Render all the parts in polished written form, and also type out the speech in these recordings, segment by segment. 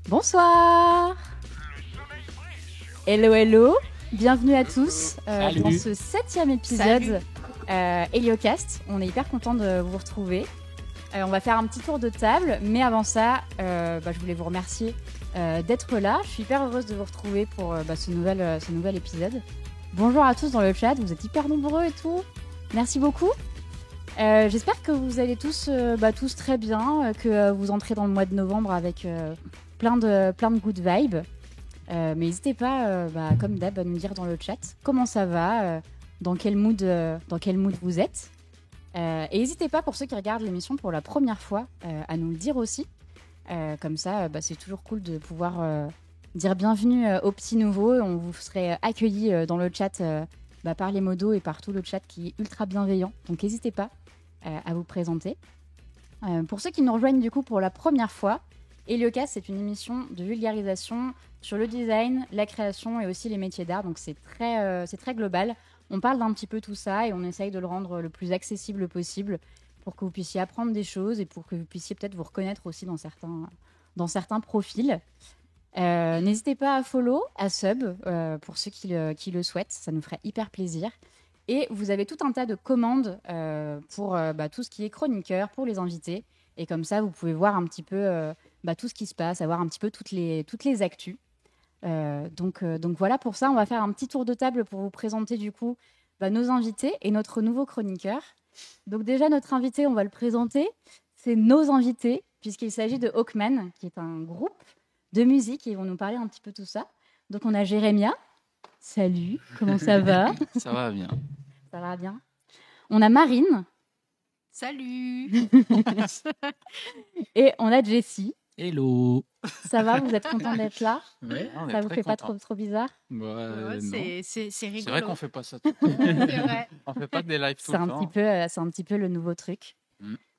Bonsoir. Hello, hello. Bienvenue à tous dans ce 7e épisode Heliocast. On est hyper content de vous retrouver. On va faire un petit tour de table, mais avant ça, je voulais vous remercier d'être là. Je suis hyper heureuse de vous retrouver pour ce nouvel épisode. Bonjour à tous dans le chat, vous êtes hyper nombreux et tout. Merci beaucoup. J'espère que vous allez tous très bien, que vous entrez dans le mois de novembre avec plein de good vibes. Mais n'hésitez pas, comme d'hab, à nous dire dans le chat comment ça va, dans quel mood vous êtes. Et n'hésitez pas, pour ceux qui regardent l'émission pour la première fois, à nous le dire aussi. Comme ça, c'est toujours cool de pouvoir dire bienvenue aux petits nouveaux. On vous serait accueillis dans le chat par les modos et par tout le chat qui est ultra bienveillant. Donc n'hésitez pas à vous présenter. Pour ceux qui nous rejoignent du coup pour la première fois, Heliocast, c'est une émission de vulgarisation sur le design, la création et aussi les métiers d'art. Donc c'est très global. On parle d'un petit peu tout ça et on essaye de le rendre le plus accessible possible pour que vous puissiez apprendre des choses et pour que vous puissiez peut-être vous reconnaître aussi dans certains profils. N'hésitez pas à follow, à sub pour ceux qui le souhaitent. Ça nous ferait hyper plaisir. Et vous avez tout un tas de commandes pour tout ce qui est chroniqueur, pour les invités. Et comme ça, vous pouvez voir un petit peu tout ce qui se passe, avoir un petit peu toutes les actus. Donc voilà, pour ça, on va faire un petit tour de table pour vous présenter du coup nos invités et notre nouveau chroniqueur. Donc déjà, notre invité, on va le présenter. C'est nos invités, puisqu'il s'agit de Hawkman, qui est un groupe de musique. Et ils vont nous parler un petit peu de tout ça. Donc on a Jérémia. Salut, comment ça va? Ça va bien. Ça va bien. On a Marine. Salut. Et on a Jessie. Hello. Ça va, vous êtes content d'être là? Ouais, on est ça vous très fait pas content. trop bizarre? Ouais, c'est rigolo. C'est vrai qu'on fait pas ça tout le temps. C'est vrai. On fait pas des lives tout le temps. C'est un petit peu le nouveau truc.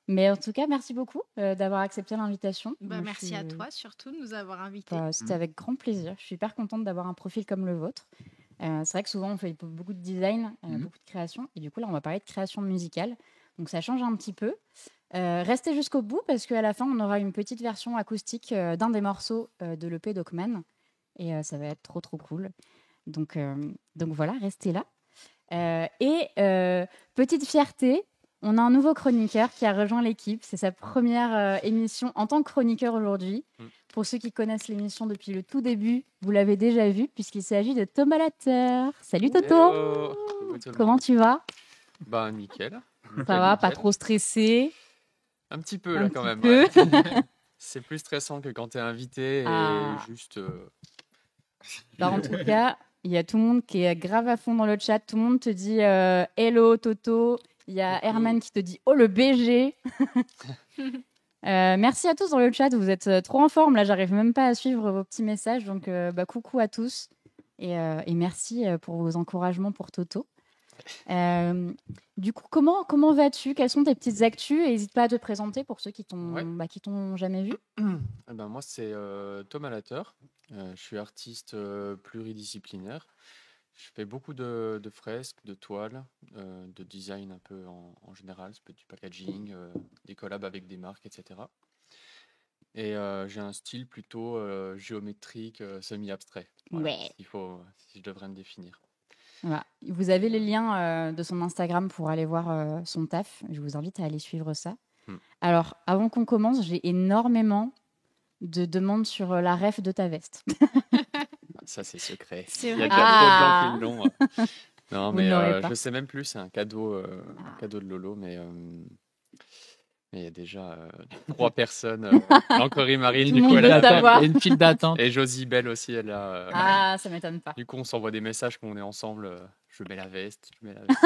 Mais en tout cas, merci beaucoup d'avoir accepté l'invitation. Merci à toi surtout de nous avoir invités. C'était avec grand plaisir. Je suis hyper contente d'avoir un profil comme le vôtre. C'est vrai que souvent, on fait beaucoup de design, beaucoup de création. Et du coup, là, on va parler de création musicale. Donc, ça change un petit peu. Restez jusqu'au bout parce qu'à la fin, on aura une petite version acoustique d'un des morceaux de l'EP d'Hawkman. Et ça va être trop cool. Donc voilà, restez là. Petite fierté, on a un nouveau chroniqueur qui a rejoint l'équipe. C'est sa première émission en tant que chroniqueur aujourd'hui. Pour ceux qui connaissent l'émission depuis le tout début, vous l'avez déjà vu puisqu'il s'agit de Thomas Latter. Salut Toto. Comment tu vas? Nickel. Ça va, pas trop stressé? Un petit peu là quand même. Peu. Ouais. C'est plus stressant que quand t'es invité et juste... En tout cas, il y a tout le monde qui est grave à fond dans le chat. Tout le monde te dit hello Toto. Il y a Herman qui te dit oh le BG. Merci à tous dans le chat. Vous êtes trop en forme. Là, j'arrive même pas à suivre vos petits messages. Donc, coucou à tous. Et merci pour vos encouragements pour Toto. Du coup, comment vas-tu? Quelles sont tes petites actus? Et n'hésite pas à te présenter pour ceux qui t'ont jamais vu. Moi, c'est Thomas Latter. Je suis artiste pluridisciplinaire. Je fais beaucoup de fresques, de toiles, de design un peu en général. Ça peut être du packaging, des collabs avec des marques, etc. Et j'ai un style plutôt géométrique, semi-abstrait. Voilà, Ouais. Si je devrais me définir. Voilà. Vous avez les liens de son Instagram pour aller voir son taf. Je vous invite à aller suivre ça. Alors, avant qu'on commence, j'ai énormément de demandes sur la ref de ta veste. Ça, c'est secret. C'est Il y a vrai. déjà trop de gens qui l'ont. Non, Vous mais n'aurez pas. je sais même plus. C'est un cadeau de Lolo, mais il y a déjà 3 personnes. Encore Marine, Tout du le coup, monde elle veut a savoir. Il y a une file d'attente. Et Josie Belle aussi, elle a. Ça m'étonne pas. Du coup, on s'envoie des messages quand on est ensemble. Je mets la veste, je mets la veste.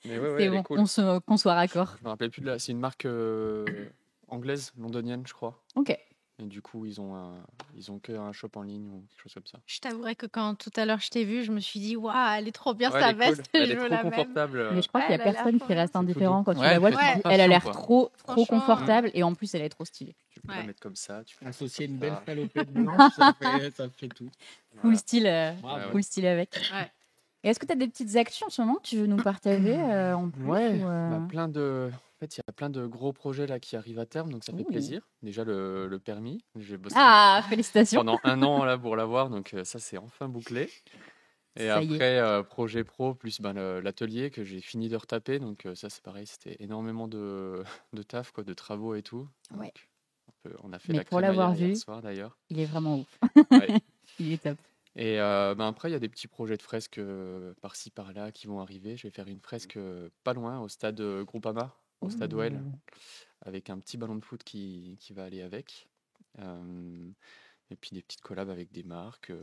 Mais ouais, C'est elle bon, est cool. qu'on soit raccord. Je me rappelle plus c'est une marque anglaise, londonienne, je crois. Ok. Et du coup, ils ont qu'un shop en ligne ou quelque chose comme ça. Je t'avouerai que quand tout à l'heure je t'ai vue, je me suis dit waouh, elle est trop bien Ouais, sa elle est cool. veste. Elle je est veux trop la même. confortable. Mais je crois qu'il y a Elle a l'air personne trop qui reste bien. indifférent quand tu Ouais, la vois. elle Tu fait te dis, pas elle a l'air façon, quoi. trop Franchement, confortable et en plus elle est trop stylée. Tu peux la Ouais. mettre comme ça. Tu peux Associer une comme belle ça. salopette blanche, ça fait tout. Full style, Bravo. full style avec. Ouais. Et est-ce que tu as des petites actions en ce moment que tu veux nous partager en plus Ouais, ou, En fait, il y a plein de gros projets là qui arrivent à terme, donc ça fait Ouh. plaisir. Déjà le permis, j'ai bossé Ah, félicitations. pendant 1 an là pour l'avoir, donc ça c'est enfin bouclé. Et Ça y est. après, projet pro plus l'atelier que j'ai fini de retaper, donc ça c'est pareil, c'était énormément de taf, quoi, de travaux et tout. Ouais. Donc, on a fait Mais la pour l'avoir crémaillère hier vu, soir d'ailleurs. il est vraiment ouf. Ouais. Il est top. Et après, il y a des petits projets de fresques par-ci par-là qui vont arriver. Je vais faire une fresque pas loin, au stade Groupama, au stade OL, Ouh. avec un petit ballon de foot qui va aller avec. Euh, et puis des petites collabs avec des marques,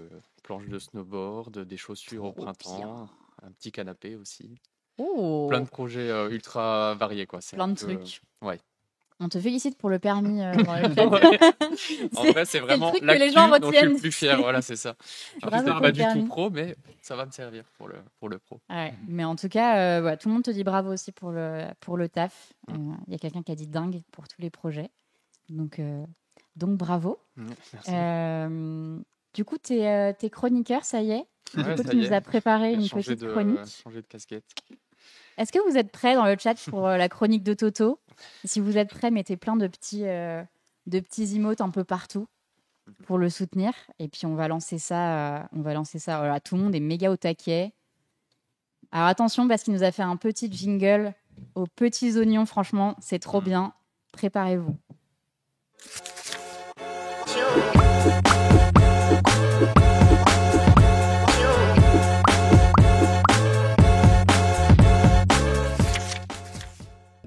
planches de snowboard, des chaussures au Trop printemps, bien. un petit canapé aussi. Plein Oh, de projets ultra variés, quoi. C'est plein un de peu, trucs. ouais. On te félicite pour le permis dans le chat. Ouais. En vrai, c'est C'est le vraiment truc que les l'actu gens dont je suis le retiennent. plus fier. Voilà, c'est ça. Bravo C'est pour pas le du tout permis. pro, mais ça va me servir pour le pro. Ouais, mais en tout cas, voilà, tout le monde te dit bravo aussi pour le taf. Il y a quelqu'un qui a dit dingue pour tous les projets. Donc bravo. Merci. Du coup, t'es chroniqueur, ça y est. Ouais, Du coup, ça tu y nous est. as préparé une Changer petite chronique. changer de casquette. Est-ce que vous êtes prêts dans le chat pour la chronique de Toto? Si vous êtes prêts, mettez plein de petits emotes un peu partout pour le soutenir. Et puis, on va lancer ça. Voilà, tout le monde est méga au taquet. Alors, attention, parce qu'il nous a fait un petit jingle aux petits oignons. Franchement, c'est trop bien. Préparez-vous.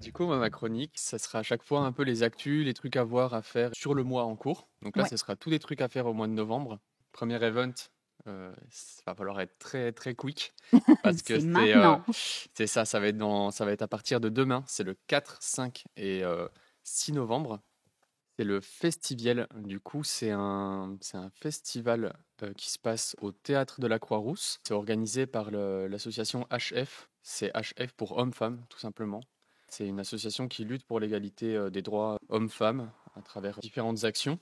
Du coup, moi, ma chronique, ça sera à chaque fois un peu les actus, les trucs à voir, à faire sur le mois en cours. Donc là, Ouais. ce sera tous les trucs à faire au mois de novembre. Premier event, ça va falloir être très très quick parce que C'est maintenant. c'est ça, ça va être à partir de demain. C'est le 4, 5 et 6 novembre. C'est le Festiviel. Du coup, c'est un festival qui se passe au Théâtre de la Croix-Rousse. C'est organisé par l'association HF. C'est HF pour hommes-femmes, tout simplement. C'est une association qui lutte pour l'égalité des droits hommes-femmes à travers différentes actions.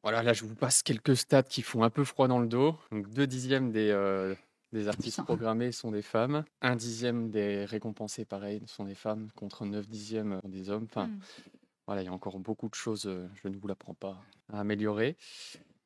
Voilà, là, je vous passe quelques stats qui font un peu froid dans le dos. Donc, 2/10 des artistes Putain. programmés sont des femmes. 1/10 des récompensés, pareil, sont des femmes, contre 9/10 des hommes. Enfin, voilà, il y a encore beaucoup de choses, je ne vous l'apprends pas, à améliorer.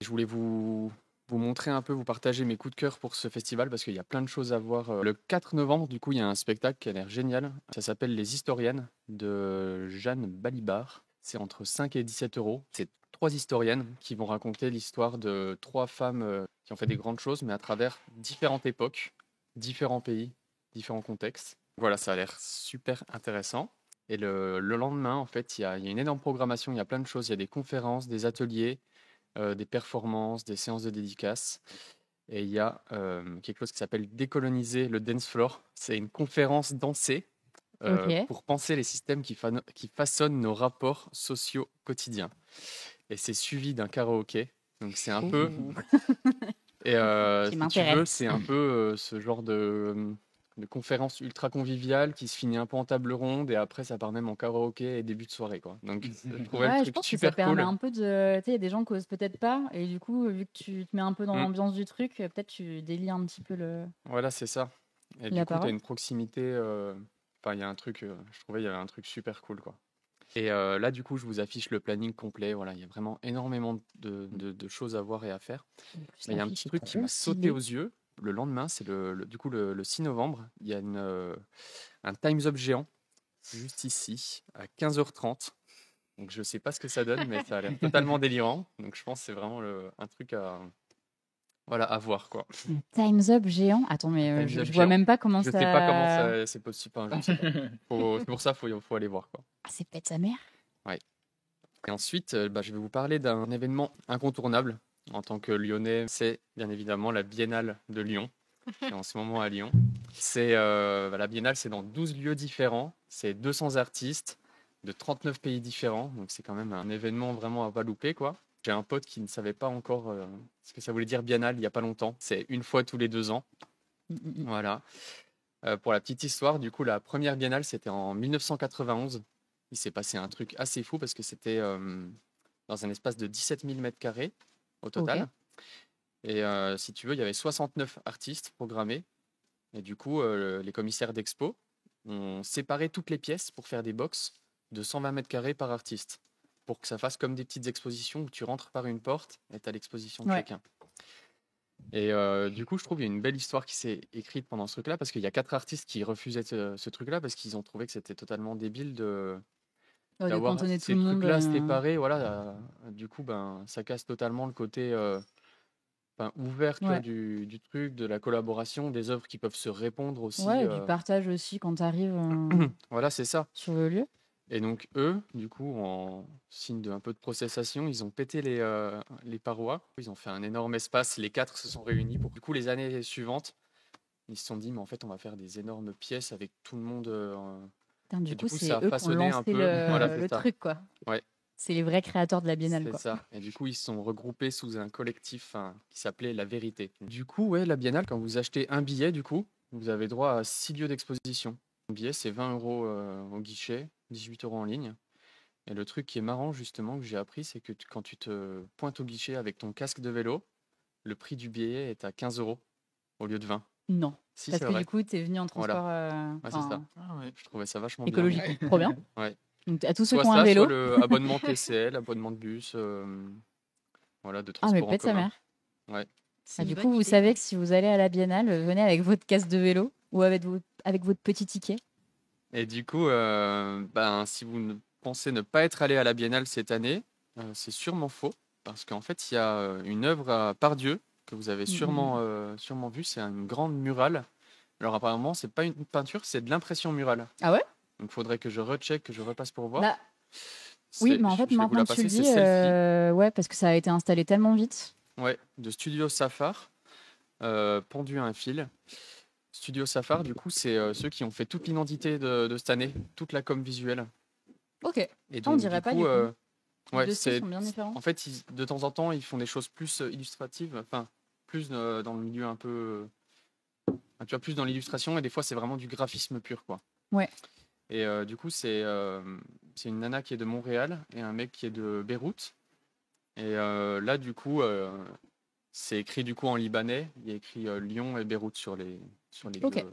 Je voulais vous montrer un peu, vous partager mes coups de cœur pour ce festival parce qu'il y a plein de choses à voir. Le 4 novembre, du coup, il y a un spectacle qui a l'air génial. Ça s'appelle Les Historiennes de Jeanne Balibar. C'est entre 5 et 17 euros. C'est 3 historiennes qui vont raconter l'histoire de 3 femmes qui ont fait des grandes choses, mais à travers différentes époques, différents pays, différents contextes. Voilà, ça a l'air super intéressant. Et le lendemain, en fait, il y a une énorme programmation, il y a plein de choses. Il y a des conférences, des ateliers, des performances, des séances de dédicaces. Et il y a quelque chose qui s'appelle Décoloniser le dance floor. C'est une conférence dansée Ok. pour penser les systèmes qui façonnent nos rapports sociaux quotidiens. Et c'est suivi d'un karaoké. Donc c'est un peu... Ouh. Et Qui si tu m'intéresse. veux, c'est un peu ce genre de conférence ultra conviviale qui se finit un peu en table ronde et après ça part même en karaoké et début de soirée, quoi. Donc je trouvais le Ouais, je truc pense que ça super permet cool. un peu de. Tu sais, il y a des gens qui osent peut-être pas. Et du coup, vu que tu te mets un peu dans Mm. l'ambiance du truc, peut-être tu délies un petit peu Voilà, c'est ça. Et la du coup, tu as parole. une proximité. Enfin, il y a un truc, je trouvais il y avait un truc super cool, quoi. Et là, du coup, je vous affiche le planning complet. Voilà, il y a vraiment énormément de choses à voir et à faire. En plus, Mais il y a un l'affiche petit est truc qui trop m'a sauté stylée. aux yeux. Le lendemain, c'est du coup le 6 novembre. Il y a un Time's Up géant, juste ici, à 15h30. Donc je sais pas ce que ça donne, mais ça a l'air totalement délirant. Donc je pense que c'est vraiment un truc à voir, quoi. Un Time's Up géant. Attends, mais Time's je Up vois géant. même pas comment Je ça. sais pas comment c'est possible. Enfin, je sais pas. C'est pour ça faut aller voir, quoi. Ah, c'est peut-être sa mère. Ouais. Et ensuite, je vais vous parler d'un événement incontournable en tant que Lyonnais. C'est bien évidemment la Biennale de Lyon, qui est en ce moment à Lyon. La Biennale, c'est dans 12 lieux différents. C'est 200 artistes de 39 pays différents. Donc c'est quand même un événement vraiment à pas louper, quoi. J'ai un pote qui ne savait pas encore ce que ça voulait dire Biennale il n'y a pas longtemps. C'est une fois tous les 2 ans. Voilà. Pour la petite histoire, du coup, la première Biennale, c'était en 1991. Il s'est passé un truc assez fou parce que c'était dans un espace de 17 000 mètres carrés au total. Ok. Et si tu veux, il y avait 69 artistes programmés. Et du coup, les commissaires d'expo ont séparé toutes les pièces pour faire des box de 120 mètres carrés par artiste, pour que ça fasse comme des petites expositions où tu rentres par une porte et tu as l'exposition de chacun. Et du coup, je trouve qu'il y a une belle histoire qui s'est écrite pendant ce truc-là, parce qu'il y a 4 artistes qui refusaient ce truc-là, parce qu'ils ont trouvé que c'était totalement débile d'avoir cantonner tout ces le monde. trucs-là séparés. Voilà, du coup, ça casse totalement le côté ouvert tu vois, du truc, de la collaboration, des œuvres qui peuvent se répondre aussi. Ouais, et du partage aussi quand tu arrives Voilà, c'est ça. sur le lieu. Et donc, eux, du coup, en signe d'un peu de processation, ils ont pété les parois. Ils ont fait un énorme espace. Les 4 se sont réunis. Du coup, les années suivantes, ils se sont dit, mais en fait, on va faire des énormes pièces avec tout le monde. Du coup, c'est ça a eux qui ont façonné lancé un peu. Voilà, le truc, quoi. Ouais. C'est les vrais créateurs de la Biennale, C'est quoi. ça. Et du coup, ils se sont regroupés sous un collectif qui s'appelait La Vérité. Du coup, ouais, la Biennale, quand vous achetez un billet, du coup, vous avez droit à 6 lieux d'exposition. Un billet, c'est 20 € au guichet, 18 € en ligne. Et le truc qui est marrant, justement, que j'ai appris, c'est que quand tu te pointes au guichet avec ton casque de vélo, le prix du billet est à 15 € au lieu de 20. Non. Si, parce c'est que vrai. du coup, tu es venu en transport Ouais, c'est ça. Je trouvais ça vachement écologique. bien. Trop bien. Ouais. Donc, à tous ceux Soit qui ont ça, un vélo. soit le abonnement TCL, abonnement de bus, voilà, de transport mais en pète sa commun. mère. Ouais. Du coup, vous savez que si vous allez à la Biennale, venez avec votre casque de vélo ou avec votre petit ticket. Et du coup, si vous pensez ne pas être allé à la Biennale cette année, c'est sûrement faux, parce qu'en fait, il y a une œuvre à Pardieu que vous avez sûrement vue. C'est une grande murale. Alors apparemment, c'est pas une peinture, c'est de l'impression murale. Ah ouais? Donc il faudrait que je recheck, que je repasse pour voir. Bah, oui, mais en fait, maintenant tu le dis, ouais, parce que ça a été installé tellement vite. Ouais, de Studio Safar, pendu à un fil. Studio Safar, du coup, c'est ceux qui ont fait toute l'identité de cette année, toute la com visuelle. Ok. Et donc, on dirait pas du coup. Ouais, les deux styles sont bien différents. En fait, de temps en temps, ils font des choses plus illustratives, enfin, plus dans le milieu un peu. Tu vois, plus dans l'illustration, et des fois, c'est vraiment du graphisme pur, quoi. Ouais. Et du coup, c'est une nana qui est de Montréal et un mec qui est de Beyrouth. Et là, du coup, c'est écrit du coup en libanais. Il y a écrit Lyon et Beyrouth sur les Ok. deux.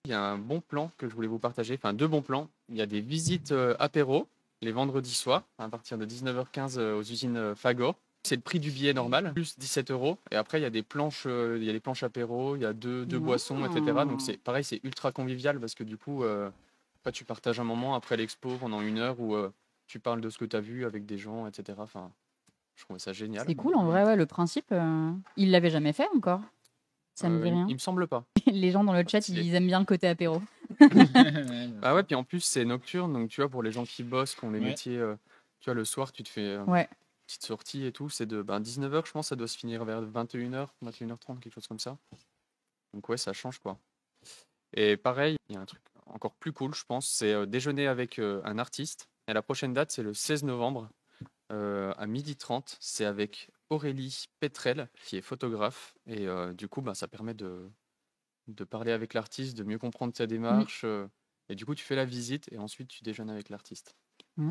Il y a un bon plan que je voulais vous partager, enfin 2 bons plans. Il y a des visites apéro les vendredis soirs à partir de 19h15 aux usines Fagor. C'est le prix du billet normal, plus 17 €. Et après, il y a des planches apéro, il y a deux boissons, etc. Donc c'est pareil, c'est ultra convivial parce que du coup, après, tu partages un moment après l'expo pendant 1 heure où tu parles de ce que tu as vu avec des gens, etc. Enfin, je trouvais ça génial. C'est cool en vrai, ouais, le principe. Il l'avait jamais fait encore. Ça me dit rien. Il me semble pas. Les gens dans le chat, ils aiment bien le côté apéro. Ah ouais, puis en plus, c'est nocturne. Donc, tu vois, pour les gens qui bossent, qui ont des métiers, tu vois, le soir, tu te fais une petite sortie et tout. C'est de 19h, je pense, ça doit se finir vers 21h, 21h30, quelque chose comme ça. Donc, ouais, ça change, quoi. Et pareil, il y a un truc encore plus cool, je pense, c'est déjeuner avec un artiste. Et la prochaine date, c'est le 16 novembre à 12h30. C'est avec Aurélie Petrel, qui est photographe. Et du coup, ça permet de parler avec l'artiste, de mieux comprendre sa démarche. Et du coup, tu fais la visite et ensuite, tu déjeunes avec l'artiste.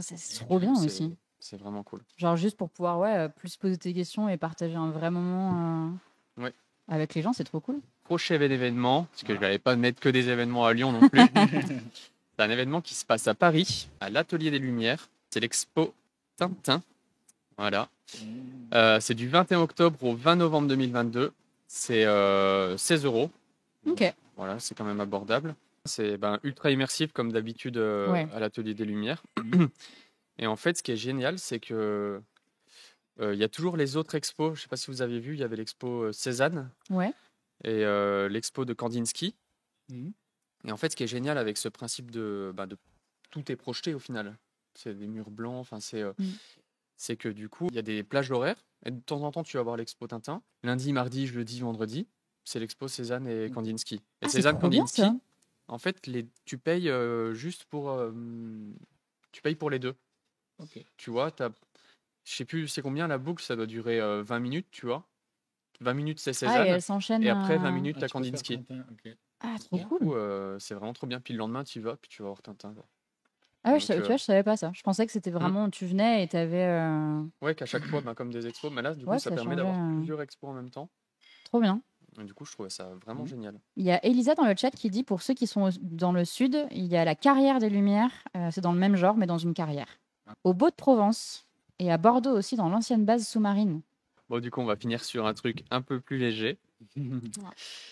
C'est trop bien aussi. C'est vraiment cool. Genre juste pour pouvoir plus poser tes questions et partager un vrai moment avec les gens, c'est trop cool. Prochain événement, parce que je n'allais pas mettre que des événements à Lyon non plus. C'est un événement qui se passe à Paris, à l'Atelier des Lumières. C'est l'expo Tintin. Voilà. C'est du 21 octobre au 20 novembre 2022. C'est 16 €. Ok. Voilà, c'est quand même abordable. C'est ultra immersif comme d'habitude à l'Atelier des Lumières. Et en fait, ce qui est génial, c'est que il y a toujours les autres expos. Je ne sais pas si vous avez vu, il y avait l'expo Cézanne et l'expo de Kandinsky. Et en fait, ce qui est génial avec ce principe de tout est projeté au final. C'est des murs blancs. Enfin, c'est que du coup, il y a des plages horaires. Et de temps en temps, tu vas voir l'expo Tintin. Lundi, mardi, jeudi, vendredi, c'est l'expo Cézanne et Kandinsky. Et Cézanne, Kandinsky, en fait, tu payes juste pour... tu payes pour les deux. Okay. Tu vois, je sais plus c'est combien la boucle, ça doit durer 20 minutes, tu vois. 20 minutes, c'est Cézanne. Et elle s'enchaîne. Et après, 20 minutes, t'as Kandinsky. Okay. Ah, trop cool. C'est vraiment trop bien. Puis le lendemain, tu y vas, puis tu vas voir Tintin. Quoi. Ah ouais, tu vois, je savais pas ça. Je pensais que c'était vraiment, tu venais et t'avais... Ouais, qu'à chaque fois, comme des expos. Mais là, du coup, ça permet d'avoir plusieurs expos en même temps. Trop bien. Et du coup, je trouvais ça vraiment génial. Il y a Elisa dans le chat qui dit, pour ceux qui sont dans le sud, il y a la Carrière des Lumières. C'est dans le même genre, mais dans une carrière. Au Beau de Provence et à Bordeaux aussi, dans l'ancienne base sous-marine. Bon, du coup, on va finir sur un truc un peu plus léger.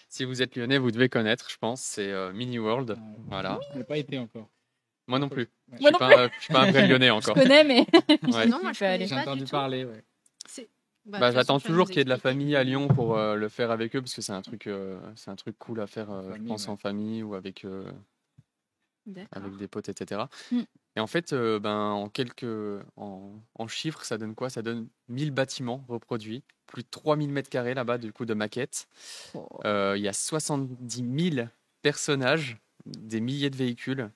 Si vous êtes lyonnais, vous devez connaître, je pense, c'est Mini World. Voilà. Je n'ai pas été encore. Moi non plus. Ouais. Moi non Je suis pas un vrai lyonnais encore. Je connais, mais Ouais. Non, moi, je peux aller. connais J'ai pas entendu du tout. parler, ouais. C'est- Bah, de toute j'attends façon, tu vas toujours nous qu'il y ait de la expliquer. famille à Lyon pour le faire avec eux, parce que c'est un truc cool à faire, je famille, pense, ouais. en famille ou avec D'accord. des potes, etc. Mm. Et en fait, en chiffres, ça donne quoi? Ça donne 1000 bâtiments reproduits, plus de 3000 mètres carrés là-bas, du coup, de maquettes. Il y a 70 000 personnages, des milliers de véhicules,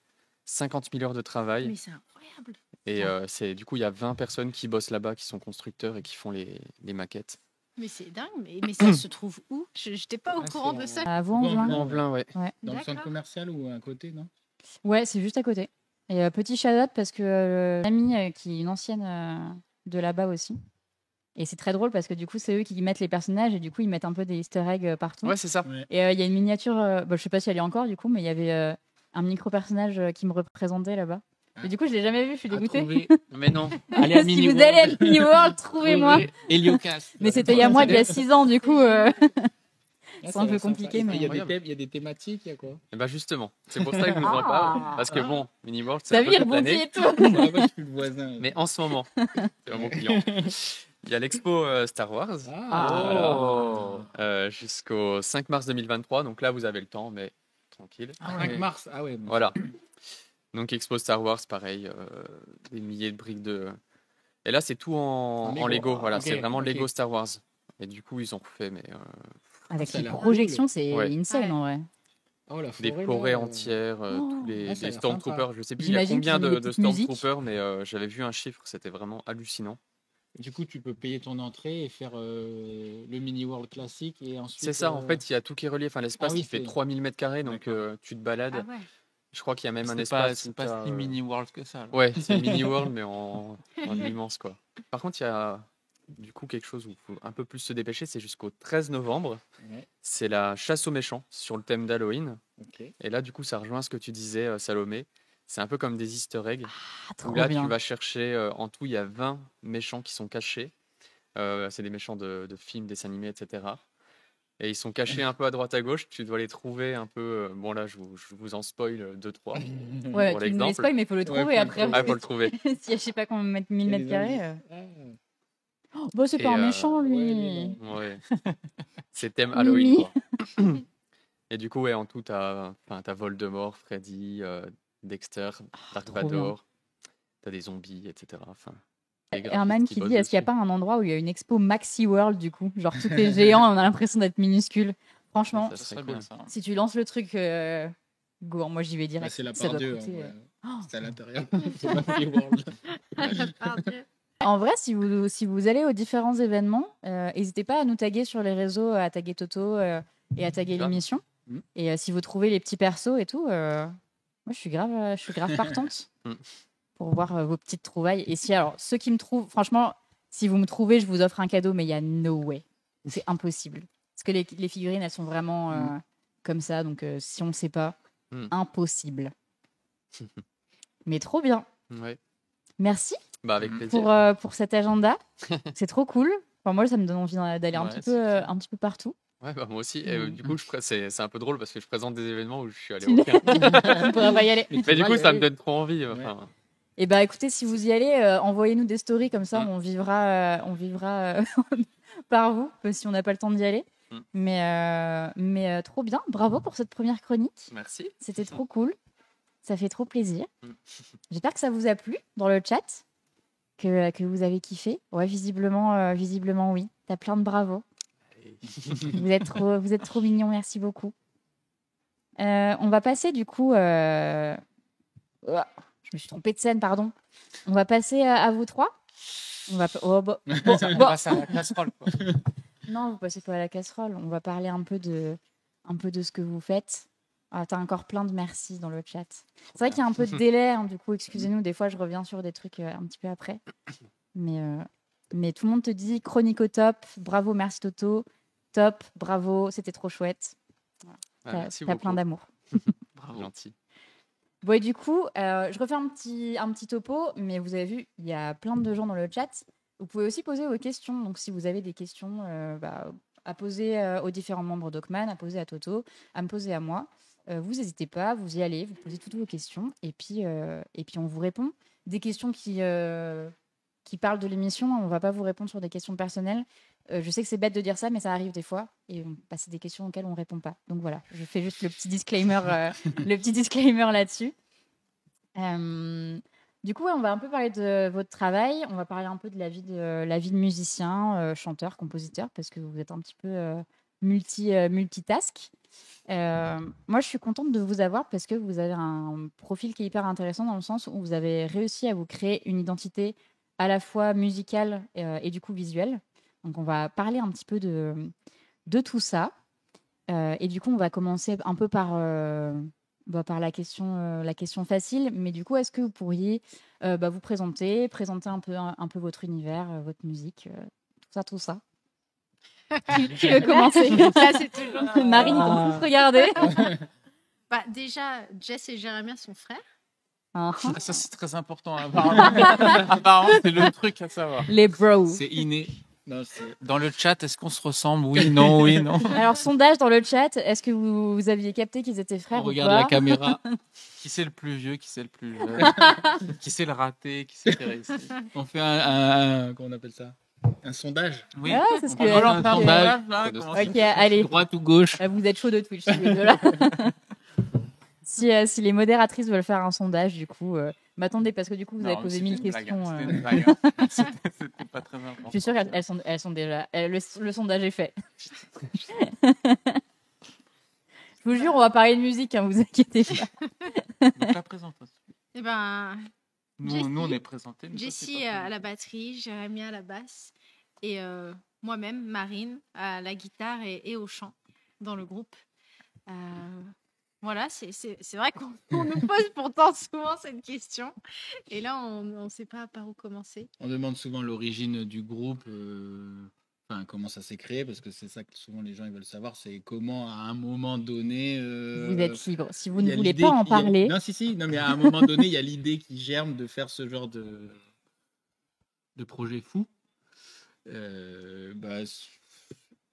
50 000 heures de travail. Mais c'est incroyable. Et du coup, il y a 20 personnes qui bossent là-bas, qui sont constructeurs et qui font les maquettes. Mais c'est dingue. Mais ça se trouve où? Je n'étais pas au Ah, courant c'est de en- ça. à Vaux-en-Velin. En plein, ouais. Dans le centre D'accord. commercial ou à côté, non? Ouais, c'est juste à côté. Et petit shout-out parce que l'amie qui est une ancienne de là-bas aussi. Et c'est très drôle parce que du coup, c'est eux qui mettent les personnages et du coup, ils mettent un peu des easter eggs partout. Ouais, c'est ça. Ouais. Et il y a une miniature, je sais pas si elle est encore du coup, mais il y avait un micro-personnage qui me représentait là-bas. Et du coup, je l'ai jamais vu, je suis À dégoûtée. trouver. Mais non. Allez à Si Mini vous allez à World. Mini World, trouvez-moi. Trouvez Heliocast. Mais c'était il y a moi, il y a 6 ans, du coup. Ah, c'est un peu sympa. compliqué, Et mais- il y a Incroyable. il y a des thématiques, il y a quoi? Et bah justement, c'est pour ça que je vous en parle. Parce que bon, Mini World, c'est T'as un vu, peu il toute rebondit l'année. et tout. Ah, moi, je suis le voisin. Mais en ce moment, c'est un bon client. Il y a l'expo Star Wars jusqu'au 5 mars 2023. Donc là, vous avez le temps, mais tranquille. 5 mars. Ah ouais. Voilà. Donc expo Star Wars, pareil, des milliers de briques de... Et là, c'est tout en En Lego. Lego. Voilà, Ok, c'est vraiment ok. Lego Star Wars. Et du coup, ils ont refait Avec Ça a les l'air projections, c'est Ouais. insane Ouais. en vrai. Oh, la des forêt, forêts là, entières, tous Oh. les Ah, ça a l'air Stormtroopers. Je sais plus, il y a J'imagine combien qu'ils ont mis de des petites musiques. Stormtroopers, mais j'avais vu un chiffre, c'était vraiment hallucinant. Du coup, tu peux payer ton entrée et faire le Mini World classique et ensuite. C'est ça, en fait, il y a tout qui est relié. Enfin, l'espace, Ah oui, il fait c'est- 3000 mètres carrés, donc D'accord. tu te balades. Ah ouais. Je crois qu'il y a même un C'est pas, espace. c'est où pas t'as, si mini world que ça. là. Ouais, c'est Mini World, mais en immense, quoi. Par contre, il y a du coup quelque chose où il faut un peu plus se dépêcher. C'est jusqu'au 13 novembre. Ouais, C'est la chasse aux méchants sur le thème d'Halloween. ok. Et là, du coup, ça rejoint ce que tu disais, Salomé. C'est un peu comme des easter eggs. Ah, Où trop là, bien. tu vas chercher, en tout, il y a 20 méchants qui sont cachés. C'est des méchants de films, dessins animés, etc. Et ils sont cachés un peu à droite à gauche. Tu dois les trouver un peu. Bon, là, je vous en spoil 2-3. Ouais, pour tu nous les l'exemple. spoil, mais il faut le trouver faut le après. trouver. Ah, il faut le trouver. S'il y a je sais pas combien de 1000 Il y a mètres des carrés. indices. Oh, bon, c'est Et, pas un méchant, lui. ouais, lui, Ouais. C'est thème Halloween, Mimi. quoi. Et du coup, ouais, en tout, t'as Voldemort, Freddy, Dexter, Dark trop Vador. T'as des zombies, etc. Enfin, les Herman graphistes qui bossent dit est-ce qu'il n'y a dessus. pas un endroit où il y a une expo Maxi World du coup? Genre tout est géant, on a l'impression d'être minuscule. Franchement, Ça Ça serait serait cool. bien ça. si tu lances le truc, go, moi j'y vais Bah, direct. c'est la Ça part doit 2. coûter, Oh, Oh. c'est à l'intérieur. C'est pas Mini World. Pardon. En vrai, si vous allez aux différents événements, n'hésitez pas à nous taguer sur les réseaux, à taguer Toto et à taguer Ah. l'émission. Mm. Et si vous trouvez les petits persos et tout, moi je suis grave partante Mm. pour voir vos petites trouvailles. Et si alors ceux qui me trouvent, franchement, si vous me trouvez, je vous offre un cadeau, mais il y a no way, c'est impossible. Parce que les figurines, elles sont vraiment comme ça, donc si on ne sait pas, Mm. impossible. Mais trop bien. Ouais. Merci Bah, avec plaisir. pour cet agenda. C'est trop cool. Enfin, moi, ça me donne envie d'aller Ouais, c'est clair. un petit peu partout. Ouais, bah, moi aussi. Et Mm. du coup, c'est un peu drôle parce que je présente des événements où je suis allé Tu- aucun. On pourra pas y aller. Mais du coup, ça me donne trop envie. Enfin, Et bah écoutez, si vous y allez, envoyez-nous des stories comme ça, Mm. on vivra par vous, si on n'a pas le temps d'y aller. Mm. Mais trop bien. Bravo pour cette première chronique. merci. C'était trop cool. Ça fait trop plaisir. Mm. J'espère que ça vous a plu dans le chat, que vous avez kiffé. Ouais, visiblement oui. T'as plein de bravos. Vous êtes trop mignons, merci beaucoup. On va passer du coup. Je me suis trompée de scène, pardon. On va passer à vous trois. On va. On passe à la casserole, quoi. Non, vous passez pas à la casserole. On va parler un peu de ce que vous faites. Ah, t'as encore plein de merci dans le chat. C'est vrai qu'il y a un peu de délai, hein, du coup, excusez-nous. Des fois, je reviens sur des trucs un petit peu après. Mais tout le monde te dit chronique au top. Bravo, merci Toto. top, bravo, c'était trop chouette. Merci T'as beaucoup. plein d'amour. Bravo. Gentil. Bon, et du coup, je refais un petit topo, mais vous avez vu, il y a plein de gens dans le chat. Vous pouvez aussi poser vos questions. Donc, si vous avez des questions à poser aux différents membres d'Ockman, à poser à Toto, à me poser à moi, vous n'hésitez pas, vous y allez, vous posez toutes vos questions, et puis on vous répond. Des questions qui parlent de l'émission, on ne va pas vous répondre sur des questions personnelles. Je sais que c'est bête de dire ça, mais ça arrive des fois, et c'est des questions auxquelles on ne répond pas. Donc voilà, je fais juste le petit disclaimer, là-dessus. Du coup, on va un peu parler de votre travail, on va parler un peu de la vie de musicien, chanteur, compositeur, parce que vous êtes un petit peu multitask. Moi, je suis contente de vous avoir parce que vous avez un profil qui est hyper intéressant dans le sens où vous avez réussi à vous créer une identité à la fois musicale et du coup visuelle. Donc, on va parler un petit peu de tout ça. Et du coup, on va commencer un peu par la question facile. Mais du coup, est-ce que vous pourriez vous présenter un peu votre univers, votre musique, tout ça. Qui veut commencer? Là, c'est toujours... Marine, ils vont tous regarder. Bah, déjà, Jess et Jérémia sont frères. Ah, Ah, ça, c'est très important. Apparemment, apparemment, c'est le truc à savoir. les bros. C'est inné. Non, Dans le chat, est-ce qu'on se ressemble? Oui, non, oui, non. Alors, sondage dans le chat, est-ce que vous aviez capté qu'ils étaient frères on ou regarde pas? la caméra. Qui c'est le plus vieux? Qui c'est le plus jeune? Qui c'est le raté? Qui c'est qui a réussi? On fait comment on appelle ça? Un sondage. Oui. Ah, c'est ce On que- peut alors, lancer un sondage. sondage, là, comment ça- Ok, allez. Droite ou gauche? Vous êtes chaud de Twitch, tous les deux, là. Si les modératrices veulent faire un sondage, du coup, m'attendez, parce que du coup, vous avez Non, posé c'était 1000 une blague, questions. hein, c'était une blague, hein. C'était pas très important. Je suis sûre qu'elles sont déjà. Le sondage est fait. Je vous jure, on va parler de musique, hein, vous inquiétez pas. Donc la présentation. Eh ben, Nous, on est présentés. mais toi, Jessie c'est pas à la batterie, Jérémia à la basse et moi-même, Marine, à la guitare et au chant dans le groupe. Voilà, c'est vrai qu'on nous pose pourtant souvent cette question. Et là, on ne sait pas par où commencer. On demande souvent l'origine du groupe, enfin comment ça s'est créé, parce que c'est ça que souvent les gens ils veulent savoir, c'est comment à un moment donné. Vous êtes libre. Si vous il ne y a voulez l'idée pas en qu'il y a- parler. Non, si, non, mais à un moment donné, il y a l'idée qui germe de faire ce genre de projet fou.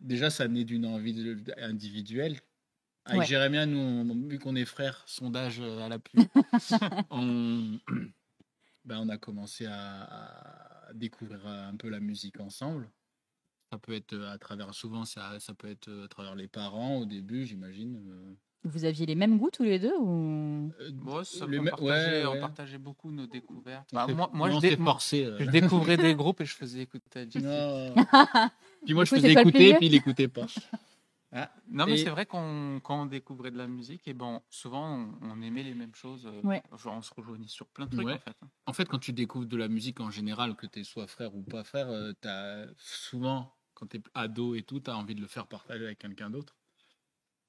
Déjà, ça naît d'une envie individuelle. Avec Ouais. Jérémia, nous, vu qu'on est frères, sondage à l'appui, on a commencé à découvrir un peu la musique ensemble. Ça peut être à travers, souvent, ça peut être à travers les parents au début, j'imagine. Vous aviez les mêmes goûts tous les deux ou... Ouais, ça, Le on me- partageait, ouais, on ouais. partageait beaucoup nos découvertes. On Bah, s'est- moi, on je, s'est forcé. je découvrais des groupes et je faisais écouter à Jessie. Non. Puis moi, Du je coup, faisais c'est toi le plus écouter, vieux puis il écoutait pas. Non, mais Et- c'est vrai quand on découvrait de la musique, et bon, souvent on aimait les mêmes choses. Ouais. Genre, on se rejoignait sur plein de trucs Ouais. en fait. En fait, quand tu découvres de la musique en général, que tu es soit frère ou pas frère, t'as souvent, quand tu es ado et tout, tu as envie de le faire partager avec quelqu'un d'autre.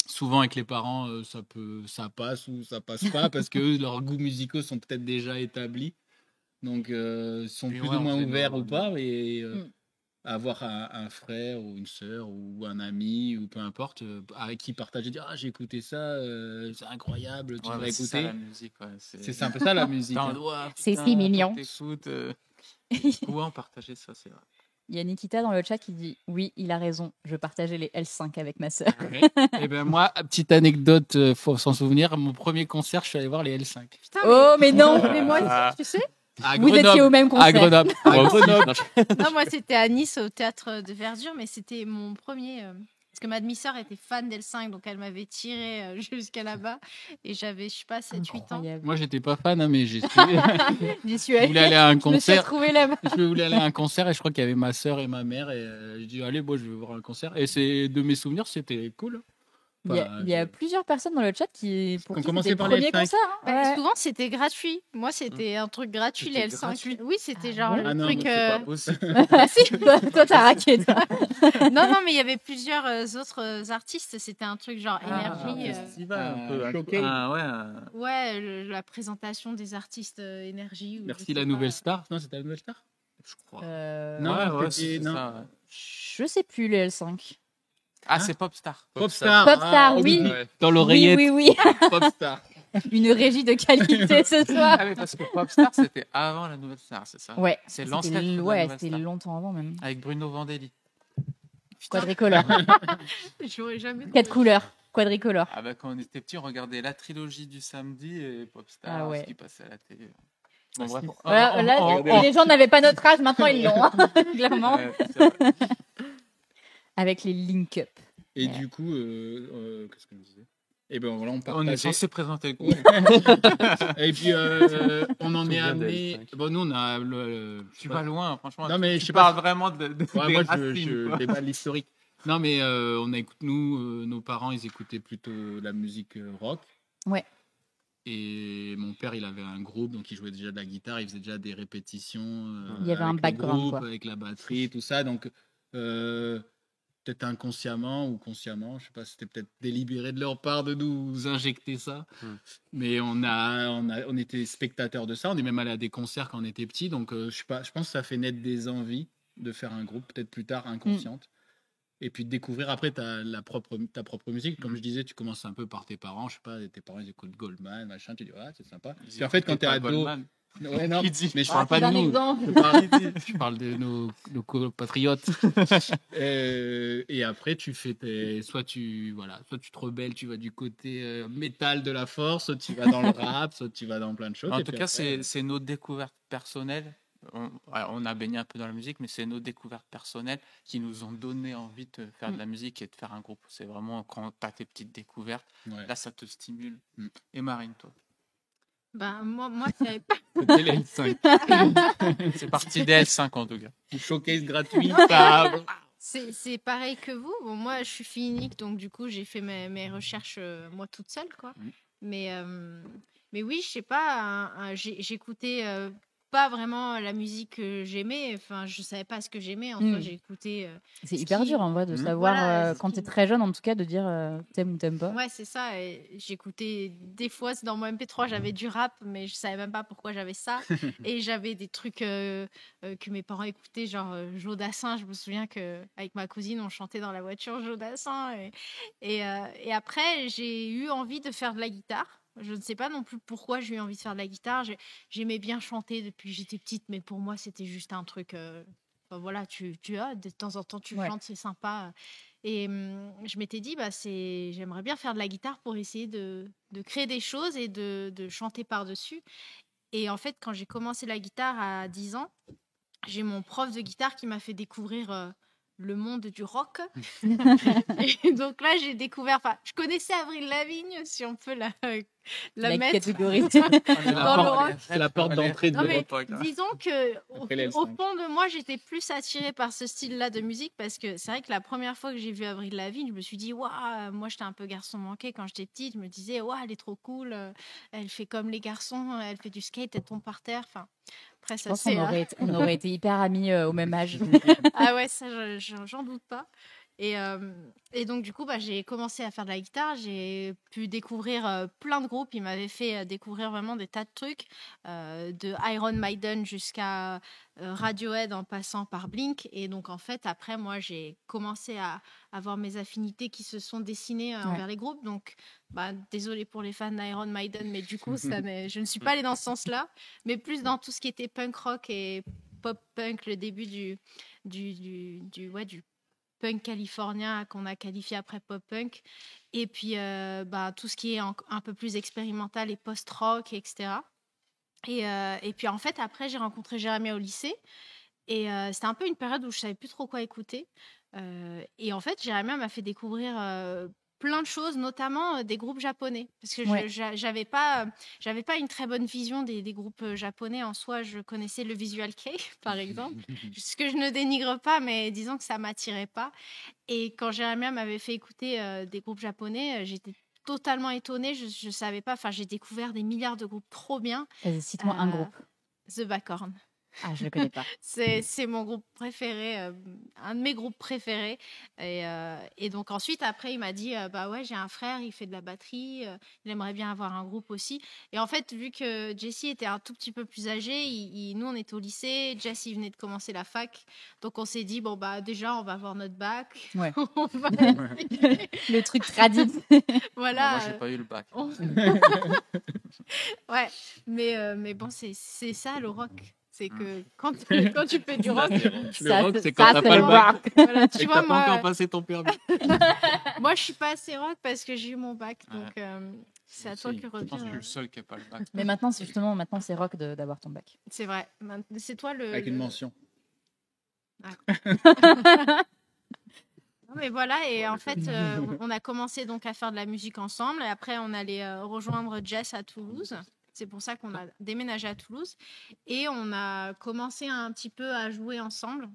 Souvent, avec les parents, ça passe ou ça passe pas, parce que eux, leurs goûts musicaux sont peut-être déjà établis. Donc, ils sont Puis plus ouais, ou on moins faisait ouverts nos- ou pas. Mais Mm. avoir un frère ou une sœur ou un ami ou peu importe, avec qui partager, dire j'ai écouté ça, c'est incroyable, tu Ouais, devrais bah, c'est ça, écouter. la musique. Ouais. C'est un peu ça la musique. T'es en hein. mode, ouah, C'est putain, si faut mignon. que t'écoutes, Ouais, on partageait ça, c'est vrai. Il y a Nikita dans le chat qui dit oui, il a raison. Je partageais les L5 avec ma sœur. Et ben moi, petite anecdote, faut s'en souvenir, mon premier concert, je suis allé voir les L5. Putain, Oh, mais non. mais moi, tu sais, À Vous étiez au même concert. À Grenoble. À Grenoble. non, moi c'était à Nice au théâtre de Verdure, mais c'était mon premier. Parce que ma demi-sœur était fan d'L5, donc elle m'avait tiré jusqu'à là-bas. Et j'avais, je sais pas, 7-8 ans. Incroyable. Moi, j'étais pas fan, hein, mais J'y suis je allée. voulais aller à un Je me suis concert. retrouvée là-bas. Je voulais aller à un concert et je crois qu'il y avait ma sœur et ma mère. Et je dis, allez, moi, je vais voir un concert. Et c'est de mes souvenirs, c'était cool. Il y a plusieurs personnes dans le chat qui Qu'on qui commençait c'était par le les premier L5. concert. Hein. Bah, Ouais. Souvent c'était gratuit. Moi c'était un truc gratuit, les C'était L5. gratuit Oui, c'était Ah genre bon le Ah non, truc. mais c'est pas Possible. Ah, si, toi, t'as raqué. Toi. Non, non, mais il y avait plusieurs autres artistes. C'était un truc genre énergie. Festival, un peu. showcase. Ouais, la présentation des artistes énergie. Ou je Merci sais la pas. nouvelle star. Non, c'était la nouvelle star. Je crois. Non, ouais, c'était- c'est non. ça. Ouais. Je sais plus les L5. Ah, c'est Popstar. Popstar. Popstar, oui. Ouais. Dans Oui, l'oreillette. oui. Popstar. Une régie de qualité ce soir. Ah oui, parce que Popstar, c'était avant la Nouvelle Star, c'est ça? Ouais. C'est C'était l'ancêtre de la ouais, Nouvelle c'était Star. longtemps avant même. Avec Bruno Vandelli. Quadricolore. J'aurais jamais 4 trouvé. couleurs. Quadricolore. Ah bah, quand on était petit, on regardait la trilogie du samedi et Popstar, Ah ouais. ce qui passait à la télé. Bon, Ah, bref. c'est- Voilà, là, on- les gens n'avaient pas notre âge, maintenant ils l'ont. Hein, clairement. Ouais, c'est vrai. Avec les link-up. Et Ouais. du coup, qu'est-ce qu'on disait? Et ben voilà, on On est partageait. censé présenter le coup. Et puis on en est Souviens amené. d'elle, Bon, nous on a Tu vas loin, franchement. Non, mais tu je sais parles pas. vraiment Ouais, des moi racines, je quoi. déballe l'historique. Non, mais on a écouté, nous, nos parents, ils écoutaient plutôt la musique rock. Ouais. Et mon père, il avait un groupe, donc il jouait déjà de la guitare, il faisait déjà des répétitions. Il y avait un avec le background, groupe, quoi. avec la batterie, tout ça. Donc peut-être inconsciemment ou consciemment, je sais pas, c'était peut-être délibéré de leur part de nous injecter ça. Mais on était spectateurs de ça. On est même allé à des concerts quand on était petit. Donc je sais pas, je pense que ça fait naître des envies de faire un groupe, peut-être plus tard inconsciente. Et puis de découvrir après ta propre musique. Comme je disais, tu commences un peu par tes parents. Je sais pas, tes parents ils écoutent Goldman, machin. Tu dis, ouais, c'est sympa. Ils Puis en fait, quand t'es écoutaient pas ado. Goldman. Ouais, non, Qui dit mais je Ah, parle pas c'est de un nous. exemple. Je parle de nos compatriotes. Et après, tu fais soit tu te rebelles, tu vas du côté métal de la force, soit tu vas dans le rap, soit tu vas dans plein de choses. En Et tout puis cas, après, c'est nos découvertes personnelles. On a baigné un peu dans la musique, mais c'est nos découvertes personnelles qui nous ont donné envie de faire de la musique et de faire un groupe. C'est vraiment quand tu as tes petites découvertes, ouais. là, ça te stimule. Mm. Et Marine, toi? Bah, moi je savais pas. C'était les L5. C'est parti des L5 en tout cas. Showcase gratuit. C'est pareil que vous. Bon, moi, je suis fille unique, donc du coup, j'ai fait mes recherches moi toute seule, quoi. Mais oui, je sais pas. J'écoutais pas vraiment la musique que j'aimais. Enfin, je savais pas ce que j'aimais. En soi, j'ai écouté. C'est ce hyper qui- dur en vrai de savoir Voilà, ce quand qui- t'es très jeune en tout cas de dire t'aimes ou t'aimes pas. Ouais, c'est ça. Et j'écoutais des fois dans mon MP3, j'avais du rap, mais je savais même pas pourquoi j'avais ça. Et j'avais des trucs que mes parents écoutaient, genre Joe Dassin. Je me souviens que avec ma cousine, on chantait dans la voiture Joe Dassin. Et après, j'ai eu envie de faire de la guitare. Je ne sais pas non plus pourquoi j'ai eu envie de faire de la guitare. J'aimais bien chanter depuis que j'étais petite, mais pour moi, c'était juste un truc. Enfin, voilà, tu as de temps en temps, tu chantes, c'est sympa. Et je m'étais dit, bah, j'aimerais bien faire de la guitare pour essayer de créer des choses et de chanter par-dessus. Et en fait, quand j'ai commencé la guitare à 10 ans, j'ai mon prof de guitare qui m'a fait découvrir le monde du rock. Et donc là, j'ai découvert... Enfin, je connaissais Avril Lavigne, si on peut la mettre Catégoriser. dans le rock. C'est la porte d'entrée de Non, mais l'époque, hein. disons que Après les au L5. fond de moi, j'étais plus attirée par ce style-là de musique parce que c'est vrai que la première fois que j'ai vu Avril Lavigne, je me suis dit waouh, moi j'étais un peu garçon manqué quand j'étais petite. Je me disais waouh, elle est trop cool, elle fait comme les garçons, elle fait du skate, elle tombe par terre. Enfin, après Je ça pense c'est. qu'on aurait été hyper amis au même âge. Ah ouais, ça j'en doute pas. Et donc, du coup, bah, j'ai commencé à faire de la guitare. J'ai pu découvrir plein de groupes. Ils m'avaient fait découvrir vraiment des tas de trucs, de Iron Maiden jusqu'à Radiohead en passant par Blink. Et donc, en fait, après, moi, j'ai commencé à avoir mes affinités qui se sont dessinées envers les groupes. Donc, bah, désolé pour les fans d'Iron Maiden, mais du coup, je ne suis pas allée dans ce sens-là, mais plus dans tout ce qui était punk rock et pop punk, le début du punk californien qu'on a qualifié après pop-punk, et puis tout ce qui est un peu plus expérimental et post-rock, etc. Et puis en fait, après, j'ai rencontré Jérémy au lycée, et c'était un peu une période où je savais plus trop quoi écouter. Et en fait, Jérémy m'a fait découvrir plein de choses, notamment des groupes japonais, parce que j'avais pas une très bonne vision des groupes japonais. En soi, je connaissais le Visual Kei, par exemple, ce que je ne dénigre pas, mais disons que ça m'attirait pas. Et quand Jérémy m'avait fait écouter des groupes japonais, j'étais totalement étonnée. Je savais pas. Enfin, j'ai découvert des milliards de groupes trop bien. Vas-y, cite-moi un groupe. The Backhorn. Ah, je le connais pas. C'est mon groupe préféré, un de mes groupes préférés. Et donc ensuite, après, il m'a dit, bah ouais, j'ai un frère, il fait de la batterie, il aimerait bien avoir un groupe aussi. Et en fait, vu que Jesse était un tout petit peu plus âgé, nous, on était au lycée, Jesse venait de commencer la fac. Donc on s'est dit, bon, bah déjà, on va avoir notre bac. Ouais. On va Le truc tradit. voilà. Moi, j'ai pas eu le bac. Ouais, mais bon, c'est ça le rock. C'est que quand tu fais du rock, Le rock, c'est ça, quand t'as c'est pas le le bac. rock. voilà, tu Et que vois, t'as pas encore moi, passé ton permis. moi, je suis pas assez rock parce que j'ai eu mon bac. Donc, c'est à toi Si, que Je pense que je suis revient. le seul qui a pas le bac. Mais maintenant, c'est rock d'avoir ton bac. C'est vrai. C'est toi le. Avec une mention. Non, mais voilà, et Ouais, en le fait, on a commencé donc à faire de la musique ensemble. Et après, on allait rejoindre Jess à Toulouse. C'est pour ça qu'on a déménagé à Toulouse. Et on a commencé un petit peu à jouer ensemble.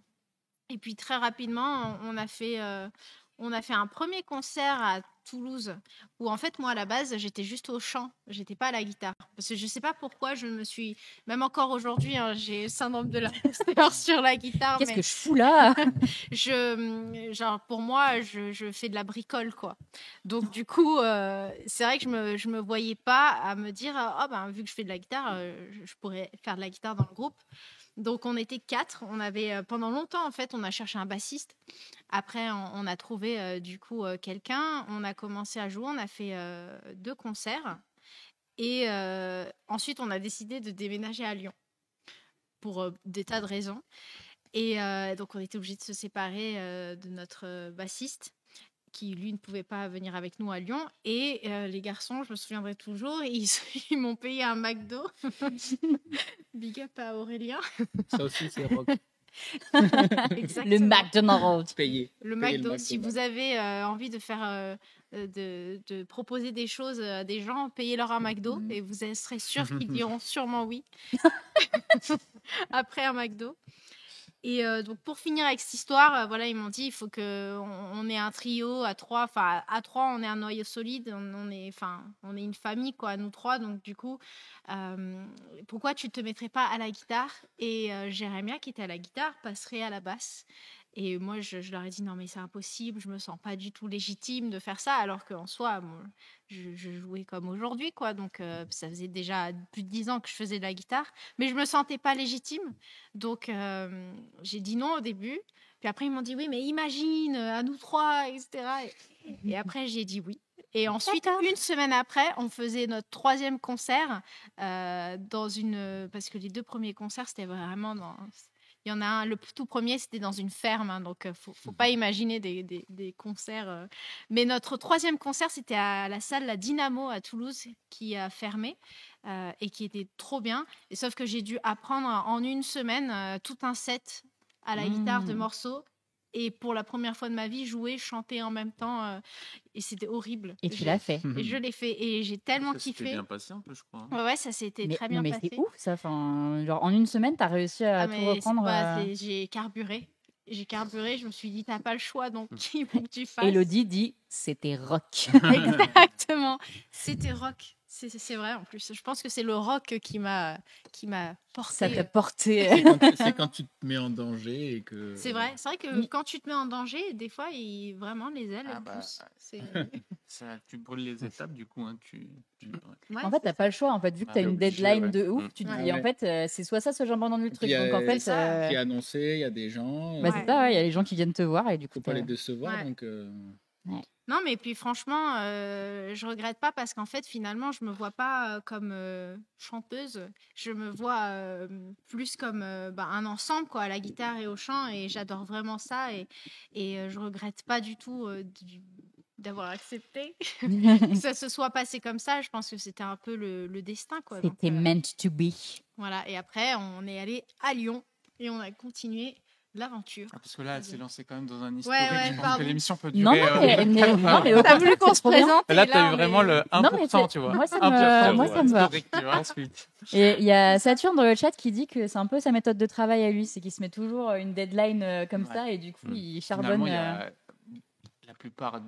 Et puis très rapidement, on a fait un premier concert à Toulouse où en fait moi à la base j'étais juste au chant, j'étais pas à la guitare parce que je sais pas pourquoi je me suis même encore aujourd'hui hein, j'ai le syndrome de l'imposteur sur la guitare. Qu'est-ce mais que je fous là? genre pour moi je fais de la bricole quoi. Donc du coup c'est vrai que je me voyais pas à me dire oh ben vu que je fais de la guitare je pourrais faire de la guitare dans le groupe. Donc on était 4, on avait pendant longtemps en fait, on a cherché un bassiste. Après on a trouvé du coup quelqu'un, on a commencé à jouer, on a fait 2 concerts et ensuite on a décidé de déménager à Lyon pour des tas de raisons. Et donc on était obligé de se séparer de notre bassiste qui lui ne pouvait pas venir avec nous à Lyon. Et les garçons, je me souviendrai toujours, ils m'ont payé un McDo. Big up à Aurélien. Ça aussi, c'est rock. Le McDonald's. Payé. Le Payer McDo, le si vous avez envie de faire de proposer des choses à des gens, payez-leur un McDo et vous serez sûr qu'ils diront sûrement oui après un McDo. Et donc pour finir avec cette histoire, voilà, ils m'ont dit il faut que on ait un trio à 3, enfin à 3 on est un noyau solide, on est une famille quoi, nous 3, donc du coup pourquoi tu te mettrais pas à la guitare? Et Jérémia qui était à la guitare passerait à la basse. Et moi je leur ai dit non mais c'est impossible, je me sens pas du tout légitime de faire ça alors qu'en soi bon, je jouais comme aujourd'hui quoi, donc ça faisait déjà plus de 10 ans que je faisais de la guitare, mais je me sentais pas légitime. Donc, j'ai dit non au début. Puis après, ils m'ont dit oui, mais imagine, à nous 3, etc. Et après, j'ai dit oui. Et ensuite, une semaine après, on faisait notre 3e concert parce que les 2 premiers concerts, c'était vraiment dans... Il y en a un, le tout premier, c'était dans une ferme, hein, donc faut pas imaginer des concerts. Mais notre 3e concert, c'était à la salle La Dynamo à Toulouse, qui a fermé et qui était trop bien. Et sauf que j'ai dû apprendre en une semaine tout un set à la guitare de morceaux. Et pour la première fois de ma vie, jouer, chanter en même temps. Et c'était horrible. Et tu l'as fait. Et je l'ai fait. Et j'ai tellement Ça s'était kiffé. bien passé un peu, je crois. Ouais, ça s'était très bien mais passé. c'est ouf ça. Enfin, genre, en une semaine, t'as réussi à tout mais reprendre. j'ai carburé. Je me suis dit, t'as pas le choix, donc il faut que tu fasses. Elodie dit c'était rock. Exactement. C'était rock. C'est vrai en plus. Je pense que c'est le rock qui m'a porté. Ça t'a porté. C'est quand tu te mets en danger et que. C'est vrai. C'est vrai que quand tu te mets en danger, des fois, vraiment les ailes elles poussent. Tu brûles les étapes, du coup. Hein, Ouais, En fait, t'as pas le choix. En fait, vu que t'as une obligé, deadline ouais. de ouf, tu te dis en fait, c'est soit ça, soit j'abandonne le truc. Puis, Donc en fait, qui est annoncé, il y a des gens. bah, c'est ça. Il y a les gens qui viennent te voir et du coup, Faut pas les décevoir, Ouais. donc. Non, mais puis franchement, je regrette pas parce qu'en fait, finalement, je me vois pas comme chanteuse. Je me vois plus comme un ensemble, quoi, à la guitare et au chant. Et j'adore vraiment ça. Et je regrette pas du tout d'avoir accepté que ça se soit passé comme ça. Je pense que c'était un peu le destin, quoi. Donc, C'était meant to be. voilà. Et après, on est allé à Lyon et on a continué l'aventure. parce que là, elle s'est lancée quand même dans un historique. Ouais, je pense pardon. que l'émission peut Non, durer. non, mais au T'as voulu qu'on se trop bien. présente. Là, et t'as eu on vraiment est- le 1%, Non, mais tu vois. moi, ça Un me- moi, ça me va. historique, tu vois. Ensuite. Et il y a Saturne dans le chat qui dit que c'est un peu sa méthode de travail à lui, c'est qu'il se met toujours une deadline comme Ouais. ça et du coup il charbonne. Finalement, il y a la plupart,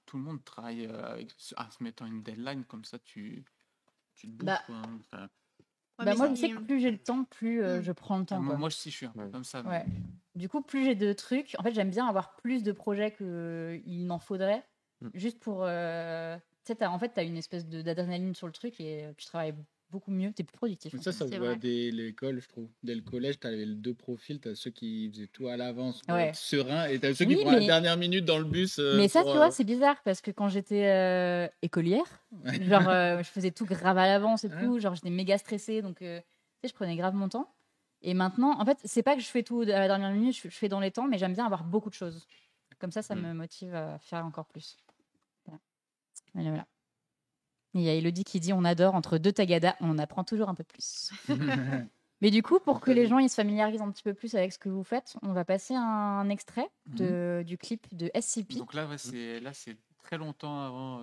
tout le monde travaille en se mettant une deadline, comme ça tu te bouges. Bah, quoi. Ouais, Bah, mais moi, je c'est- sais que plus j'ai le temps, plus je prends le temps. Moi, Quoi. moi aussi, je suis un peu Ouais. comme ça. Ouais. Du coup, plus j'ai de trucs, en fait, j'aime bien avoir plus de projets qu'il n'en faudrait, juste pour. Tu sais, en fait, t'as une espèce d'adrénaline sur le truc et tu travailles beaucoup mieux, t'es plus productif. Mais en ça fait. se C'est voit vrai. dès l'école, je trouve. Dès le collège, t'avais les deux profils. T'as ceux qui faisaient tout à l'avance pour Ouais. être serein, et t'as ceux Oui, qui font à la mais- dernière minute dans le bus. Mais ça, pour, tu vois, c'est bizarre parce que quand j'étais écolière, genre, je faisais tout grave à l'avance et Ouais. tout, genre, j'étais méga stressée, donc, tu sais, je prenais grave mon temps. Et maintenant, en fait, c'est pas que je fais tout à la dernière minute, je fais dans les temps, mais j'aime bien avoir beaucoup de choses. Comme ça me motive à faire encore plus. Voilà. Et il y a Elodie qui dit on adore entre deux tagadas, on apprend toujours un peu plus. Mais du coup, pour que les gens ils se familiarisent un petit peu plus avec ce que vous faites, on va passer un extrait du clip de SCP. Donc là, c'est très longtemps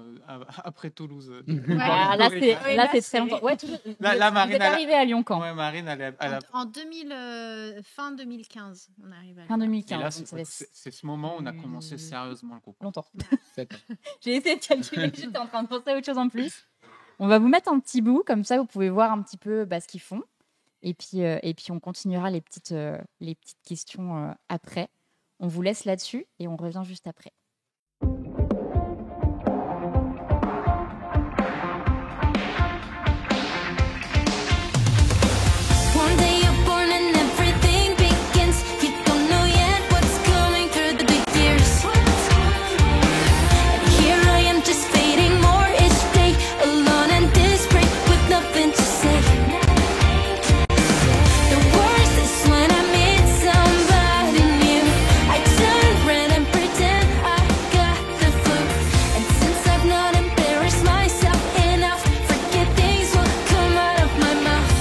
après Toulouse. Ah, là, c'est très longtemps. Ouais, toujours, Là, vous Marine, êtes arrivé à Lyon quand Ouais, Marine, elle a... En 2000, fin 2015, on est arrivé à Fin Lyon. 2015. Et là, donc ça fait c'est ce moment où on a commencé sérieusement le groupe. longtemps. 7 ans. J'ai essayé de calculer, j'étais en train de penser à autre chose en plus. On va vous mettre un petit bout, comme ça vous pouvez voir un petit peu ce qu'ils font. Et puis on continuera les petites questions après. On vous laisse là-dessus et on revient juste après. One day you're born and everything begins. You don't know yet what's coming through the big years. And here I am just fading more each day, alone and desperate with nothing to say. The worst is when I meet somebody new. I turn red and pretend I got the flu. And since I've not embarrassed myself enough, forget things will come out of my mouth.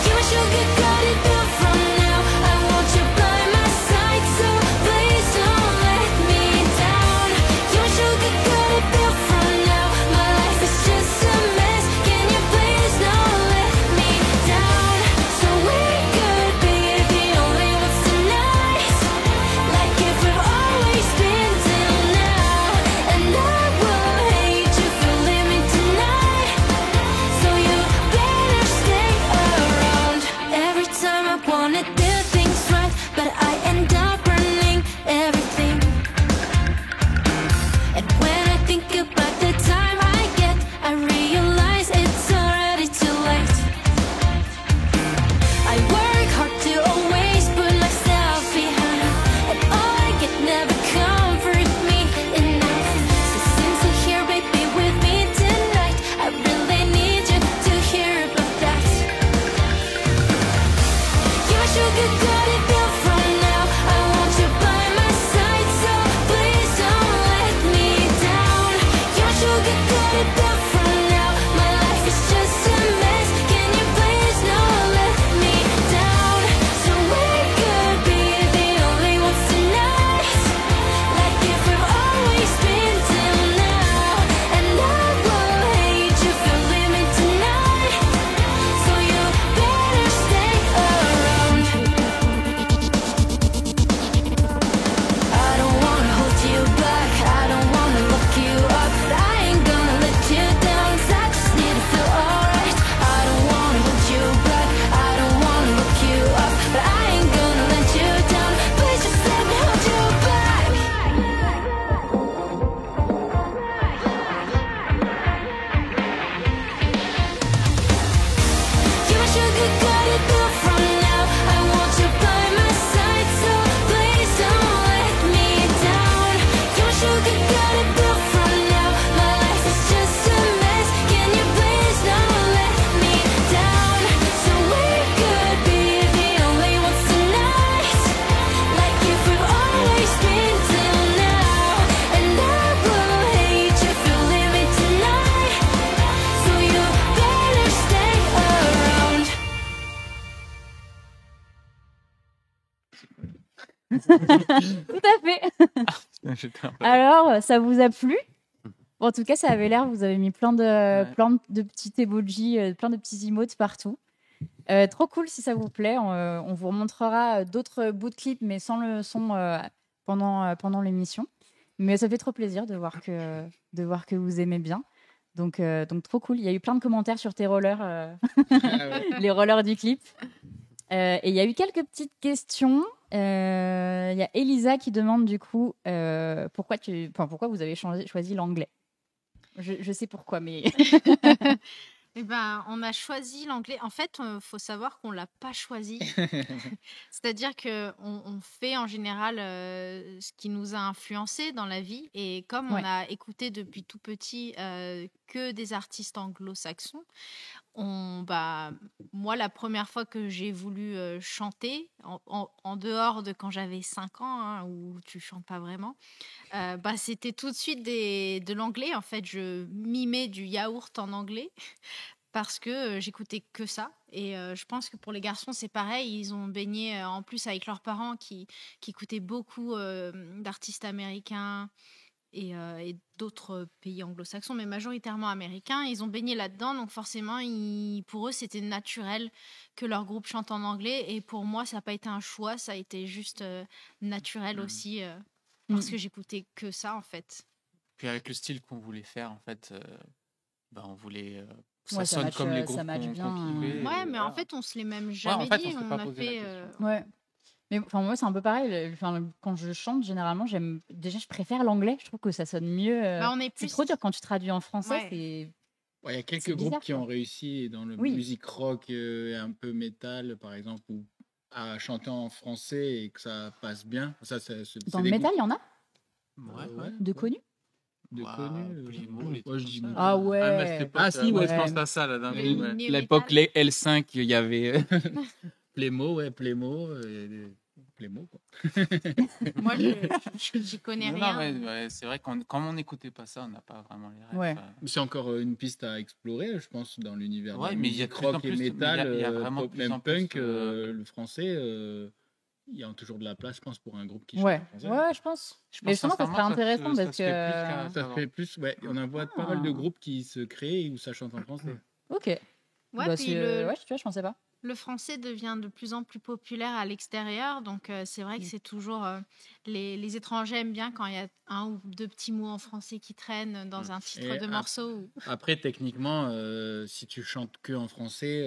You wish you could cut it down from now. I want you by my side, so please don't let me down. You wish you could cut it down from now. My life is just a mess. Can you please don't let me down? So we could be the only ones tonight, like if we've always been till now. And I will hate you for leaving tonight, so you better stay around. Every time I wanna do things right, but I end up running everything. And when I think about the time I get, I realize it's already too late. I work hard to always put myself behind, and all I get never comfort me enough. So since you're here, baby, with me tonight, I really need you to hear about that. You wish you could cut it down from now. I want you by my side, so please don't let me down. You wish you could cut it down from now. My life is just a mess. Can you please don't let me down? So we could be the only ones tonight, like if we've always been till now. And I will hate you for leaving tonight, so you better stay around. I don't wanna hold you back, I don't wanna lock you up, but I ain't gonna let you down, 'cause I just need to feel alright. I don't wanna hold you back, I don't wanna lock you up, but I ain't gonna let you down. Please just let me hold you back. You wish you could cut it down from now. I want you by my side, so please don't let me down. You wish you could cut it down from now. My life is just a mess. Can you please don't let me down? So we could be the only ones tonight, like if we've always been till now. And I will hate you for leaving tonight, so you better stay around. Tout à fait. J'étais un peu- Alors, ça vous a plu? Bon, en tout cas, ça avait l'air, vous avez mis plein de petits emojis, plein de petits emotes partout. Trop cool si ça vous plaît. On vous remontrera d'autres bouts de clips, mais sans le son pendant l'émission. Mais ça fait trop plaisir de voir que vous aimez bien. Donc trop cool. Il y a eu plein de commentaires sur tes rollers, Ah ouais. les rollers du clip. Et il y a eu quelques petites questions. Il y a Elisa qui demande du coup pourquoi vous avez choisi l'anglais. Je sais pourquoi, mais Eh ben, on a choisi l'anglais. En fait, faut savoir qu'on l'a pas choisi. C'est-à-dire que on fait en général ce qui nous a influencé dans la vie. Et comme Ouais. on a écouté depuis tout petit que des artistes anglo-saxons, moi, la première fois que j'ai voulu chanter, en dehors de quand j'avais 5 ans, hein, où tu chantes pas vraiment, c'était tout de suite de l'anglais. En fait, je mimais du yaourt en anglais parce que j'écoutais que ça. Et je pense que pour les garçons, c'est pareil. Ils ont baigné en plus avec leurs parents qui écoutaient beaucoup d'artistes américains et d'autres pays anglo-saxons, mais majoritairement américains. Ils ont baigné là-dedans, donc forcément, pour eux, c'était naturel que leur groupe chante en anglais. Et pour moi, ça n'a pas été un choix, ça a été juste naturel aussi, parce que j'écoutais que ça, en fait. Puis avec le style qu'on voulait faire, en fait, on voulait. Ça Ouais, ça sonne match, comme les ça groupes match qu'on bien, kiffait. Ouais, et mais voilà. en fait, on se l'est même Ouais, jamais en fait, dit. on s'est On pas a posé la fait. question. ouais. Mais enfin moi c'est un peu pareil. Quand je chante généralement je préfère l'anglais. Je trouve que ça sonne mieux. On est C'est plus. trop dur quand tu traduis en français. Ouais. C'est Ouais, il y a quelques C'est groupes bizarre, qui quoi. ont réussi dans le Oui. musique rock et un peu métal, par exemple, ou à chanter en français et que ça passe bien. Ça, c'est Dans le des métal, il y en a Ouais, ouais, de connus. de Ouah, connus. Plémo, les Moi, je trucs dis comme métal. ça. Ah ouais. Ah, mais à cette époque, Ah, si, ouais, je ouais. pense à ça là d'un coup. Le ouais. new L'époque, metal. les L5, il y avait Plémo, Plémo, quoi. Moi, j'y connais Non, rien. mais ouais, c'est vrai qu'on quand on n'écoutait pas ça, on n'a pas vraiment les rêves. Ouais. C'est encore une piste à explorer, je pense, dans l'univers de Ouais, la mais il y a musique de plus en rock et plus, mais métal, il y a vraiment de pop, plus même en plus, punk, le français. Il y a toujours de la place, je pense, pour un groupe qui chante Ouais. en français. Ouais, je pense. Je Mais pense justement, ça serait sincèrement, intéressant ça parce se fait plus que. qu'à- Ça qu'avant. fait plus, ouais, on en voit pas mal de groupes qui se créent où ça chante en français. Ok. Ouais, Bah, puis ouais, tu vois, je pensais pas. le français devient de plus en plus populaire à l'extérieur, donc c'est vrai que c'est toujours les étrangers aiment bien quand il y a un ou deux petits mots en français qui traînent dans un titre Et de morceau. Après, techniquement, si tu chantes que en français,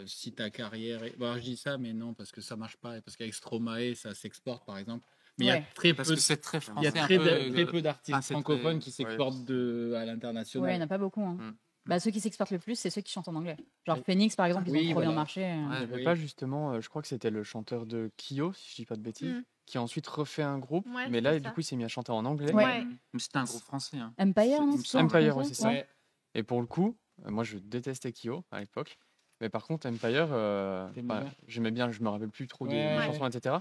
si ta carrière bon, je dis ça, mais non, parce que ça marche pas, parce qu'avec Stromae, ça s'exporte, par exemple. Mais il y a Ouais. très Parce peu, que c'est très il y français. a un très, peu, très peu d'artistes c'est très- francophones qui ouais. s'exportent à Ouais, il l'international. n'y en a pas beaucoup. Hein. Mm. Bah, ceux qui s'exportent le plus, c'est ceux qui chantent en anglais. Genre Oui. Phoenix, par exemple, ils Oui, ont trop bien voilà. marché. Ouais. Il n'y avait Oui. pas justement, je crois que c'était le chanteur de Kyo, si je dis pas de bêtises, Mm. qui a ensuite refait un groupe, Ouais, mais là, c'est du ça. coup, il s'est mis à chanter en anglais. Ouais. Mais c'était un groupe français. Hein. Empire, non Il me c'est un truc Empire, comme ouais, c'est ça. Ouais. Et pour le coup, moi, je détestais Kyo à l'époque. Mais par contre, Empire, T'aimais bien j'aimais bien, je me rappelle plus trop des Ouais. chansons, etc.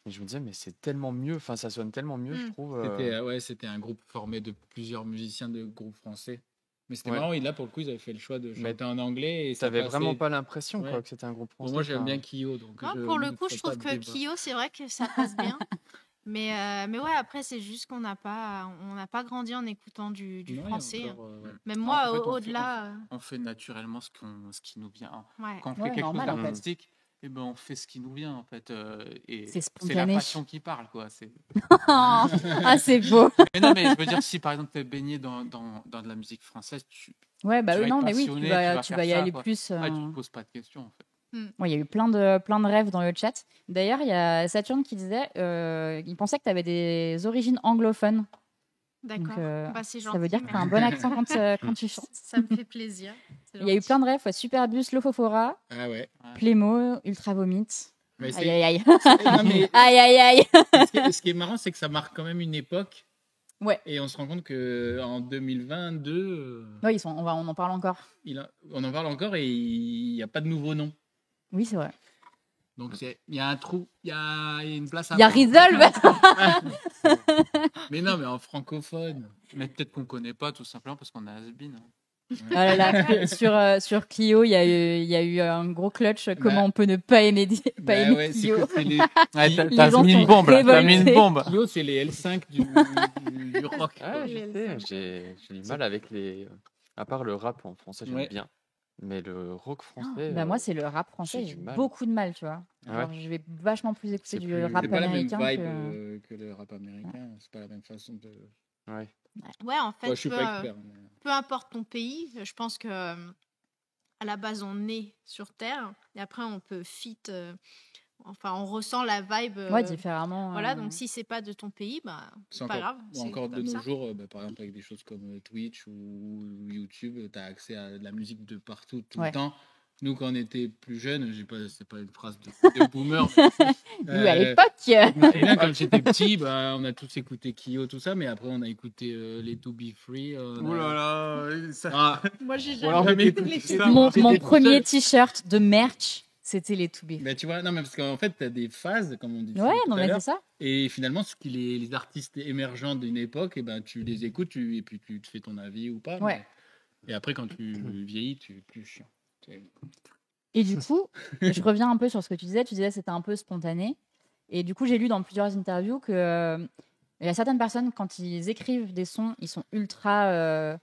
Mais je me disais, mais c'est tellement mieux, enfin, ça sonne tellement mieux, je Mm. trouve. C'était un groupe formé de plusieurs musiciens de groupes français. Mais c'était Ouais. marrant, là, pour le coup, ils avaient fait le choix de Mais chanter en anglais. Et ça T'avais passait. vraiment pas l'impression Ouais. quoi, que c'était un groupe Bon, français. moi, j'aime enfin. bien Kyo, donc Non, je pour le ne coup, ferai je pas trouve de que débat. Kyo, c'est vrai que ça passe bien. Mais ouais, après, c'est juste qu'on n'a pas grandi en écoutant du Non, il y a français. encore, ouais. Même En moi, fait, on fait- au-delà. On fait naturellement ce qui nous vient. Ouais. Quand on fait Ouais, quelque normal, chose en fait. d'artistique, eh ben, on fait ce qui nous vient en fait. Et C'est c'est la spontané. passion qui parle quoi. Ah, c'est beau. Mais non, mais je veux dire, si par exemple tu es baigné dans de la musique française, Ouais, bah Tu vas non, être mais oui, passionné, tu faire vas y ça, aller quoi. plus. tu te poses pas de questions en fait. Ouais, il y a eu plein de rêves dans le chat. D'ailleurs, il y a Saturne qui disait il pensait que tu avais des origines anglophones. D'accord. C'est Ça veut gentil, dire que tu as un merci. bon accent quand tu chantes. Ça me fait plaisir. C'est Il y a eu gentil. plein de rêves ouais, Superbus, Lofofora, Ah ouais. Plémo, Ultra Vomit. Mais Aïe aïe aïe. Non, mais Aïe aïe aïe. ce qui est marrant, c'est que ça marque quand même une époque. Ouais. Et on se rend compte qu'en 2022, Ouais, on en parle encore. on en parle encore et il n'y a pas de nouveau nom. Oui, c'est vrai. Donc il y a un trou, il y a une place à Il y a prendre. Resolve. Mais non, mais en francophone. Mais peut-être qu'on connaît pas tout simplement parce qu'on a has-been. Oh là là, sur Clio, il y a eu un gros clutch. Comment on peut ne pas aimer Bah aimer ouais, c'est Clio que c'est les... Ouais, Les t'as gens mis sont une bombe là, t'as mis une révoltés. bombe. Clio, c'est les L5 du rock. Ah, quoi. je sais, j'ai du mal avec les. À part le rap en français, j'aime Ouais. bien. Mais le rock français. Bah moi, c'est le rap français. j'ai J'ai du mal. beaucoup de mal, tu vois. Ah Genre, je vais vachement plus écouter C'est du plus- rap C'est pas la même américain vibe que. que le rap américain. C'est pas la même façon de. Ouais. Ouais, en fait, Ouais, je suis pas expert. peu importe ton pays, je pense que à la base, on est sur Terre et après, on peut enfin, on ressent la vibe. Ouais, différemment. Voilà, donc si c'est pas de ton pays, bah, C'est c'est pas grave. C'est encore de comme nos ça. jours, par exemple avec des choses comme Twitch ou YouTube, tu as accès à de la musique de partout, tout Ouais. le temps. Nous, quand on était plus jeunes, c'est pas une phrase de boomer. Nous, à euh, l'époque. je me souviens, quand j'étais petit, on a tous écouté Kyo, tout ça, mais après on a écouté les To Be Free. Ouh là là, ça... Ah, Moi, j'ai ou alors jamais j'étais écouté tout les seul. Mon J'étais tout premier seul. t-shirt de merch, c'était les To Be. Ben, tu vois, non, mais parce qu'en fait, tu as des phases, comme on dit Ouais, tout non, à mais l'heure, c'est ça. et finalement, les artistes émergents d'une époque, eh ben, tu les écoutes et puis tu te fais ton avis ou pas. Ouais. Et après, quand tu vieillis, tu chiant. Et du coup, je reviens un peu sur ce que tu disais. Tu disais que c'était un peu spontané. Et du coup, j'ai lu dans plusieurs interviews que il y a certaines personnes, quand ils écrivent des sons, ils sont ultra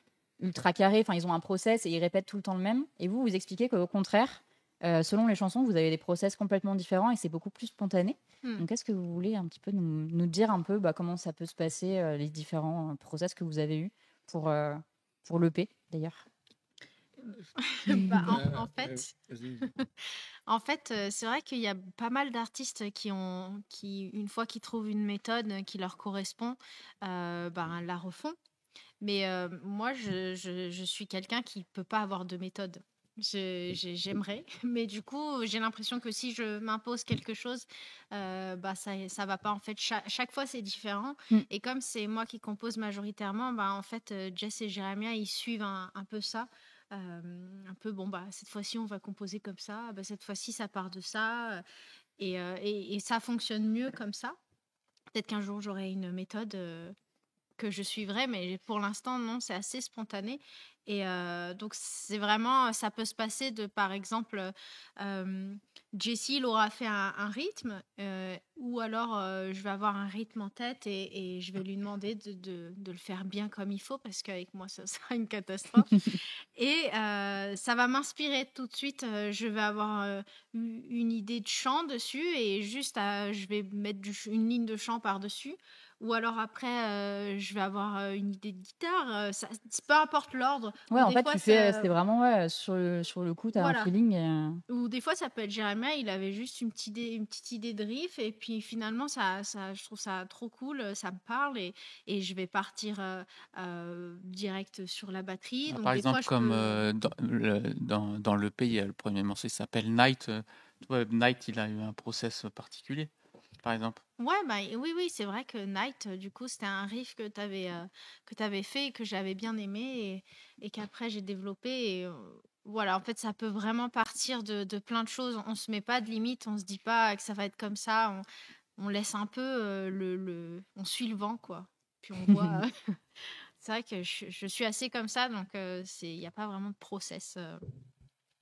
carrés. Enfin, ils ont un process et ils répètent tout le temps le même. Et vous expliquez qu'au contraire, selon les chansons, vous avez des process complètement différents et c'est beaucoup plus spontané. Donc, est-ce que vous voulez un petit peu nous dire un peu comment ça peut se passer, les différents process que vous avez eus pour l'EP, d'ailleurs? Bah, en fait, Vas-y. en fait, c'est vrai qu'il y a pas mal d'artistes qui, une fois qu'ils trouvent une méthode qui leur correspond, la refont. Mais moi, je suis quelqu'un qui peut pas avoir de méthode. J'aimerais, mais du coup, j'ai l'impression que si je m'impose quelque chose, ça va pas. En fait, chaque fois, c'est différent. Mm. Et comme c'est moi qui compose majoritairement, en fait, Jess et Jérémia, ils suivent un peu ça. Un peu, cette fois-ci, on va composer comme ça. Cette fois-ci, ça part de ça. Et ça fonctionne mieux comme ça. Peut-être qu'un jour, j'aurai une méthode que je suivrai, mais pour l'instant, non, c'est assez spontané. Et donc, c'est vraiment, ça peut se passer de, par exemple, Jessie, il aura fait un rythme, ou alors je vais avoir un rythme en tête et je vais lui demander de le faire bien comme il faut, parce qu'avec moi, ça sera une catastrophe. Et ça va m'inspirer tout de suite. Je vais avoir une idée de chant dessus et juste, je vais mettre une ligne de chant par-dessus. Ou alors après, je vais avoir une idée de guitare. Peu importe l'ordre. Ouais, Ou en des fait, fois, c'était vraiment sur le coup, tu as un Voilà. feeling. Ou des fois, ça peut être Jérémia, il avait juste une petite idée de riff, et puis finalement, je trouve ça trop cool, ça me parle, et je vais partir direct sur la batterie. Donc, Par des fois, exemple, je comme peux... dans le pays, il y a le premier morceau, il s'appelle Night. Tu vois, Night, il a eu un process particulier, par exemple. Ouais, oui, c'est vrai que Night, du coup, c'était un riff que tu avais fait et que j'avais bien aimé, et qu'après j'ai développé. Et voilà, en fait, ça peut vraiment partir de plein de choses. On se met pas de limite, on se dit pas que ça va être comme ça. On laisse un peu on suit le vent, quoi. Puis on voit. C'est vrai que je suis assez comme ça, donc il n'y a pas vraiment de process.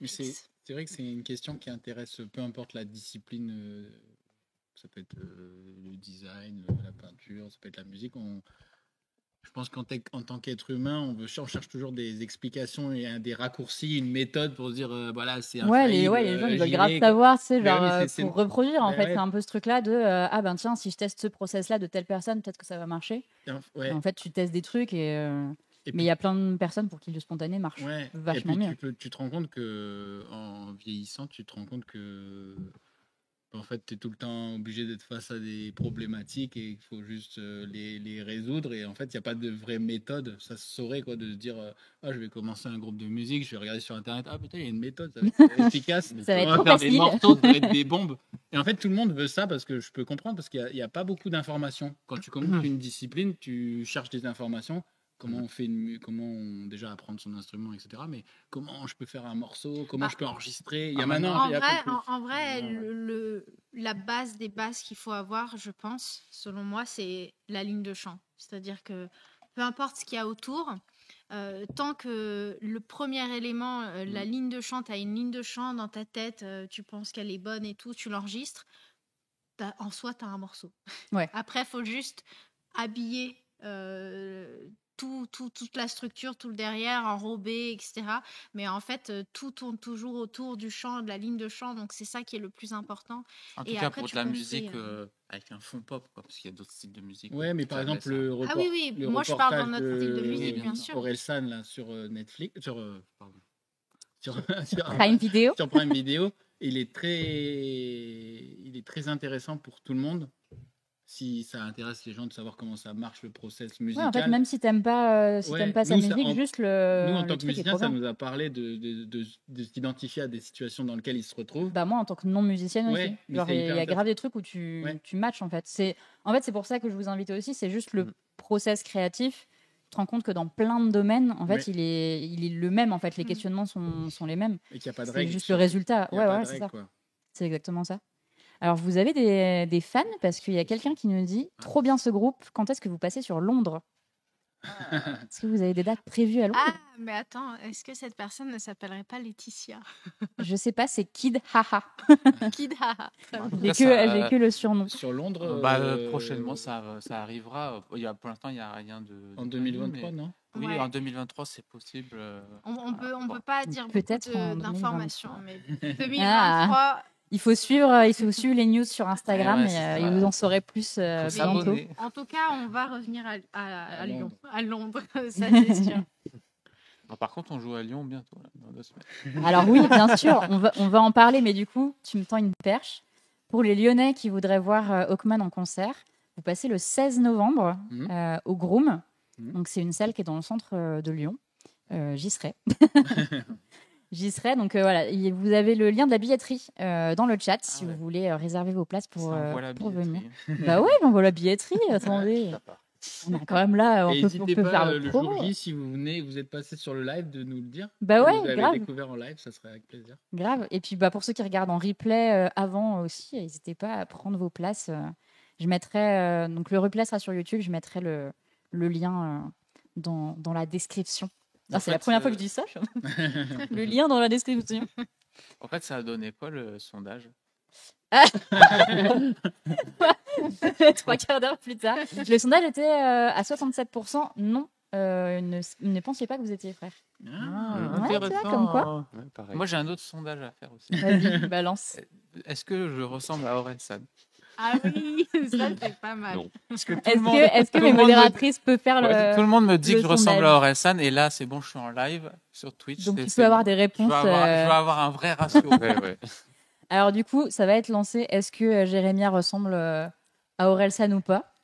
Mais fixe. c'est vrai que c'est une question qui intéresse peu importe la discipline. Ça peut être le design, la peinture, ça peut être la musique. Je pense qu'en tant qu'être humain, on cherche toujours des explications et des raccourcis, une méthode pour se dire voilà, c'est Ouais, infaillible. les gens, ils veulent j'y grave vais, savoir, tu sais, Ben genre, oui, c'est- pour reproduire, en Ben fait. ouais. C'est un peu ce truc-là de ah ben tiens, si je teste ce process-là de telle personne, peut-être que ça va marcher. Ouais. Et en fait, tu testes des trucs, Et mais puis- il y a plein de personnes pour qui le spontané marche Ouais. vachement Et puis mieux. tu te rends compte que en vieillissant, tu te rends compte que en fait, tu es tout le temps obligé d'être face à des problématiques et il faut juste les résoudre. Et en fait, il n'y a pas de vraie méthode. Ça se saurait quoi, de se dire je vais commencer un groupe de musique, je vais regarder sur Internet. Ah putain, il y a une méthode, ça va être efficace. Ça va On être va trop faire des facile. morceaux, ça va être des bombes. Et en fait, tout le monde veut ça parce que je peux comprendre parce qu'il n'y a pas beaucoup d'informations. Quand tu commences une discipline, tu cherches des informations. Comment on fait déjà apprendre son instrument, etc. Mais comment je peux faire un morceau, comment je peux enregistrer. Il y a maintenant. En il y a vrai, plus- en vrai, la base des bases qu'il faut avoir, je pense, selon moi, c'est la ligne de chant. C'est-à-dire que peu importe ce qu'il y a autour, tant que le premier élément, la ligne de chant, tu as une ligne de chant dans ta tête, tu penses qu'elle est bonne et tout, tu l'enregistres, en soi, tu as un morceau. Ouais. Après, il faut juste habiller toute la structure, tout le derrière, enrobé, etc. Mais en fait, tout tourne toujours autour du chant, de la ligne de chant. Donc, c'est ça qui est le plus important. En tout Et cas, après, pour tu de la construis, musique avec un fond pop, quoi, parce qu'il y a d'autres styles de musique. Ouais, mais qui par avaient exemple, ça. Ah oui, oui, le moi, je parle dans reportage notre style de musique, bien bien sûr. sûr. Orelsan là, sur Netflix, pardon, sur Prime Video. sur Prime Video, il est très intéressant pour tout le monde. Si ça intéresse les gens de savoir comment ça marche le process Ouais, musical. en fait, même si t'aimes pas, Ouais, t'aimes pas sa nous, ça- musique, en- juste Nous, en le tant que truc est musiciens, trop ça bien. nous a parlé de s'identifier à des situations dans lesquelles ils se retrouvent. Bah moi, en tant que non-musicienne Ouais, aussi. mais Genre, c'est il y hyper a grave intéressant. des trucs où tu, Ouais. tu matches, en fait. En fait, c'est pour ça que je vous invite aussi. C'est juste le Mm. process créatif. Tu te rends compte que dans plein de domaines, en fait, Ouais. il est le même. En fait, les Mm. questionnements sont les mêmes. Et qu'il n'y a pas de C'est règles. juste le surtout. résultat. Il y a Ouais, pas ouais, de c'est règles, ça. quoi. C'est exactement ça. Alors, vous avez des fans parce qu'il y a quelqu'un qui nous dit trop bien ce groupe. Quand est-ce que vous passez sur Londres? Est-ce que vous avez des dates prévues à Londres? Ah, mais attends, est-ce que cette personne ne s'appellerait pas Laetitia? Je sais pas, c'est Kid Haha. Kid Haha. Très En bien. tout J'ai cas, que, j'ai que le surnom. Sur Londres. Prochainement, ça arrivera. Pour l'instant, il n'y a rien de. En de 2023, prévu, non? mais oui, Ouais. en 2023, c'est possible. On peut bon. pas dire Peut-être beaucoup en d'informations, 2023. mais 2023, Il faut suivre les news sur Instagram Ouais, et, c'est ça. et vous en saurez plus Faut bientôt. s'abonner. en tout cas, on va revenir à Lyon, Londres. à Londres, ça c'est sûr. Bon, par contre, on joue à Lyon bientôt, là, dans 2 semaines. Alors oui, bien sûr, on va en parler, mais du coup, tu me tends une perche. Pour les Lyonnais qui voudraient voir Hawkman en concert, vous passez le 16 novembre Mhm. au Groom. Mhm. Donc c'est une salle qui est dans le centre de Lyon. J'y serai. J'y serai. Donc voilà, vous avez le lien de la billetterie dans le chat si ouais. vous voulez réserver vos places pour, Ça envoie la pour venir. billetterie. Bah ouais, on voit la billetterie. Attendez, on est quand même là, on Et peut n'hésitez faire pas le le promo. jour J, si vous venez, vous êtes passé sur le live, de nous le dire. Bah Que ouais, vous avez grave. découvert en live, ça serait avec plaisir. Grave. Et puis bah, pour ceux qui regardent en replay avant aussi, n'hésitez pas à prendre vos places. Je mettrai donc le replay sera sur YouTube. Je mettrai le lien dans la description. Ah, En c'est la fait, première fois que je dis ça. Le lien dans la description. En fait, ça a donné quoi le sondage? 3 quarts d'heure plus tard. Le sondage était à 67%. Non, ne pensiez pas que vous étiez frères. Ah. Ouais, tu vois, comme quoi. Ouais, pareil. Moi, j'ai un autre sondage à faire aussi. Vas-y, balance. Est-ce que je ressemble à Orelsan? Ah oui, ça c'est pas mal. Non. Parce que tout Est-ce que tout mes le monde me- modératrices peuvent faire Ouais, tout le monde me dit le que je ressemble sondage. à Orelsan, et là, c'est bon, je suis en live sur Twitch. Donc c'est- tu c'est peux avoir bon. des Je réponses. vais avoir un vrai ratio. Ouais. Alors du coup, ça va être lancé. Est-ce que Jérémia ressemble à Orelsan ou pas?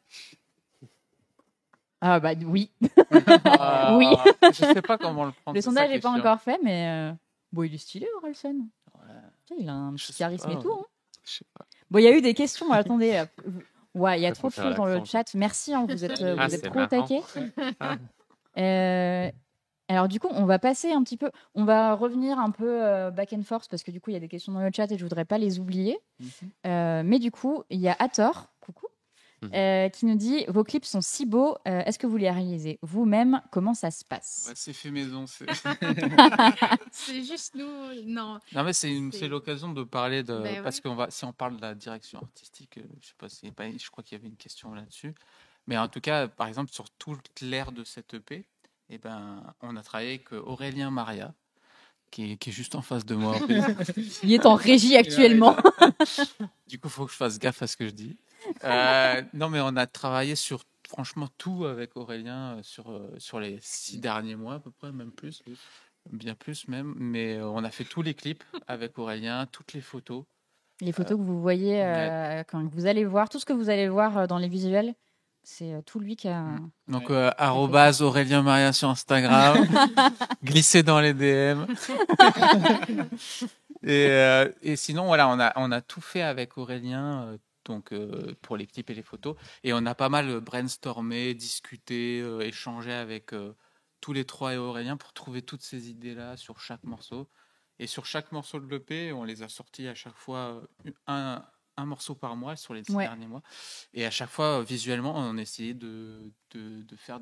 Ah bah oui. Ah, Oui. Je sais pas comment le prendre. Le c'est ça sondage qui n'est est pas chiant. encore fait, mais bon, il est stylé Orelsan. Ouais, Tu sais, il a un Je petit sais charisme pas, et tout. Hein. je sais pas. Bon, il y a eu des questions. Attendez. Ouais, il y a Ouais, trop de faut faire choses dans le l'accent. chat. Merci, hein, vous êtes Ah, trop c'est au taquet. marrant. Alors du coup, on va passer un petit peu, on va revenir un peu back and forth parce que du coup, il y a des questions dans le chat et je voudrais pas les oublier. Mais du coup, il y a Hathor, coucou, qui nous dit vos clips sont si beaux. Est-ce que vous les réalisez vous-même? Comment ça se passe? Ouais, c'est fait maison. C'est juste nous, non. Non, mais c'est C'est- l'occasion de parler de. Ben Parce ouais. que si on parle de la direction artistique, je sais pas, je crois qu'il y avait une question là-dessus. Mais en tout cas, par exemple, sur toute l'ère de cette EP, eh ben, on a travaillé avec Aurélien Maria, qui est juste en face de moi. en fait. Il est en régie actuellement. Du coup, il faut que je fasse gaffe à ce que je dis. Non, mais on a travaillé sur franchement tout avec Aurélien sur les 6 derniers mois à peu près, même plus. Bien plus même. Mais on a fait tous les clips avec Aurélien, toutes les photos. Les photos que vous voyez quand vous allez voir, tout ce que vous allez voir dans les visuels, c'est tout lui qui a. Donc, arrobase Aurélien Maria sur Instagram. Glissez dans les DM. Et sinon, voilà, on a tout fait avec Aurélien, donc pour les clips et les photos. Et on a pas mal brainstormé, discuté, échangé avec tous les trois et Aurélien pour trouver toutes ces idées-là sur chaque morceau. Et sur chaque morceau de l'EP, on les a sortis à chaque fois un morceau par mois sur les 10 Ouais. derniers mois. Et à chaque fois, visuellement, on essayait de faire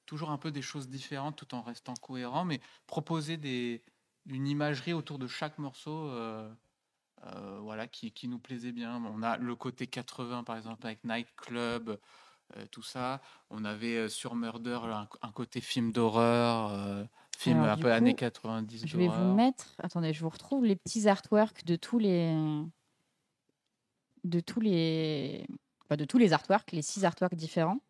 toujours un peu des choses différentes tout en restant cohérent, mais proposer une imagerie autour de chaque morceau voilà, qui nous plaisait bien. On a le côté 80, par exemple, avec Nightclub, tout ça. On avait sur Murder un côté film d'horreur, film Alors, un du peu coup, années 90 Je vais vous d'horreur. mettre. Attendez, je vous retrouve les petits artworks de tous les. De tous les artworks, les 6 artworks différents.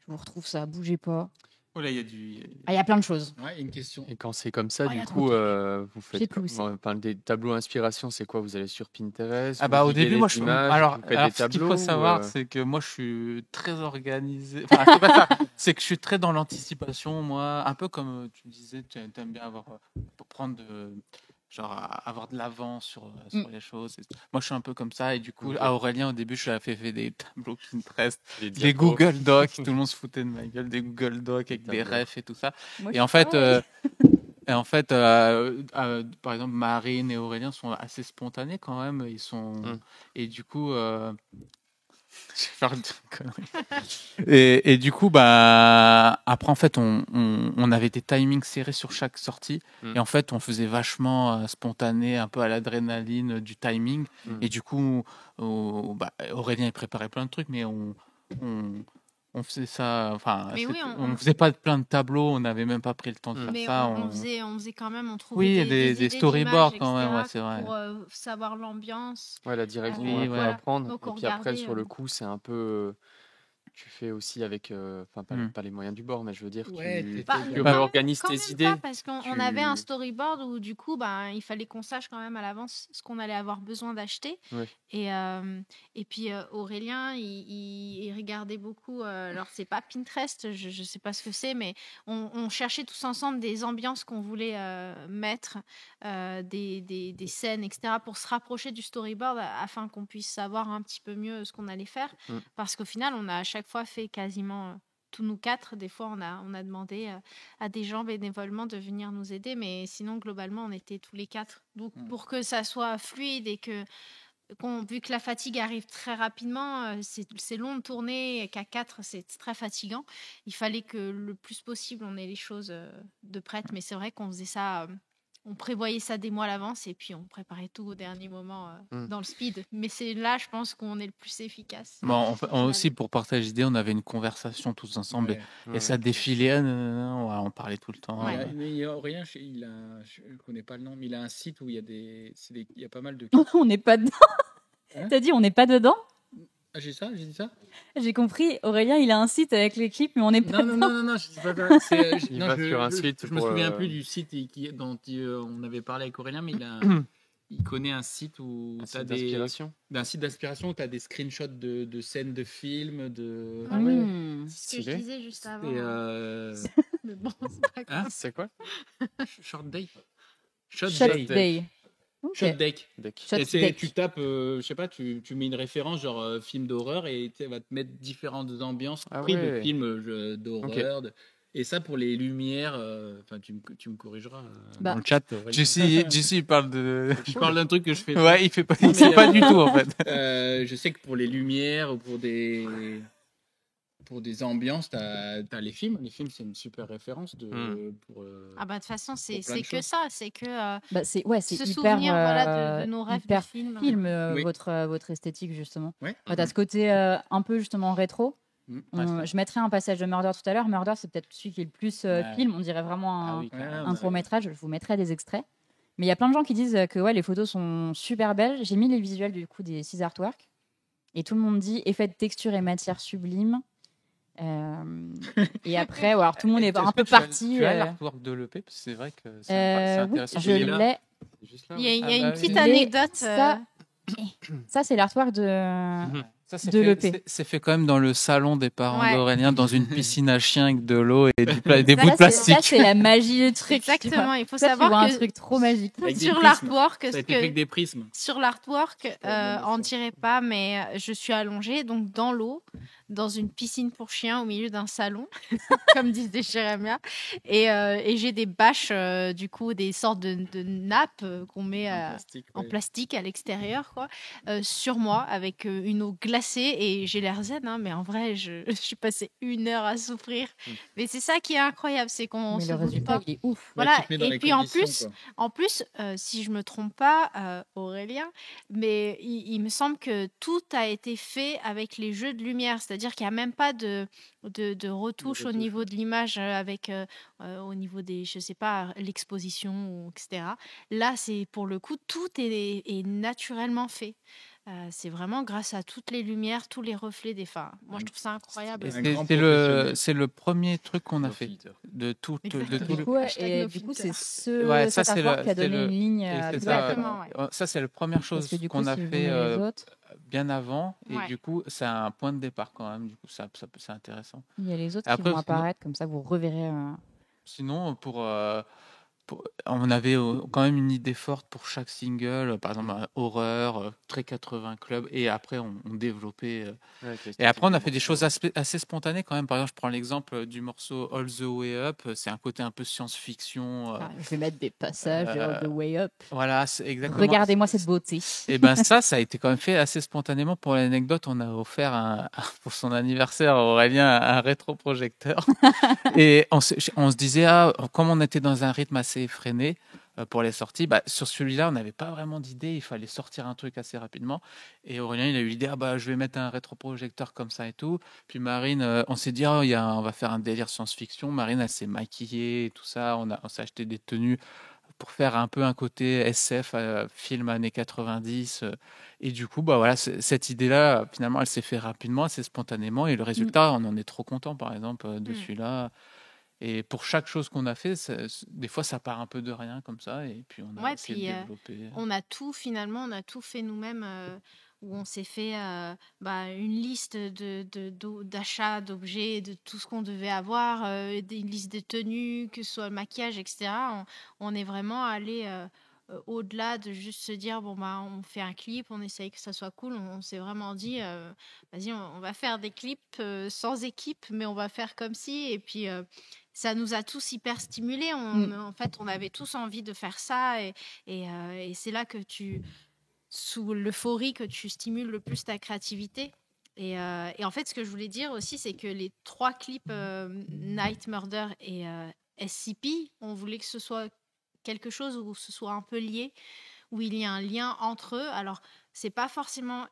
Je vous retrouve ça, bougez pas. Oh là, il y a du. Ah, il y a plein de choses. Ouais, une question. Et quand c'est comme ça, Oh, y du a trop coup, de vous Je sais faites plus où c'est. enfin, des tableaux inspiration, c'est quoi? Vous allez sur Pinterest, Ah vous bah au guidez début les moi je images, alors, vous faites alors des ce qu'il tableaux faut ou, savoir c'est que moi je suis très organisé, enfin c'est pas ça, c'est que je suis très dans l'anticipation, moi un peu comme tu me disais, tu aimes bien avoir pour prendre genre avoir de l'avance sur les choses. Moi je suis un peu comme ça et du coup Ok. à Aurélien au début je lui avais fait des tableaux Pinterest, des des diapos? Google Docs, tout le monde se foutait de ma gueule, des Google Docs avec des tableaux. refs et tout ça. Moi, Et je en suis fait, pareil. par exemple, Marine et Aurélien sont assez spontanés quand même. Ils sont et du coup, je vais faire une connerie. Et du coup, bah après en fait, on avait des timings serrés sur chaque sortie. Mm. Et en fait, on faisait vachement spontané, un peu à l'adrénaline du timing. Mm. Et du coup, Aurélien il préparait plein de trucs, mais on faisait ça, enfin, Mais oui, on faisait pas plein de tableaux, on n'avait même pas pris le temps de faire Mais ça. on faisait quand même, on trouvait Oui, des des idées storyboards d'images, quand même, ouais, etc., c'est vrai. pour savoir l'ambiance. Ouais, la direction Oui, un peu ouais. à Voilà. prendre. Donc, Et on puis après, regardait, sur le coup, c'est un peu. Tu fais aussi avec. Enfin, Mm. pas les moyens du bord, mais je veux dire, Ouais, tu, Bah, tu quand même- organises Quand tes même idées. pas, parce qu'on on avait un Tu- storyboard où du coup, il fallait qu'on sache quand même à l'avance ce qu'on allait avoir besoin d'acheter. Ouais. Et puis Aurélien, il regardait beaucoup. Alors c'est pas Pinterest, je sais pas ce que c'est, mais on cherchait tous ensemble des ambiances qu'on voulait mettre, des scènes, etc., pour se rapprocher du storyboard afin qu'on puisse savoir un petit peu mieux ce qu'on allait faire. Mm. Parce qu'au final, on a à chaque fois fait quasiment tous nous 4. Des fois, on a demandé à des gens bénévolement de venir nous aider, mais sinon, globalement, on était tous les 4. Donc, pour que ça soit fluide et vu que la fatigue arrive très rapidement, c'est long de tourner et qu'à 4, c'est très fatigant. Il fallait que le plus possible, on ait les choses de prêtes. Mais c'est vrai qu'on faisait ça, on prévoyait ça des mois à l'avance et puis on préparait tout au dernier moment dans le speed. Mais c'est là, je pense qu'on est le plus efficace. Bon, au final. aussi pour partager l'idée, on avait une conversation tous ensemble Ouais. et ça défilait, on parlait tout le temps. Ouais. Mais Aurélien, je connais pas le nom, mais il a un site où il y a il y a pas mal de. On n'est pas dedans. Hein T'as dit on n'est pas dedans? Ah, j'ai dit ça. J'ai compris. Aurélien, il a un site avec les clips, mais on n'est pas Non, je dis pas ça. Il va sur un site Je me pour, souviens plus du site dont on avait parlé avec Aurélien, mais il connaît un site où un tu as site d'inspiration. un site d'inspiration où tu as des screenshots de scènes de films, de. Ah ouais. Mmh. C'est ce que je Stylé. disais juste avant. Et Mais bon, c'est pas grave. hein C'est quoi? Short Day. Shot Shot Day. Day. Ok. Shot Deck. Deck. Shot Et Deck. tu tapes, je sais pas, tu mets une référence genre film d'horreur et tu va te mettre différentes ambiances Ah prises de ouais. films d'horreur. Et ça pour les lumières, enfin tu me corrigeras Bah, dans le chat. Aurélien. JC, il parle de. Je parle d'un truc que je fais. Ouais, il fait pas, Non, il sait mais, pas du tout en fait. Je sais que pour les lumières ou pour des ambiances, t'as les films. Les films, c'est une super référence pour. Ah bah de toute façon, c'est plein de que choses. ça, c'est que Bah, c'est se hyper, souvenir voilà, de nos rêves hyper de films. film, Oui. votre esthétique justement. Ouais. Bah, t'as ce côté un peu justement rétro. Je mettrai un passage de Murder tout à l'heure. Murder, c'est peut-être celui qui est le plus Ouais. film. On dirait vraiment Ah un, oui, carrément. un court métrage. Je vous mettrai des extraits. Mais il y a plein de gens qui disent que ouais, les photos sont super belles. J'ai mis les visuels du coup des 6 artworks. Et tout le monde dit effet de texture et matière sublime. Et après, alors tout le monde est un peu parti. Tu as l'artwork de l'EP parce que c'est vrai que c'est Oui, intéressant. je Il est là. l'ai. C'est juste là. Il y a, il y a Ah une bah petite oui. anecdote. Ça, c'est l'artwork de. Ça, c'est de fait, l'EP. c'est fait quand même dans le salon des parents Ouais. d'Aurélien, dans une piscine à chiens avec de l'eau et des bouts de Ça, plastique. c'est la magie du truc. Exactement, il faut Ça, tu vois savoir un que truc trop magique. Avec des sur prismes. l'artwork, Ça a ce été fait avec que des prismes. sur l'artwork, bien on sûr. dirait pas, mais je suis allongée donc dans l'eau, dans une piscine pour chiens au milieu d'un salon, comme disait Jérémia, et j'ai des bâches, du coup, des sortes de nappes qu'on met en plastique à l'extérieur, quoi, sur moi avec une eau glacée cassé et j'ai l'air zen, hein, mais en vrai, je suis passé 1 heure à souffrir. Mais c'est ça qui est incroyable, c'est qu'on Mais se le doute résultat, pas. il est ouf. Voilà, tu te mets dans et les puis en conditions, plus, quoi. si je me trompe pas, Aurélien, mais il me semble que tout a été fait avec les jeux de lumière, c'est-à-dire qu'il n'y a même pas de retouches au niveau de l'image au niveau des, je sais pas, l'exposition, etc. Là, c'est pour le coup, tout est naturellement fait. C'est vraiment grâce à toutes les lumières, tous les reflets des phares. Moi, je trouve ça incroyable. Et Un grand c'est professionnel. c'est le premier truc qu'on a No fait filter. de tout Exactement. Du coup, ouais, Hashtag et no du coup, filter. c'est Ouais, ça cet c'est accord qui a donné une ligne et à c'est tout ça, ça. Exactement, ouais. ça c'est la première Parce chose que du coup, qu'on a si vous fait mettez les autres, bien avant et Ouais. du coup c'est un point de départ quand même. Du coup c'est intéressant. il y a les autres qui Après vont apparaître, comme ça vous reverrez. sinon on avait quand même une idée forte pour chaque single, par exemple horreur, très 80 club et après on développait. Et après, on a fait des choses assez spontanées quand même. Par exemple, je prends l'exemple du morceau All the Way Up. C'est un côté un peu science-fiction. Je vais mettre des passages de All the Way Up. Voilà, c'est exactement. Regardez-moi cette beauté. Et ben ça a été quand même fait assez spontanément. Pour l'anecdote, on a offert pour son anniversaire à Aurélien un rétroprojecteur. Et on se disait, comme on était dans un rythme assez effréné pour les sorties, sur celui-là, on n'avait pas vraiment d'idée. Il fallait sortir un truc assez rapidement. Et Aurélien, il a eu l'idée, je vais mettre un rétroprojecteur comme ça et tout. Puis Marine, on s'est dit, on va faire un délire science-fiction. Marine, elle s'est maquillée et tout ça. On s'est acheté des tenues pour faire un peu un côté SF, film années 90. Et du coup, voilà, cette idée-là, finalement, elle s'est fait rapidement, assez spontanément. Et le résultat, on en est trop content, par exemple, de celui-là. Et pour chaque chose qu'on a fait, des fois, ça part un peu de rien comme ça. Et puis, on a Ouais, essayé puis de développer. on a tout fait nous-mêmes, où on s'est fait une liste d'achats, d'objets, de tout ce qu'on devait avoir, une liste de tenues, que ce soit le maquillage, etc. On est vraiment allé au-delà de juste se dire, on fait un clip, on essaye que ça soit cool. On s'est vraiment dit, vas-y, on va faire des clips sans équipe, mais on va faire comme si. Et puis, ça nous a tous hyper stimulés. En fait, on avait tous envie de faire ça. Et c'est là que sous l'euphorie, que tu stimules le plus ta créativité. Et en fait, ce que je voulais dire aussi, c'est que les 3 clips, Night, Murder et SCP, on voulait que ce soit quelque chose où ce soit un peu lié, où il y a un lien entre eux. Alors, c'est pas forcément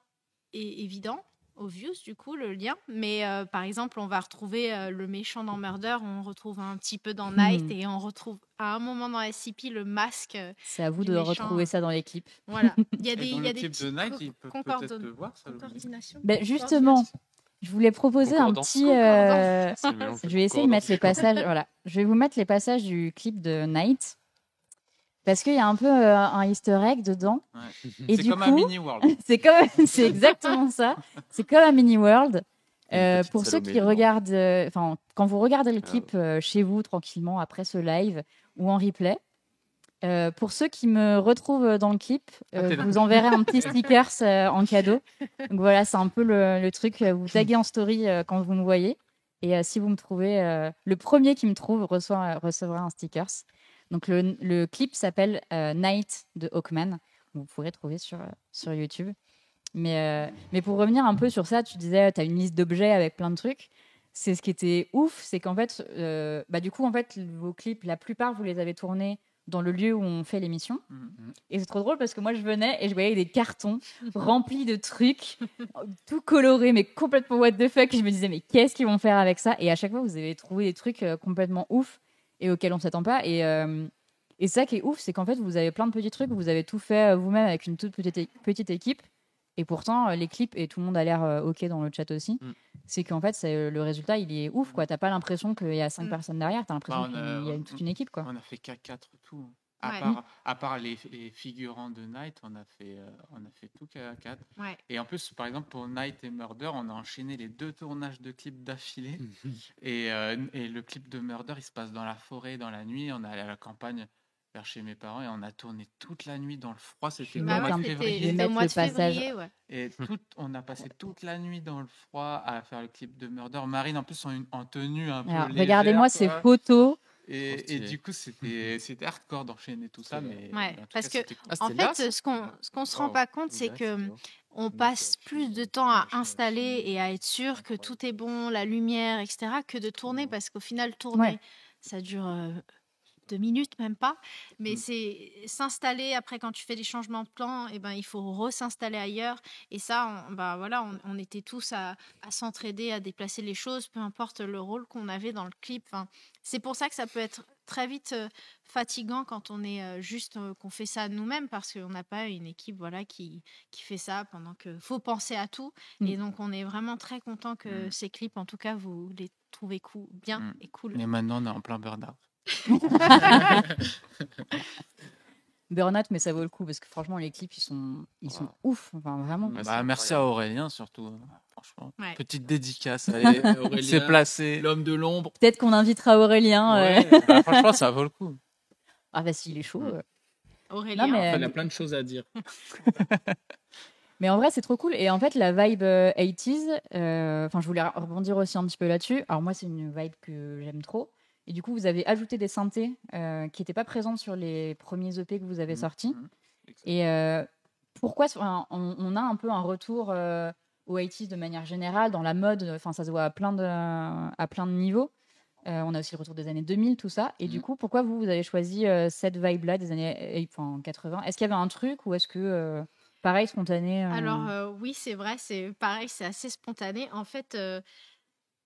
évident, obvious du coup, le lien, mais par exemple, on va retrouver le méchant dans Murder, on retrouve un petit peu dans Night, et on retrouve à un moment dans SCP le masque. C'est à vous du de méchant. retrouver ça dans les clips. Voilà, il y a Et des, dans il y a le des clip de petites Night, il peut peut-être te voir ça. coordinations. Justement, je voulais proposer un Concordance. petit. C'est le mélange Je vais essayer de mettre les passages. Voilà, je vais vous mettre les passages du clip de Night. Parce qu'il y a un peu un easter egg dedans. Ouais. Et C'est du comme un coup, mini world. c'est exactement ça. C'est comme un mini world. Une petite Pour ceux Salomé qui dedans. regardent, quand vous regardez le Ah clip chez vous tranquillement après ce live ou en replay, pour ceux qui me retrouvent dans le clip, t'es je là. vous enverrai un petit stickers en cadeau. Donc voilà, c'est un peu le truc. Vous taguez en story quand vous me voyez. Et si vous me trouvez, le premier qui me trouve recevra un stickers. Donc le clip s'appelle Night de Hawkman. Vous pourrez trouver sur YouTube. Mais pour revenir un peu sur ça, tu disais, tu as une liste d'objets avec plein de trucs. C'est ce qui était ouf, c'est qu'en fait, du coup, en fait, vos clips, la plupart, vous les avez tournés dans le lieu où on fait l'émission. Et c'est trop drôle parce que moi, je venais et je voyais des cartons remplis de trucs, tout colorés, mais complètement what the fuck. Je me disais, mais qu'est-ce qu'ils vont faire avec ça? Et à chaque fois, vous avez trouvé des trucs complètement ouf et auxquels on ne s'attend pas. Et ça qui est ouf, c'est qu'en fait, vous avez plein de petits trucs, vous avez tout fait vous-même avec une toute petite équipe. Et pourtant, les clips, et tout le monde a l'air OK dans le chat aussi, c'est qu'en fait, le résultat, il est ouf. Tu n'as pas l'impression qu'il y a 5 personnes derrière, tu as l'impression qu'il y a toute une équipe. Quoi. On a fait K4 tout. Ouais. À part les figurants de Night, on a fait tout K4. Ouais. Et en plus, par exemple, pour Night et Murder, on a enchaîné les 2 tournages de clips d'affilée. Et le clip de Murder, il se passe dans la forêt, dans la nuit. On est allé à la campagne vers chez mes parents et on a tourné toute la nuit dans le froid. C'était le Bah mois oui, de c'était- février. Je vais C'était au mettre mois le de passage. février, ouais. Et on a passé toute la nuit dans le froid à faire le clip de Murder. Marine, en plus, en tenue un peu Alors, légère, regardez-moi ces quoi. photos. Et stylé. du coup, c'était hardcore d'enchaîner tout ça, mais Ouais, en tout parce cas, que c'était cool. en c'était là, fait, ça ce qu'on se rend Wow, pas compte, on c'est dirait que que c'est beau. on passe plus de temps à installer et à être sûr que tout est bon, la lumière, etc., que de tourner, parce qu'au final, tourner, Ouais. ça dure 2 minutes, même pas. Mais Mm. c'est s'installer après quand tu fais des changements de plan, et ben il faut re-s'installer ailleurs. Et ça, bah voilà, on était tous à s'entraider, à déplacer les choses, peu importe le rôle qu'on avait dans le clip. Enfin, c'est pour ça que ça peut être très vite fatigant quand on est juste qu'on fait ça nous-mêmes, parce qu'on n'a pas une équipe voilà qui fait ça pendant que faut penser à tout. Et donc on est vraiment très content que ces clips, en tout cas, vous les trouvez bien Mm. et cool. Et maintenant, on est en plein burn-out. Burnout, mais ça vaut le coup parce que franchement, les clips, ils sont ouf. Enfin, vraiment. Ouais, Bah, c'est merci à incroyable. Aurélien, surtout. Franchement, Ouais. petite dédicace. Allez, Aurélien, c'est placé. l'homme de l'ombre. Peut-être qu'on invitera Aurélien. Ouais, bah, franchement, ça vaut le coup. Ah bah s'il est chaud. Aurélien. Non, mais, Enfin, il a plein de choses à dire. Mais en vrai, c'est trop cool. Et en fait, la vibe 80s, enfin, je voulais rebondir aussi un petit peu là-dessus. Alors moi, c'est une vibe que j'aime trop. Et du coup, vous avez ajouté des synthés qui n'étaient pas présentes sur les premiers EP que vous avez sortis. Et pourquoi on a un peu un retour aux 80s de manière générale, dans la mode, enfin, ça se voit à plein de niveaux. On a aussi le retour des années 2000, tout ça. Et du coup, pourquoi vous avez choisi cette vibe-là des années 80 ? Est-ce qu'il y avait un truc ou est-ce que, pareil, spontané Alors oui, c'est vrai, c'est pareil, c'est assez spontané. En fait,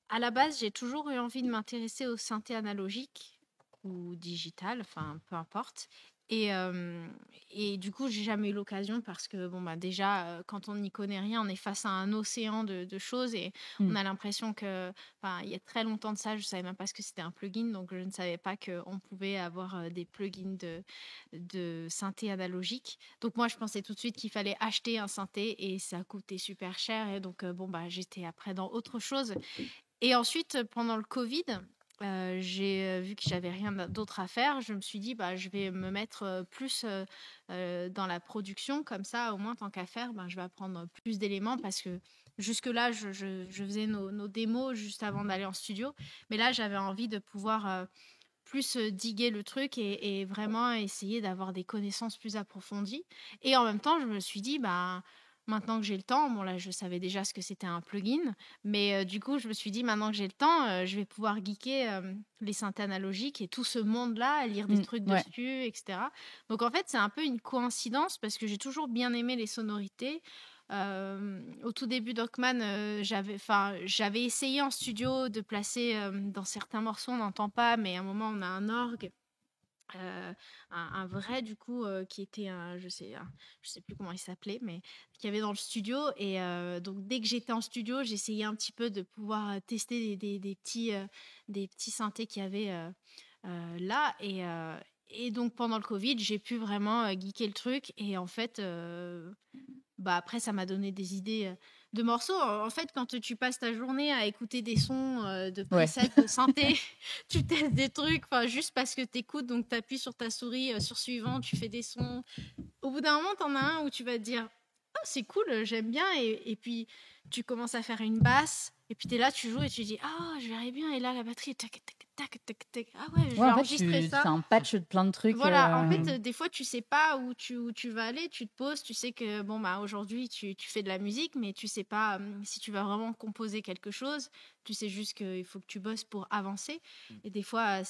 à la base, j'ai toujours eu envie de m'intéresser au synthé analogique ou digital, enfin peu importe. Et du coup, j'ai jamais eu l'occasion parce que bon bah déjà, quand on n'y connaît rien, on est face à un océan de choses et on a l'impression que, enfin, il y a très longtemps de ça, je savais même pas ce que c'était un plugin, donc je ne savais pas qu'on pouvait avoir des plugins de synthé analogique. Donc moi, je pensais tout de suite qu'il fallait acheter un synthé et ça coûtait super cher. Et donc bon bah j'étais après dans autre chose. Et ensuite, pendant le Covid, j'ai vu que j'avais rien d'autre à faire. Je me suis dit, bah, je vais me mettre plus dans la production. Comme ça, au moins, tant qu'à faire, ben, je vais apprendre plus d'éléments parce que jusque-là, je faisais nos démos juste avant d'aller en studio. Mais là, j'avais envie de pouvoir plus diguer le truc et vraiment essayer d'avoir des connaissances plus approfondies. Et en même temps, je me suis dit, bah, maintenant que j'ai le temps, bon là, je savais déjà ce que c'était un plugin, mais du coup, je me suis dit, maintenant que j'ai le temps, je vais pouvoir geeker les synthés analogiques et tout ce monde-là, lire des trucs ouais. dessus, etc. Donc en fait, c'est un peu une coïncidence parce que j'ai toujours bien aimé les sonorités. Au tout début d'Hawkman, j'avais essayé en studio de placer dans certains morceaux, on n'entend pas, mais à un moment, on a un orgue. Un vrai du coup qui était je sais plus comment il s'appelait, mais qui avait dans le studio. Et donc dès que j'étais en studio, j'essayais un petit peu de pouvoir tester des petits synthés qu'il y avait là. Et donc pendant le Covid, j'ai pu vraiment geeker le truc. Et en fait, bah après, ça m'a donné des idées de morceaux. En fait, quand tu passes ta journée à écouter des sons de presets de synthé, tu testes des trucs, juste parce que tu écoutes, donc tu appuies sur ta souris, sur suivant, tu fais des sons. Au bout d'un moment, tu en as un où tu vas te dire « Ah, c'est cool, j'aime bien ». Et puis, tu commences à faire une basse, et puis tu es là, tu joues, et tu dis « Ah, je verrai bien ». Et là, la batterie, tac, tac, tac, tac, tac. Ah ouais, je vais en fait, enregistrer ça. c'est un patch de plein de trucs. Voilà, en fait, des fois, tu sais pas où tu vas aller, tu te poses, tu sais que bon bah aujourd'hui tu fais de la musique, mais tu sais pas si tu vas vraiment composer quelque chose. Tu sais juste qu'il faut que tu bosses pour avancer. Et des fois,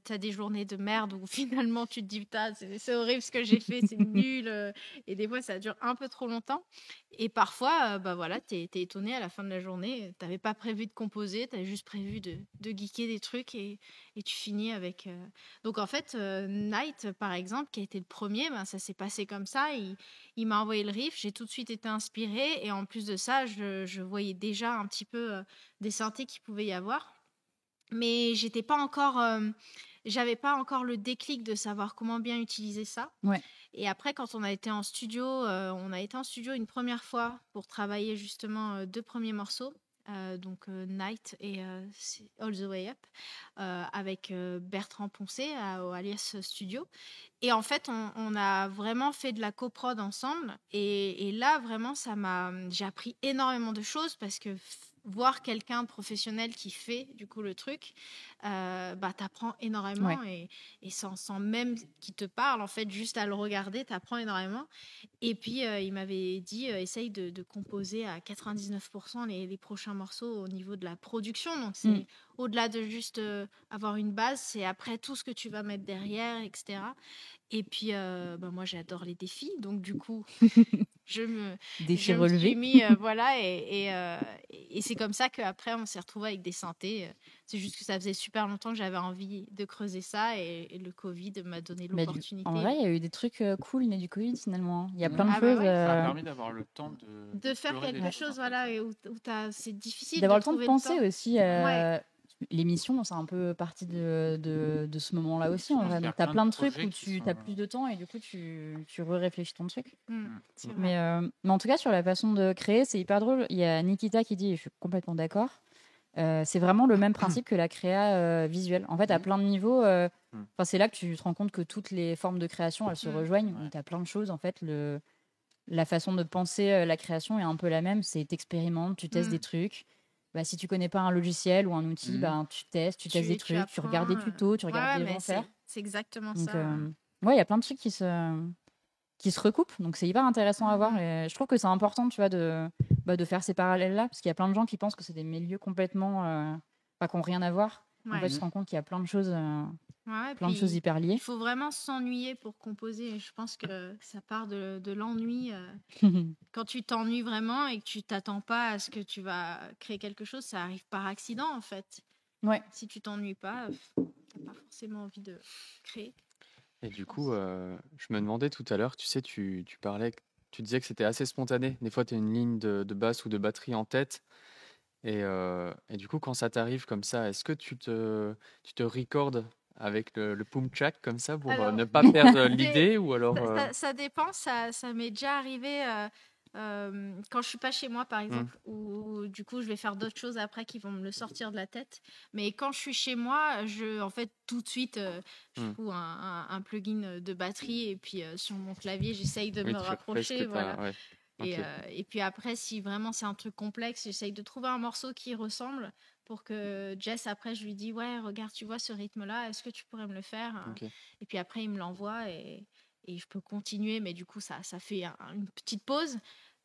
t'as des journées de merde où finalement tu te dis putain, c'est horrible ce que j'ai fait, c'est nul. Et des fois, ça dure un peu trop longtemps. Et parfois, bah voilà, t'es étonné à la fin de la journée. T'avais pas prévu de composer, t'avais juste prévu de geeker des trucs et tu finis avec. Donc en fait, Night, par exemple, qui a été le premier, ben, ça s'est passé comme ça. Il m'a envoyé le riff, j'ai tout de suite été inspirée. Et en plus de ça, je voyais déjà un petit peu des synthés qu'il pouvait y avoir. Mais j'étais pas encore, j'avais pas encore le déclic de savoir comment bien utiliser ça. Ouais. Et après, quand on a été en studio, une première fois pour travailler justement 2 premiers morceaux. Donc Night et All the Way Up avec Bertrand Poncé au Alias Studio. Et en fait, on a vraiment fait de la coprod ensemble. Et là, vraiment, j'ai appris énormément de choses parce que voir quelqu'un de professionnel qui fait du coup le truc, t'apprends énormément et sans même qu'il te parle, en fait, juste à le regarder, t'apprends énormément. Et puis, il m'avait dit, essaye de composer à 99% les prochains morceaux au niveau de la production. Donc, c'est au-delà de juste avoir une base, c'est après tout ce que tu vas mettre derrière, etc. Et puis, moi, j'adore les défis. Donc, du coup, je me suis mis, voilà. Et c'est comme ça qu'après, on s'est retrouvés avec des synthés. C'est juste que ça faisait super longtemps que j'avais envie de creuser ça. Et le Covid m'a donné l'opportunité. En vrai, il y a eu des trucs cool nés du Covid, finalement. Il y a plein de choses. Ça a permis d'avoir le temps de faire quelque chose, voilà, et où c'est difficile d'avoir le temps de penser temps. aussi. L'émission, c'est un peu partie de ce moment-là aussi. En vrai. Donc, tu as plein de trucs où tu as plus de temps et du coup, tu réfléchis ton truc. Mais en tout cas, sur la façon de créer, c'est hyper drôle. Il y a Nikita qui dit, et je suis complètement d'accord, c'est vraiment le même principe que la créa visuelle. En fait, à plein de niveaux, c'est là que tu te rends compte que toutes les formes de création, elles se rejoignent. Tu as plein de choses. En fait, la façon de penser la création est un peu la même. C'est t'expérimentes, tu testes des trucs. Si tu connais pas un logiciel ou un outil, tu testes des trucs, tu regardes des tutos, tu regardes des gens faire. C'est exactement donc, ça. Il y a plein de trucs qui se recoupent, donc c'est hyper intéressant à voir. Et je trouve que c'est important, tu vois, de faire ces parallèles-là, parce qu'il y a plein de gens qui pensent que c'est des milieux complètement, qui n'ont rien à voir. En fait, tu te rends compte qu'il y a plein de choses, hyper liées. Il faut vraiment s'ennuyer pour composer. Je pense que ça part de l'ennui. Quand tu t'ennuies vraiment et que tu t'attends pas à ce que tu vas créer quelque chose, ça arrive par accident, en fait. Si tu t'ennuies pas, t'as pas forcément envie de créer. Et du coup, je me demandais tout à l'heure, tu sais, tu disais que c'était assez spontané. Des fois, tu as une ligne de basse ou de batterie en tête. Et du coup, quand ça t'arrive comme ça, est-ce que tu te recordes avec le boom track comme ça pour ne pas perdre l'idée ou alors ça dépend, ça m'est déjà arrivé quand je suis pas chez moi, par exemple, ou du coup je vais faire d'autres choses après qui vont me le sortir de la tête. Mais quand je suis chez moi, en fait tout de suite je fous un plugin de batterie et puis sur mon clavier j'essaye de me rapprocher, voilà. Et puis après, si vraiment c'est un truc complexe, j'essaye de trouver un morceau qui ressemble pour que Jess, après, je lui dis ouais, regarde, tu vois ce rythme-là, est-ce que tu pourrais me le faire? Et puis après, il me l'envoie et je peux continuer, mais du coup, ça fait une petite pause.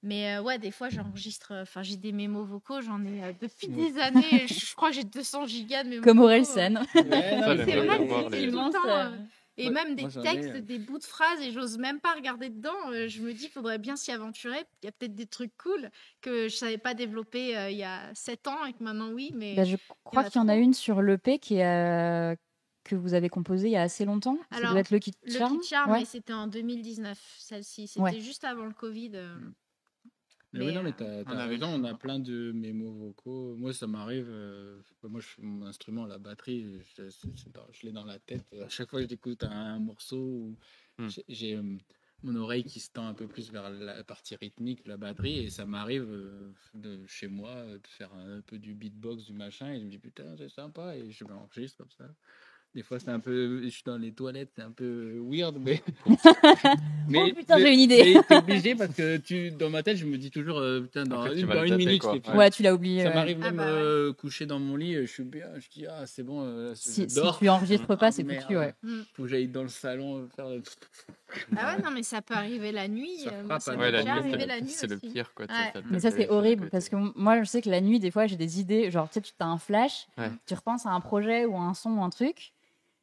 Mais des fois, j'enregistre, j'ai des mémos vocaux, j'en ai depuis des années, je crois que j'ai 200 gigas de mémos comme vocaux. Orelsan. C'est vrai, c'est tout le temps. Et même des textes, des bouts de phrases, et j'ose même pas regarder dedans. Je me dis, il faudrait bien s'y aventurer. Il y a peut-être des trucs cool que je savais pas développer il y a 7 ans et que maintenant, oui. Mais je crois qu'il y en a une sur l'EP que vous avez composée il y a assez longtemps. Alors, ça doit être Lucky Charm. Lucky Charm, mais c'était en 2019, celle-ci. C'était juste avant le Covid. Mais non, mais t'as raison, on a plein de mémos vocaux. Moi, ça m'arrive. Moi, je fais mon instrument, la batterie, je l'ai dans la tête. À chaque fois que j'écoute un morceau, j'ai mon oreille qui se tend un peu plus vers la partie rythmique, la batterie, et ça m'arrive chez moi de faire un peu du beatbox, du machin, et je me dis putain, c'est sympa, et je m'enregistre comme ça. Des fois, c'est un peu. Je suis dans les toilettes, c'est un peu weird, mais. Oh putain, j'ai une idée! Mais t'es obligé parce que dans ma tête, je me dis toujours, putain, dans une minute, quoi. Ouais, tu l'as oublié. Ça m'arrive même coucher dans mon lit, je suis bien, je dis, c'est bon, si tu enregistres pas, c'est foutu, ouais. Faut que j'aille dans le salon faire le. Non, mais ça peut arriver la nuit. Ça peut arriver la nuit. C'est le pire, quoi. Mais ça, c'est horrible parce que moi, je sais que la nuit, des fois, j'ai des idées. Genre, tu sais, tu as un flash, tu repenses à un projet ou à un son ou un truc.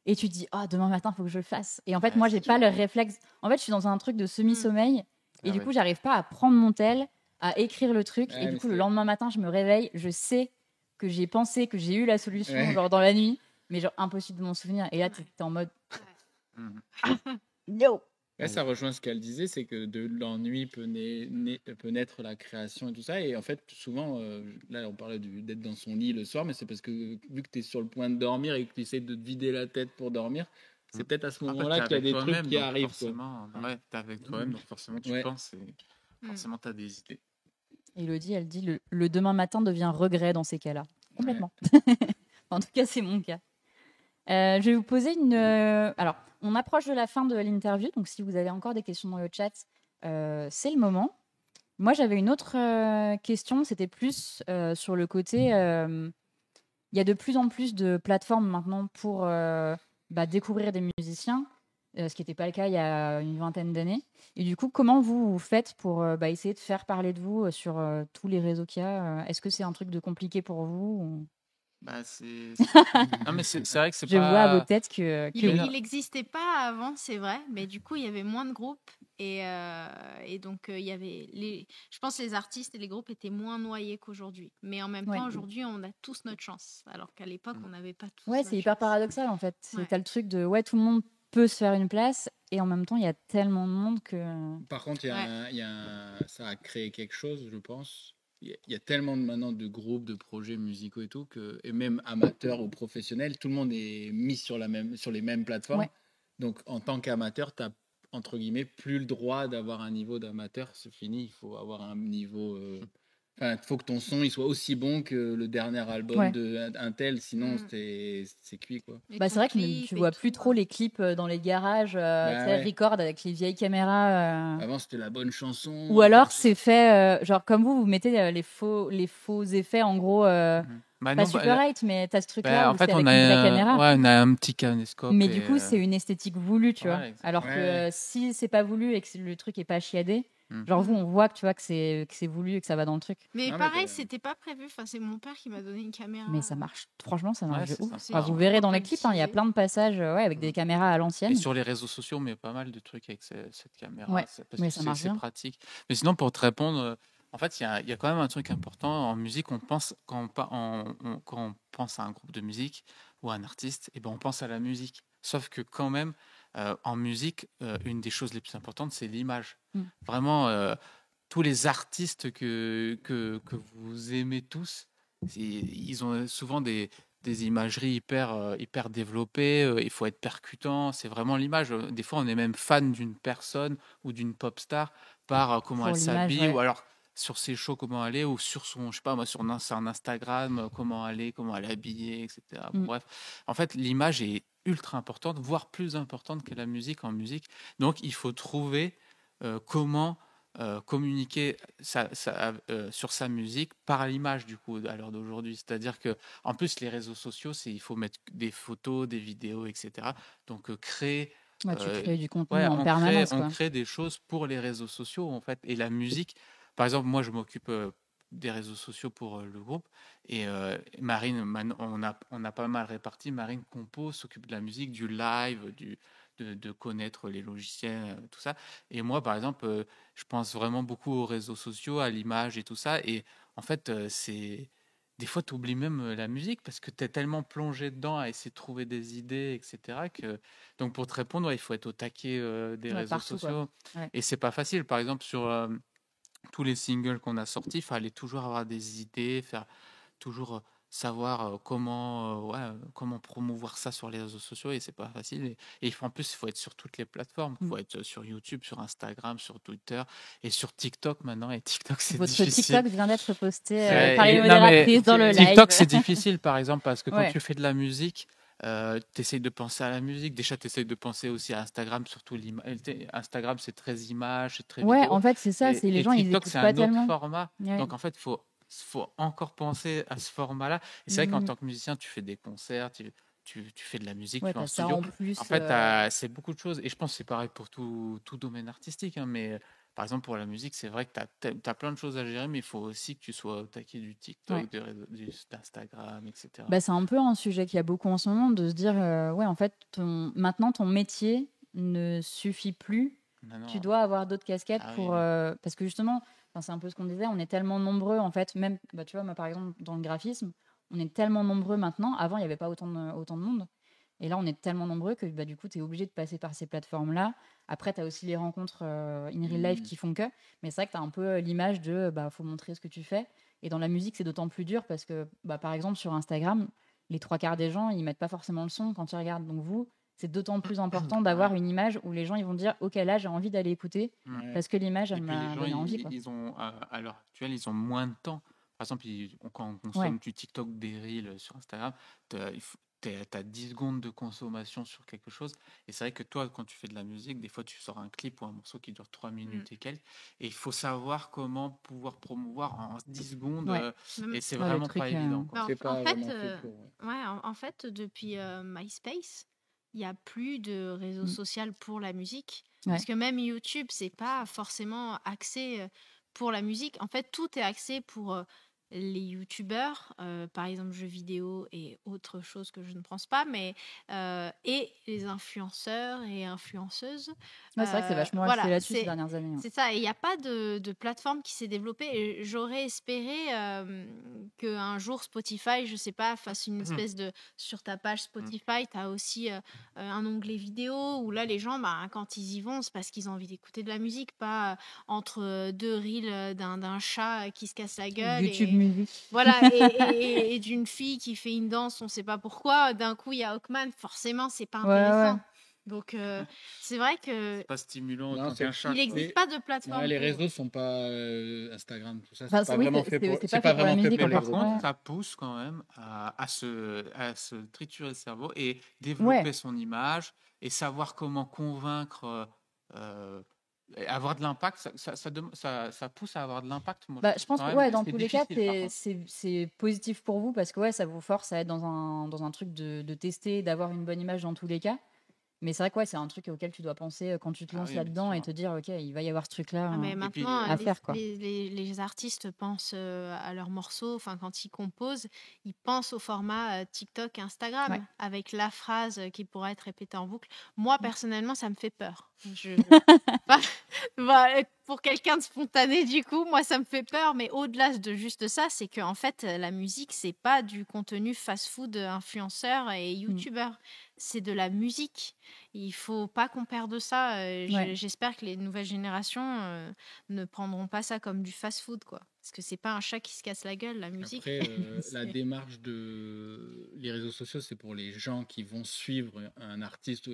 Et tu te dis, demain matin, il faut que je le fasse. Et en fait, moi, j'ai pas le réflexe. En fait, je suis dans un truc de semi-sommeil. Et du coup, j'arrive pas à prendre mon tel, à écrire le truc. Et du coup, le lendemain matin, je me réveille. Je sais que j'ai pensé, que j'ai eu la solution genre dans la nuit. Mais genre, impossible de m'en souvenir. Et là, t'es en mode... No. Là, ça rejoint ce qu'elle disait, c'est que de l'ennui peut naître la création et tout ça. Et en fait, souvent, là, on parlait d'être dans son lit le soir, mais c'est parce que vu que tu es sur le point de dormir et que tu essaies de te vider la tête pour dormir, c'est peut-être à ce moment-là qu'il y a des trucs qui arrivent. Forcément, t'es avec toi-même, donc forcément, tu penses et forcément, tu as des idées. Elodie, elle dit le demain matin devient regret dans ces cas-là. Complètement. En tout cas, c'est mon cas. Je vais vous poser une... Alors, on approche de la fin de l'interview, donc si vous avez encore des questions dans le chat, c'est le moment. Moi, j'avais une autre question. C'était plus sur le côté. Il y a de plus en plus de plateformes maintenant pour découvrir des musiciens, ce qui n'était pas le cas il y a une vingtaine d'années. Et du coup, comment vous faites pour essayer de faire parler de vous sur tous les réseaux qu'il y a Est-ce que c'est un truc de compliqué pour vous ou- Bah, non, mais c'est vrai que c'est Je vois à vos pas. têtes que Il Mais non. oui. il n'existait pas avant, c'est vrai, mais du coup, il y avait moins de groupes et donc il y avait je pense que les artistes et les groupes étaient moins noyés qu'aujourd'hui. Mais en même Ouais. temps, aujourd'hui, on a tous notre chance, alors qu'à l'époque, on n'avait pas tous Ouais, notre c'est hyper chance. paradoxal en fait. Ouais. T'as le truc de tout le monde peut se faire une place et en même temps, il y a tellement de monde que. Par contre, Ouais. ça a créé quelque chose, je pense. Il y a tellement maintenant de groupes, de projets musicaux et tout, et même amateurs ou professionnels, tout le monde est mis sur les mêmes plateformes. Ouais. Donc, en tant qu'amateur, tu n'as, entre guillemets, plus le droit d'avoir un niveau d'amateur. C'est fini, il faut avoir un niveau. Enfin, il faut que ton son il soit aussi bon que le dernier album Ouais. d'un tel, sinon Mm. c'est cuit, quoi. Et Bah, ton c'est vrai que clip tu et vois plus tout, trop les clips dans les garages, tu sais, Ouais. record avec les vieilles caméras. Avant, c'était la bonne chanson. Ou alors c'est fait, genre comme vous mettez les faux effets, en gros, Bah, pas nous, Super 8, mais t'as ce truc-là en où c'est fait, avec une vraie caméra. ouais, on a un petit caméscope. Mais du coup, c'est une esthétique voulue, tu vois. Ouais, exactement. Alors que Ouais. si c'est pas voulu et que le truc est pas chiadé, Mm. genre vous, on voit que tu vois que c'est voulu et que ça va dans le truc. Mais Non, mais pareil, t'as- c'était pas prévu. Enfin, c'est mon père qui m'a donné une caméra. Mais ça marche, franchement, ça marche Ouais, de c'est ouf. sympa. C'est Enfin, vous super verrez dans les bien clips, il y a utilisé. plein de passages avec des caméras à Et l'ancienne. sur les réseaux sociaux, mais pas mal de trucs avec cette caméra. Ouais, Parce mais que ça marche c'est bien. pratique. Mais sinon, pour te répondre, en fait, il y a quand même un truc important en musique. On pense, quand on pense à un groupe de musique ou à un artiste, et ben, on pense à la musique. Sauf que quand même, en musique, une des choses les plus importantes, c'est l'image. Mm. Vraiment, tous les artistes que vous aimez tous, ils ont souvent des imageries hyper développées. Il faut être percutant. C'est vraiment l'image. Des fois, on est même fan d'une personne ou d'une pop star par comment Pour elle l'image, s'habille, ouais. ou alors sur ses shows, comment elle est, ou sur son, je sais pas moi, sur son Instagram, comment elle est habillée, etc. Mm. Bref, en fait, l'image est ultra importante, voire plus importante que la musique en musique. Donc, il faut trouver comment communiquer sur sa musique par l'image, du coup, à l'heure d'aujourd'hui. C'est-à-dire que, en plus, les réseaux sociaux, il faut mettre des photos, des vidéos, etc. Donc, créer. Ouais, tu crées du contenu Ouais, en permanence, on quoi. crée des choses pour les réseaux sociaux, en fait. Et la musique, par exemple, moi, je m'occupe des réseaux sociaux pour le groupe. Et Marine, on a pas mal réparti. Marine compose, s'occupe de la musique, du live, de connaître les logiciels, tout ça. Et moi, par exemple, je pense vraiment beaucoup aux réseaux sociaux, à l'image et tout ça. Et en fait, des fois, tu oublies même la musique parce que tu es tellement plongé dedans à essayer de trouver des idées, etc. Donc, pour te répondre, ouais, il faut être au taquet des Ouais, réseaux partout, quoi. sociaux. Ouais. Et c'est pas facile. Par exemple, sur tous les singles qu'on a sortis, il fallait toujours avoir des idées, faire toujours savoir comment promouvoir ça sur les réseaux sociaux, et c'est pas facile. En plus, il faut être sur toutes les plateformes. Il Mm. faut être sur YouTube, sur Instagram, sur Twitter et sur TikTok maintenant. Et TikTok, c'est Votre difficile. TikTok vient d'être posté Ouais, par les et- non, mais modératrices dans le live. TikTok, c'est difficile, par exemple, parce que quand Ouais. tu fais de la musique, tu essayes de penser à la musique. Déjà, tu essayes de penser aussi à Instagram, surtout Instagram, c'est très image, c'est très Ouais, vidéo. en fait, c'est ça. Et, C'est les et gens, ils TikTok, écoutent c'est pas un autre tellement. format. Ouais. Donc, en fait, faut encore penser à ce format-là. Et c'est vrai qu'en Mhm. tant que musicien, tu fais des concerts, tu fais de la musique, Ouais, tu vas en t'as ça studio. en plus. En fait, c'est beaucoup de choses. Et je pense que c'est pareil pour tout domaine artistique, hein. Mais par exemple, pour la musique, c'est vrai que tu as plein de choses à gérer, mais il faut aussi que tu sois au taquet du TikTok, Ouais. d'Instagram, etc. Bah, c'est un peu un sujet qu'il y a beaucoup en ce moment, de se dire, ouais, en fait, maintenant, ton métier ne suffit plus. Non, Tu dois avoir d'autres casquettes Ah oui, pour... oui. parce que justement, enfin, c'est un peu ce qu'on disait, on est tellement nombreux, en fait, même, bah, tu vois, moi, par exemple, dans le graphisme, on est tellement nombreux maintenant. Avant, il n'y avait pas autant de monde. Et là, on est tellement nombreux que bah, du coup, tu es obligé de passer par ces plateformes-là. Après, tu as aussi les rencontres in real life qui font que. Mais c'est vrai que tu as un peu l'image de bah, faut montrer ce que tu fais. Et dans la musique, c'est d'autant plus dur parce que, bah, par exemple, sur Instagram, les trois quarts des gens, ils mettent pas forcément le son quand ils regardent. Donc vous, c'est d'autant plus important d'avoir Ouais. une image où les gens ils vont dire ok, là j'ai envie d'aller écouter Ouais. parce que l'image Et elle puis les m'a gens, donné envie, quoi. ils ont, à l'heure actuelle, ils ont moins de temps. Par exemple, quand on consomme du TikTok, des Reels sur Instagram, tu t'as 10 secondes de consommation sur quelque chose. Et c'est vrai que toi, quand tu fais de la musique, des fois, tu sors un clip ou un morceau qui dure 3 minutes et quelques. Et il faut savoir comment pouvoir promouvoir en 10 secondes. Ouais. Même- Et c'est Ouais, le vraiment truc, pas évident, quoi. Bah, C'est pas en fait, vraiment fait pour. Ouais. en fait, depuis MySpace, il n'y a plus de réseau social pour la musique. Ouais. Parce que même YouTube, c'est pas forcément axé pour la musique. En fait, tout est axé pour les YouTubeurs, par exemple jeux vidéo et autre chose que je ne pense pas, mais et les influenceurs et influenceuses. Ouais, c'est vrai que c'est vachement axé là-dessus ces dernières années. C'est ça, et il n'y a pas de plateforme qui s'est développée. Et j'aurais espéré qu'un jour Spotify, je sais pas, fasse une espèce de... Sur ta page Spotify, tu as aussi un onglet vidéo où là, les gens, bah, quand ils y vont, c'est parce qu'ils ont envie d'écouter de la musique, pas entre deux reels d'un chat qui se casse la gueule. YouTube et... Music. Voilà, et d'une fille qui fait une danse, on ne sait pas pourquoi. D'un coup, il y a Hawkman, forcément, c'est pas Ouais, intéressant. ouais. Donc, c'est vrai que C'est pas stimulant Non, autant c'est- qu'un chat. il quoi. n'existe pas de plateforme. Ouais, les pour- réseaux sont pas Instagram, tout ça. Enfin, C'est pas oui, vraiment c'est- fait c'est- pour. c'est C'est pas pas fait pour la vraiment fait musique, pour en les Par fait. gros. contre, Ouais. ça pousse quand même à se triturer le cerveau et développer Ouais. son image et savoir comment convaincre, et avoir de l'impact. Ça pousse à avoir de l'impact. Moi, Bah, je pense quand que même, ouais, dans c'est tous les cas, difficile, par c'est contre. c'est positif pour vous parce que ouais, ça vous force à être dans un truc de tester, d'avoir une bonne image dans tous les cas. Mais c'est vrai que ouais, c'est un truc auquel tu dois penser quand tu te Ah lances oui, bien là-dedans et sûr. te dire, ok, il va y avoir ce truc-là Ah, mais Et puis, maintenant, à faire, quoi. les artistes pensent à leurs morceaux, enfin, quand ils composent, ils pensent au format TikTok, Instagram, Ouais. avec la phrase qui pourra être répétée en boucle. Moi, personnellement, ça me fait peur. Enfin, pour quelqu'un de spontané, du coup, moi, ça me fait peur. Mais au-delà de juste ça, c'est que en fait, la musique, c'est pas du contenu fast-food influenceur et youtubeur. C'est de la musique. Il faut pas qu'on perde ça. Ouais. J'espère que les nouvelles générations ne prendront pas ça comme du fast-food, quoi. Parce que c'est pas un chat qui se casse la gueule, la musique. Après, la C'est- démarche de les réseaux sociaux, c'est pour les gens qui vont suivre un artiste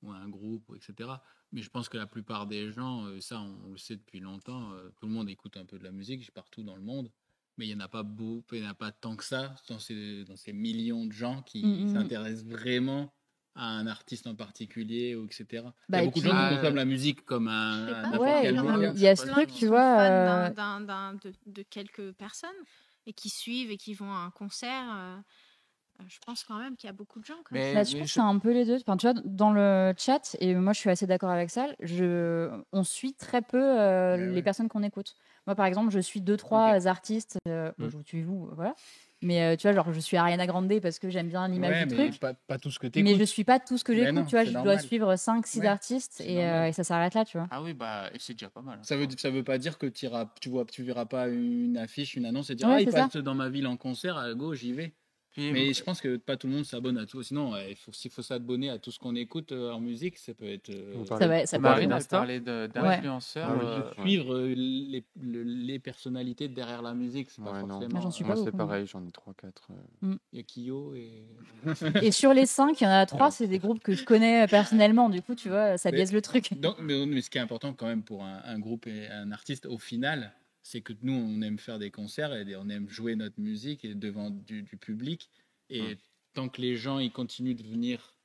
ou un groupe, etc. Mais je pense que la plupart des gens, ça on le sait depuis longtemps, tout le monde écoute un peu de la musique partout dans le monde, mais il n'y en a pas beaucoup, il n'y en a pas tant que ça dans ces millions de gens qui s'intéressent vraiment à un artiste en particulier, ou etc. Il y Bah, a et beaucoup de puis- gens qui Ah, consomment la musique comme Je sais pas, n'importe Ouais, quel il y en a média. il y a je ce sais plein truc, qui tu sont vois. fans de quelques personnes et qui suivent et qui vont à un concert. Je pense quand même qu'il y a beaucoup de gens comme ça. Bah, je pense que c'est un peu les deux. Enfin, tu vois, dans le chat, et moi je suis assez d'accord avec ça, on suit très peu les ouais. personnes qu'on écoute. Moi, par exemple, je suis 2-3 artistes, bon, je vous suis vous, voilà. Mais tu vois, genre, je suis Ariana Grande parce que j'aime bien l'image Ouais, du mais truc. pas tout ce que tu Mais je écoutes. suis pas tout ce que Mais j'écoute, non, tu vois, c'est je dois normal. suivre 5-6 Ouais, artistes c'est et normal. ça s'arrête là, tu vois. Ah oui, bah, et c'est déjà pas mal. Ça veut pas dire que tu verras pas une affiche, une annonce et dire Ouais, ah, il c'est ça. passe dans ma ville en concert, go, j'y vais. Puis, Mais je pense que pas tout le monde s'abonne à tout. Sinon, s'il faut s'abonner à tout ce qu'on écoute en musique, ça peut être. Vous Ça parlez- va, ça vous peut parlez Marine a d'Insta parlé d'influenceurs. Ah oui. de suivre les personnalités derrière la musique, c'est pas Ouais, non. forcément. Moi, j'en suis Moi, pas c'est beaucoup. pareil, j'en ai 3-4. Il y a Kyo et. Et sur les 5, il y en a 3, c'est des groupes que je connais personnellement. Du coup, tu vois, ça Mais- biaise le truc. Donc, mais ce qui est important quand même pour un groupe et un artiste, au final, c'est que nous, on aime faire des concerts et on aime jouer notre musique et devant du public. Et tant que les gens ils continuent de venir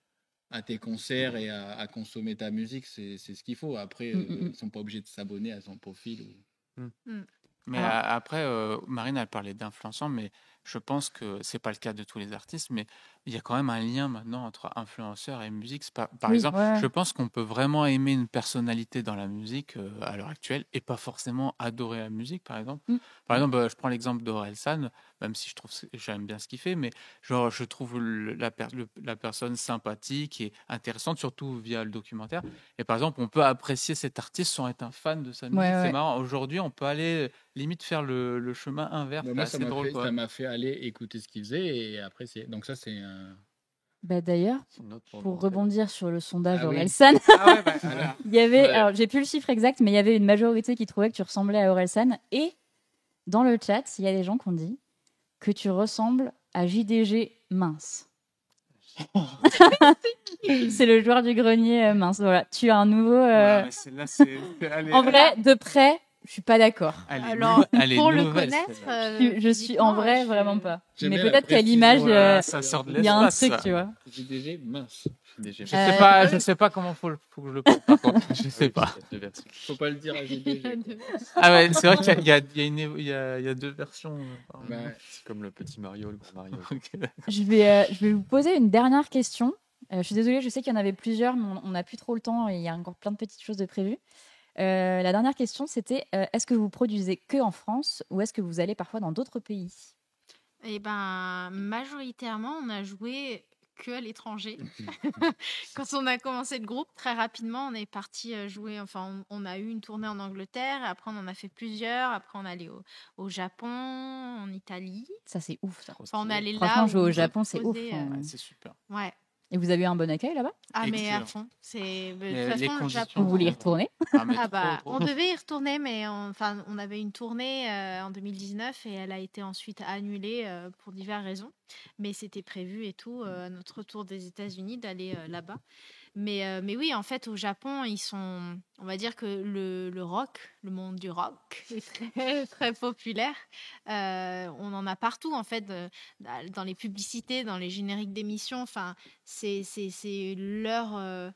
à tes concerts et à consommer ta musique, c'est ce qu'il faut. Après, ils ne sont pas obligés de s'abonner à son profil. Mais Alors- après, Marine, elle parlait d'influenceurs, mais je pense que c'est pas le cas de tous les artistes, mais il y a quand même un lien maintenant entre influenceurs et musique. Par Oui, exemple, ouais. je pense qu'on peut vraiment aimer une personnalité dans la musique à l'heure actuelle et pas forcément adorer la musique, par exemple. Par exemple, je prends l'exemple d'Orelsan, même si j'aime bien ce qu'il fait, mais genre, je trouve la personne sympathique et intéressante, surtout via le documentaire. Et par exemple, on peut apprécier cet artiste sans être un fan de sa musique. Ouais, C'est ouais. marrant. Aujourd'hui, on peut aller limite faire le chemin inverse. Bah, C'est moi, assez drôle, quoi. ça m'a fait aller écouter ce qu'il faisait. Et après, donc ça, c'est un. Bah, d'ailleurs, C'est une autre pour volonté. rebondir sur le sondage Ah oui. Orelsan, Ah ouais, bah, voilà. il y avait, Ouais. alors j'ai plus le chiffre exact, mais il y avait une majorité qui trouvait que tu ressemblais à Orelsan. Et dans le chat, il y a des gens qui ont dit que tu ressembles à JDG mince. C'est le joueur du grenier mince. Voilà, tu as un nouveau. Voilà, mais là, c'est. Allez, En vrai, de près, Je suis pas d'accord. Alors, elle est pour le nouvelle, connaître, celle-là. Je suis en vrai vraiment pas. J'aime Mais bien la peut-être qu'à précision. l'image, Voilà, ça sort de il y a un l'espace, truc, ça. tu vois. GDG, mince. Je Euh, sais pas comment faut que je le porte, par contre. Je sais pas. Il y a 2 versions. Faut pas le dire à GDG. Ah ouais, c'est vrai qu'il y a 2 versions. Pardon. Bah, C'est comme le petit Mario, le grand Mario. Ok. Je vais vous poser une dernière question. Je suis désolée, je sais qu'il y en avait plusieurs, mais on n'a plus trop le temps et il y a encore plein de petites choses de prévues. La dernière question, c'était est-ce que vous produisez que en France ou est-ce que vous allez parfois dans d'autres pays? Eh ben, majoritairement, on a joué que à l'étranger. Quand on a commencé le groupe, très rapidement, on est parti jouer. Enfin, on a eu une tournée en Angleterre. Après, on en a fait plusieurs. Après, on est allé au Japon, en Italie. Ça, c'est ouf, ça. Enfin, on est allé là. Franchement, où jouer au on Japon, c'est ouf. posait, hein. Ouais, c'est super. Ouais. Et vous avez eu un bon accueil là-bas? Ah, mais à Excellent. fond. De Mais toute les façon, le conditions- Japon. Vous voulez y retourner? Ah, mais Ah bah, trop. on devait y retourner, mais on avait une tournée en 2019 et elle a été ensuite annulée pour diverses raisons. Mais c'était prévu et tout, à notre retour des États-Unis, d'aller là-bas. Mais oui, en fait, au Japon, on va dire que le rock, le monde du rock, est très, très populaire. On en a partout, en fait, dans les publicités, dans les génériques d'émissions. Enfin, c'est leur,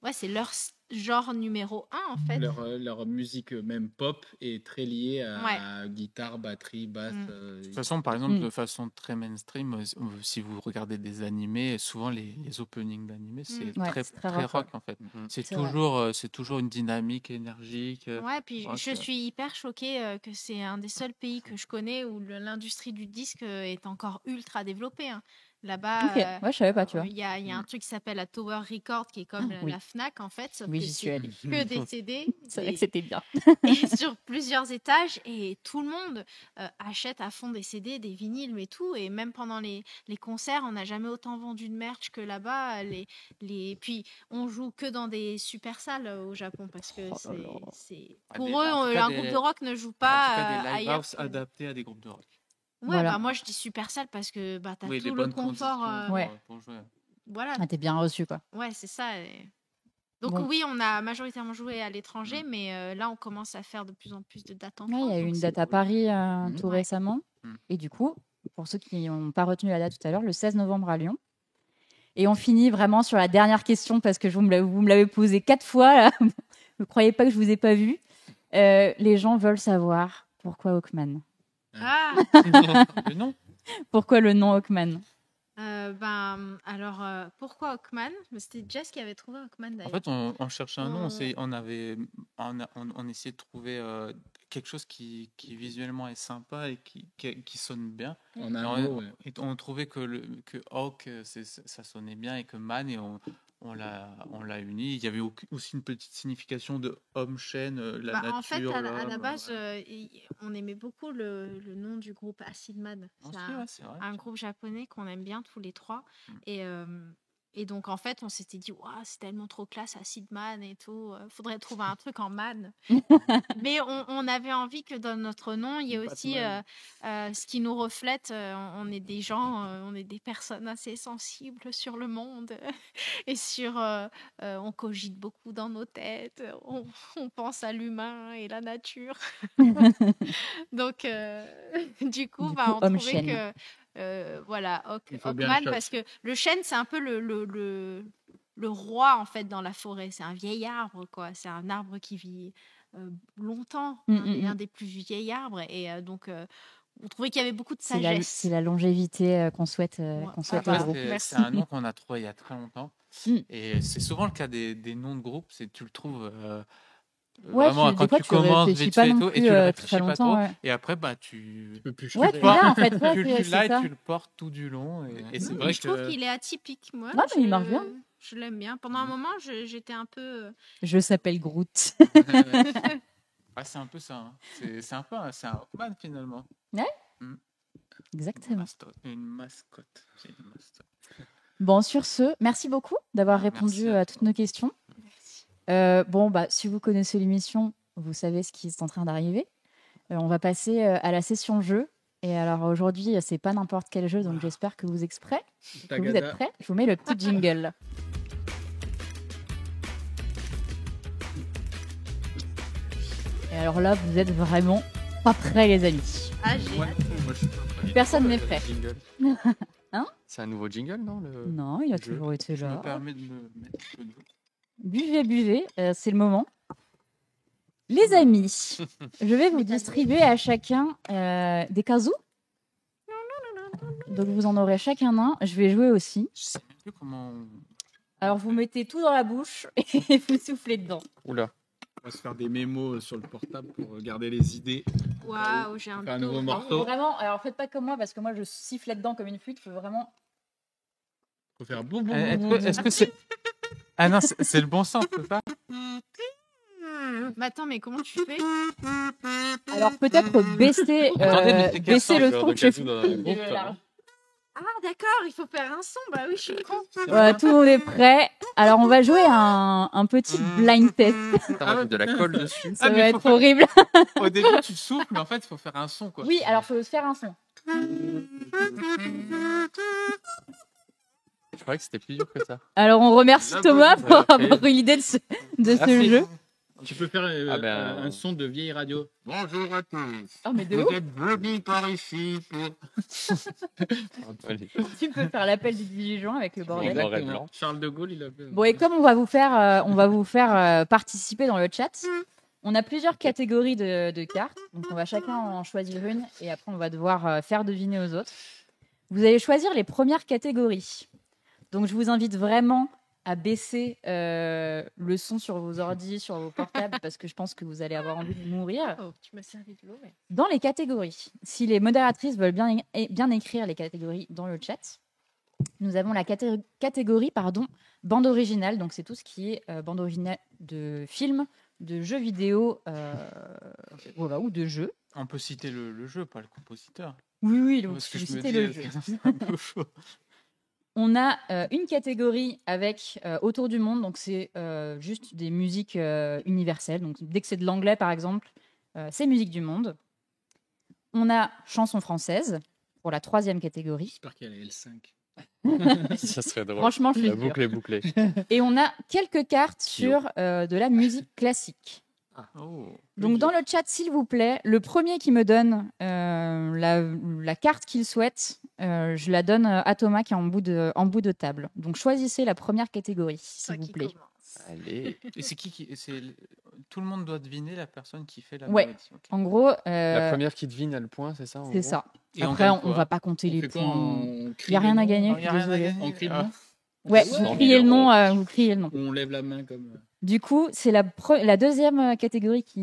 ouais, c'est leur genre numéro 1, en fait. leur musique, même pop, est très liée à guitare, batterie, basse. Mm. De toute façon, par exemple, Mm. de façon très mainstream, si vous regardez des animés, souvent les openings d'animés, c'est Ouais, très, c'est très très rock, rock en fait. Mhm. C'est toujours une dynamique énergique. Ouais, puis Ouais, je c'est- suis hyper choquée que c'est un des seuls pays que je connais où l'industrie du disque est encore ultra développée, hein. Là-bas, Ok, ouais, je savais pas, tu vois. il y a un truc qui s'appelle la Tower Record qui est comme oui. la Fnac en fait, sauf Oui, que j'y suis c'est allée. que des CD C'est vrai et, que c'était bien. et sur plusieurs étages et tout le monde achète à fond des CD, des vinyles et tout et même pendant les concerts, on n'a jamais autant vendu de merch que là-bas. Puis on joue que dans des super salles au Japon parce que Oh là là. c'est Ah, pour des- eux, en tout cas, un groupe de rock ne joue pas en tout cas, des live ailleurs. house adaptés à des groupes de rock. Ouais, Voilà. bah moi je dis super salle parce que bah t'as Oui, tout des le bonnes confort. conditions pour, Ouais. pour jouer. Voilà, Ah, t'es bien reçu, quoi. ouais, c'est ça. Donc Bon. oui, on a majoritairement joué à l'étranger, mais là on commence à faire de plus en plus de dates en Ouais, il France. y a eu donc une c'est date à cool. Paris Mhm. tout Ouais. récemment. Mhm. Et du coup, pour ceux qui n'ont pas retenu la date tout à l'heure, le 16 novembre à Lyon. Et on finit vraiment sur la dernière question parce que vous me l'avez posée 4 fois. Là. Ne croyez pas que je vous ai pas vu. Les gens veulent savoir pourquoi Hawkman. Ah, Le nom Pourquoi le nom Hawkman? alors pourquoi Hawkman? C'était Jess qui avait trouvé Hawkman En d'ailleurs. fait, on cherchait un nom, On- on essayait de trouver quelque chose qui visuellement est sympa et qui sonne bien. En Et un on, mot, ouais. et on trouvait que Hawk, ça sonnait bien et que Man, et on l'a uni. Il y avait aussi une petite signification de homme-chaîne, la nature. En fait, à la l'homme, base, voilà. on aimait beaucoup le nom du groupe Acid Man. Aussi, C'est ouais, c'est vrai. un groupe japonais qu'on aime bien tous les trois. Mm. Et donc, en fait, on s'était dit, waouh, c'est tellement trop classe, Acid Man et tout. Faudrait trouver un truc en man. Mais on avait envie que dans notre nom, il y ait aussi ce qui nous reflète. On est des gens, on est des personnes assez sensibles sur le monde et on cogite beaucoup dans nos têtes. On pense à l'humain et la nature. Donc, du coup, Du bah, coup, on homme trouvait chêne. que voilà, Il faut bien Hawkman, le parce que le chêne, c'est un peu le roi en fait dans la forêt. C'est un vieil arbre, quoi. C'est un arbre qui vit longtemps, un des plus vieils arbres. Et donc, on trouvait qu'il y avait beaucoup de C'est sagesse. la longévité qu'on souhaite, qu'on souhaite Ah au bah, groupe. C'est merci. un nom qu'on a trouvé il y a très longtemps. Mm. Et c'est souvent le cas des noms de groupes. Tu le trouves Ouais, vraiment des quand fois, tu tu commences réfléchis vite pas fait et non tout, et plus tu le très réfléchis pas longtemps. trop. Ouais, Et après, tu Tu peux plus ouais changer. tu l'as en fait. Ouais, tu c'est l'as ça. et tu le portes tout du long. Et c'est Mais vrai je trouve que qu'il est atypique, moi. Non, mais il marche bien. Je l'aime bien. Pendant un moment, j'étais un peu. Je s'appelle Groot. ah, c'est un peu ça. Hein. C'est un Hawkman finalement. Exactement. Une mascotte. C'est une mascotte. Bon, sur ce, merci beaucoup d'avoir Ah, répondu merci à à toutes nos questions. Si vous connaissez l'émission, vous savez ce qui est en train d'arriver. On va passer à la session jeu. Et alors aujourd'hui, c'est pas n'importe quel jeu, donc j'espère que vous êtes prêts. Que vous êtes prêts. Je vous mets le petit jingle. alors là, vous êtes vraiment pas prêts, les amis. Ah, j'ai Ouais, hâte. moi, je suis pas prêt. Personne n'est Le prêt. jingle. Hein? C'est un nouveau jingle, non Non, il a jeu. toujours été Je me là. permets de me mettre un peu de l'eau. Buvez, buvez, c'est le moment. Les amis, je vais vous distribuer à chacun des kazoo. Donc vous en aurez chacun un. Je vais jouer aussi. Je sais même plus comment. Alors vous mettez tout dans la bouche et vous soufflez dedans. Oula. On va se faire des mémos sur le portable pour garder les idées. Waouh, j'ai un Faire un nouveau dos. morceau. Vraiment, alors faites pas comme moi parce que moi je siffle dedans comme une flûte. Faut vraiment. Faut faire boum boum Est-ce boum, que- boum. est-ce que c'est. Ah non, c'est le bon sens, c'est ça? Mais attends, mais comment tu fais? Alors peut-être baisser, Attendez, mais c'est quel baisser le sens, son de que je kazoo dans un groupe, fais. toi, non Ah, d'accord, il faut faire un son. Bah oui, je suis con. Voilà, tout le monde est prêt. Alors on va jouer un petit blind test. T'as rajouté de la colle dessus. Ça mais va faut être faire- horrible. Au début, tu souffles, mais en fait, il faut faire un son, quoi. Oui, alors faut faire un son. Je croyais que c'était plus dur que ça. Alors on remercie Thomas pour Ouais, avoir eu l'idée de ce Merci. jeu. Tu peux faire Ah ben, un son de vieille radio. Bonjour à tous. Oh mais de ouf, êtes venus par ici pour... Allez. tu peux faire l'appel du 18 juin avec le bordel. Exact. Noir et blanc. Charles de Gaulle, il a fait... Bon et comme on va vous faire participer dans le chat, on a plusieurs catégories de cartes. Donc on va chacun en choisir une et après on va devoir faire deviner aux autres. Vous allez choisir les premières catégories. Donc je vous invite vraiment à baisser le son sur vos ordis, sur vos portables, parce que je pense que vous allez avoir envie de mourir. Oh, tu m'as servi de l'eau, mais. Dans les catégories, si les modératrices veulent bien écrire les catégories dans le chat, nous avons la catégorie bande originale. Donc c'est tout ce qui est bande originale de films, de jeux vidéo voilà, ou de jeux. On peut citer le jeu, pas le compositeur. Oui, donc Parce que vous je me citez dis, le jeu. c'est un peu chaud. On a une catégorie avec autour du monde, donc c'est juste des musiques universelles. Donc dès que c'est de l'anglais, par exemple, c'est musique du monde. On a chansons françaises pour la 3e catégorie. J'espère qu'il y a les L5. Ça serait drôle. Franchement, je suis La sûre. boucle est bouclée. Et on a quelques cartes sur de la musique classique. Oh. Donc dans le chat, s'il vous plaît, le premier qui me donne la carte qu'il souhaite, je la donne à Thomas qui est en bout de table. Donc choisissez la première catégorie, Ça s'il vous qui plaît. commence. Allez. Et c'est qui tout le monde doit deviner la personne qui fait la Ouais. mélodie. Ok. En gros, La première qui devine a le point, c'est ça en c'est gros ça. Et Après, gagne on quoi va pas compter On les fait quoi? points. On crie Il n'y a rien le à nom gagner. Non, y a rien à désolée. gagner. On crie le Ah. nom Ouais, Ouais, vous 100 criez 000 le nom. euros. Vous criez le nom. Ou on lève la main comme Du coup, c'est la deuxième catégorie qui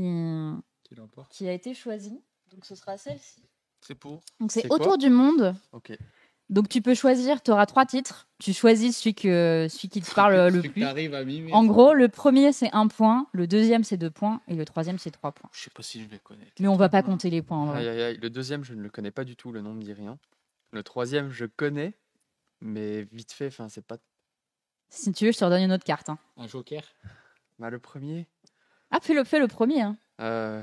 l'emporte. qui a été choisie. Donc ce sera celle-ci. C'est pour. Donc c'est C'est quoi autour du monde. Ok. Donc tu peux choisir, tu auras 3 titres. Tu choisis celui qui te parle le Celui que plus. t'arrives à mimer. En gros, le premier c'est 1 point, le deuxième c'est 2 points et le troisième c'est 3 points. Je sais pas si je vais connaître. Mais on va pas compter les points en vrai. Aïe, aïe, aïe. Le deuxième, je ne le connais pas du tout, le nom ne me dit rien. Le troisième, je connais, mais vite fait, enfin, c'est pas. Si tu veux, je te redonne une autre carte. Hein. Un joker. Bah, le premier. Ah, fais le premier. Hein. euh,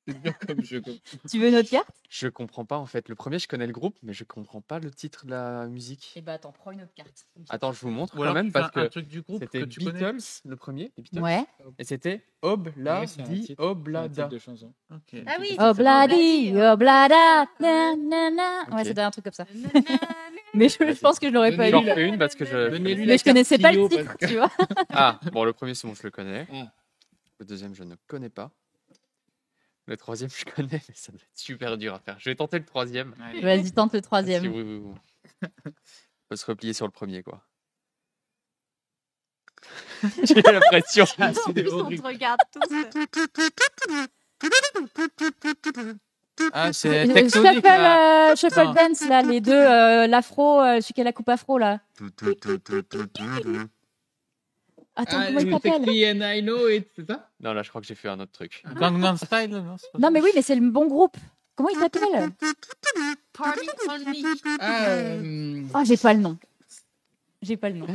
C'est dur comme jeu. Tu veux une autre carte? Je comprends pas en fait. Le premier, je connais le groupe, mais je comprends pas le titre de la musique. Eh bah attends, prends une autre carte. Attends, je vous montre Ou quand alors même tu fais parce un que truc du groupe c'était que tu connais. Beatles, le premier, les Beatles. Ouais. Et c'était Ouais, c'est un Obladi titre. C'est un titre Oblada. de chanson. Ok. Ah oui. Obladi, oblada, na. Ok. Ouais, c'était un truc comme ça. Mais je pense que je l'aurais pas J'en eu. fais une parce que je. Donnez-lui Mais je connaissais pas le carte titre, trio, tu vois. Ah, bon, le premier, c'est bon, je le connais. Ah. Le deuxième, je ne connais pas. Le troisième, je connais, mais ça doit être super dur à faire. Je vais tenter le troisième. Allez. Vas-y, tente le Si, troisième. oui, oui, oui. On peut se replier sur le premier, quoi. J'ai l'impression. Ah, En c'est plus, on horrible. te regarde tous. Ah, c'est Texonic. Shuffle, là. Shuffle Non. Dance, là, les deux, l'afro, celui qui a la coupe afro, là. Attends, comment il s'appelle? Sexy and I know it, c'est ça? Non, là, je crois que j'ai fait un autre truc. Gangnam Style, non c'est pas Non, ça. mais oui, mais c'est le bon groupe. Comment il s'appelle? Party on me. Ah, Oh, j'ai pas le nom. J'ai pas le nom.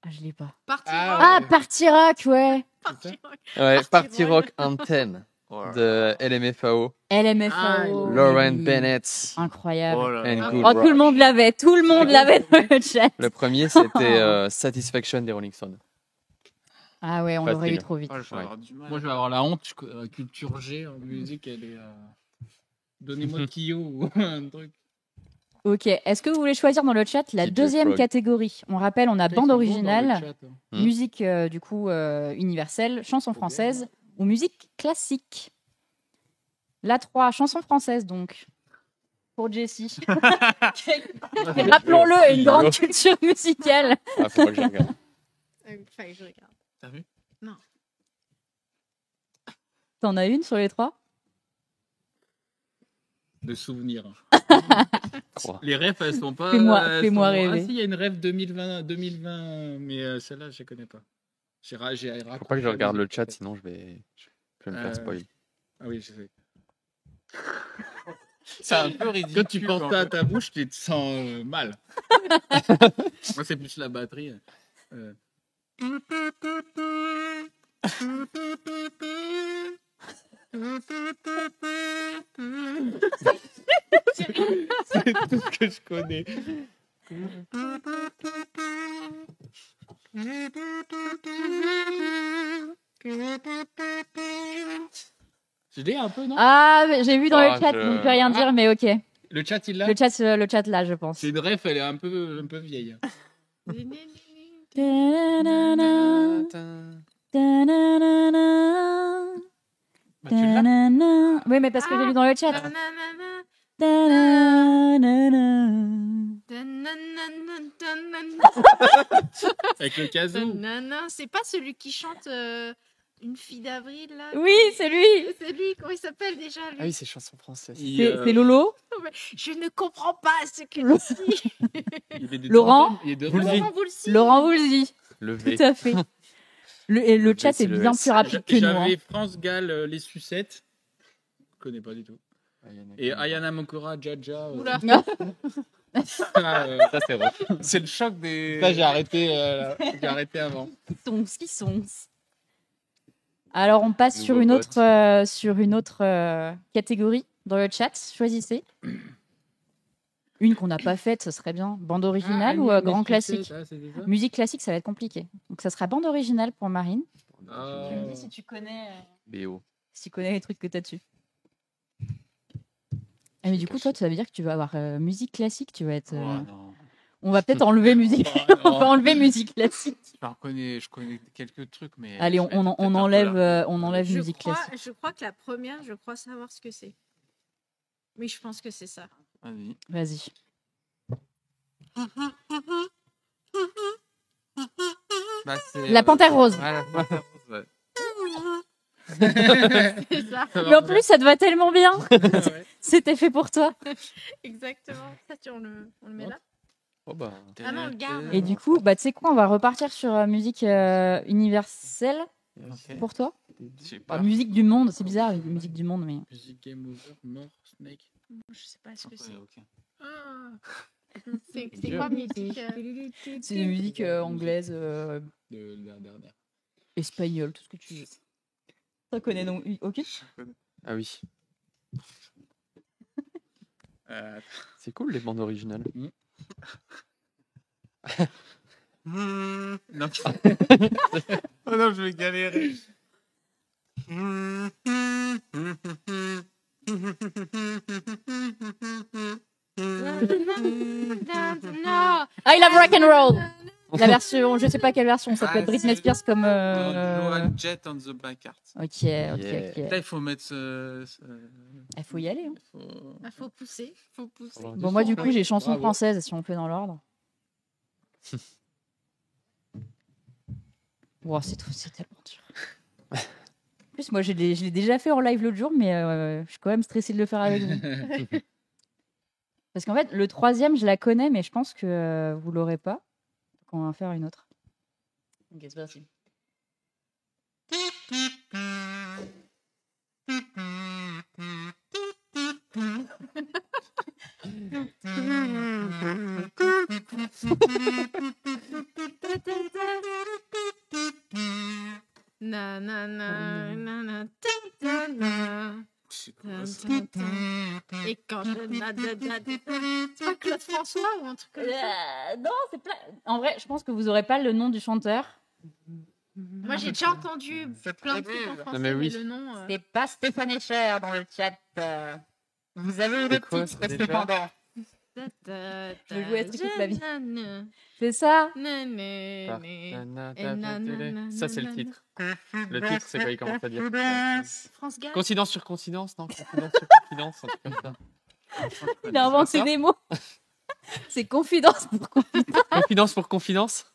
Ah, je l'ai pas. Party Ah, rock. Ah, Party Rock, ouais. Party rock. Ouais, Party Party Rock. Rock Anthem Oh là de LMFAO. LMFAO. Lauren oui. Bennett. Incroyable. Oh là And là. Good Oh, tout le monde l'avait. Tout le monde l'avait dans le chat. Le premier, c'était Satisfaction des Rolling Stones. Ah ouais, on Facile. l'aurait eu trop vite. Oh, je vais Ouais. avoir du mal. Moi, je vais avoir la honte. Culture G en musique, elle est. Donnez-moi Kyo ou un truc. Ok, est-ce que vous voulez choisir dans le chat la DJ deuxième Frog. catégorie? On rappelle, on a Ils bande sont bons dans le originale, chat, hein. musique du coup universelle, chanson française ou musique classique. La 3, chanson française donc. Pour Jessie. Rappelons-le, une grande culture musicale. Ah, faut pas que je regarde. Fallait que je regarde. T'as vu? T'en as une sur les 3? De souvenirs. Crois. Les refs, elles sont pas. Fais-moi Ah, rêver. si, il y a une ref 2020, mais celle-là, je ne connais pas. Faut pas que je regarde le chat, sinon je vais me faire spoil. Ah oui, je sais. C'est un peu ridicule. Quand tu penses ça à ta bouche, tu te sens mal. Moi, c'est plus la batterie. C'est tout ce que je connais. Je l'ai un peu, non? Ah, mais j'ai vu dans Ah, le chat, je- donc je peux rien dire, mais ok. Le chat, il l'a. Le chat là, je pense. C'est une ref, elle est un peu vieille. Ta-na-na-na, ta-na-na-na, Bah, tu l'as. ta-na-na. Oui, mais parce que j'ai lu dans le chat. Ta-na-na-na. Avec le kazoo. C'est pas celui qui chante Une fille d'avril là. Oui, c'est lui. C'est lui, comment il s'appelle déjà lui Ah oui, c'est chanson française. C'est Lolo. Je ne comprends pas ce que dit. Il est de Laurent. trentaine, il est de Laurent Voulzy. Laurent Voulzy. Le V. Tout à fait. Le chat c'est est le bien S. plus rapide que nous. hein. J'avais France Gall, Les Sucettes. Je connais pas du tout. Et Ayana Mokora, Jaja. Oula. Ça, c'est vrai. C'est le choc des. Ça, j'ai arrêté avant. Qui sont. Alors, on passe sur Nouveau une autre catégorie dans le chat. Choisissez. Une qu'on n'a pas faite, ce serait bien. Bande originale ou grand classique? Musique classique, ça va être compliqué. Donc, ça sera bande originale pour Marine. Tu me dis si tu connais, BO. si tu connais les trucs que tu as dessus. Ah, mais du coup, toi, ça veut dire que tu vas avoir musique classique. Tu vas être. Oh, non. On va peut-être enlever musique. Oh, On va enlever musique classique. Je connais quelques trucs, mais. Allez, je vais on être peut-être un peu enlève, là. on enlève musique classique. Je crois que la première, je crois savoir ce que c'est. Oui, je pense que c'est ça. Vas-y. Vas-y. Bah, c'est, La Panthère Rose. Ouais, la Panthère Rose, ouais. C'est ça, Mais en plus, ça te va tellement bien. C'était fait pour toi. exactement. Ça, on le met là. Oh bah. Ah non, garde. Et du coup, bah, tu sais quoi, on va repartir sur musique universelle Ok. pour toi. Je sais Bah, pas. musique du monde, c'est bizarre, musique du monde, mais. Musique Game Over, mort, Snake. Je sais pas ce que c'est. Ok. Ah. C'est quoi musique C'est des musiques anglaises, De la dernière. espagnoles, tout ce que tu veux. Ça connaît donc. Ok. Ah oui. Euh, C'est cool les bandes originales. Non. Oh non, je vais galérer. Non. I love rock and roll. La version, je sais pas quelle version, ça peut être Britney c'est- Spears comme. Joan Jett on the Black Heart. Ok, Yeah. ok. Là, il faut mettre Il faut y aller. Hein. Faut pousser, faut pousser. Bon, moi, du coup, j'ai chanson Bravo. française, si on fait dans l'ordre. Wow, c'est tellement dur. En plus, moi, je l'ai déjà fait en live l'autre jour, mais je suis quand même stressée de le faire avec vous. Parce qu'en fait, le troisième, je la connais, mais je pense que vous l'aurez pas. Donc, on va en faire une autre. Ok, c'est parti. Na na na na na ta, ta, na. C'est quoi ça? Et quand je c'est pas Claude François ou un truc comme ça? Non, c'est pas. En vrai, je pense que vous aurez pas le nom du chanteur. Moi, j'ai déjà entendu plein de trucs en français, mais oui. le nom. C'est pas Stéphanie Cher dans le chat. Vous avez eu le C'est quoi, titre, c'est déjà cependant. Je veux jouer à ce truc toute ma vie. Nanana, C'est ça. nanana, Ça, c'est le titre. Le titre, c'est quoi? Il commence à dire. France Gall. Coïncidence sur coïncidence, non? Confidence sur confidence, un truc comme ça. Il a inventé ça des mots. C'est confidence pour confidence. Confidence pour confidence.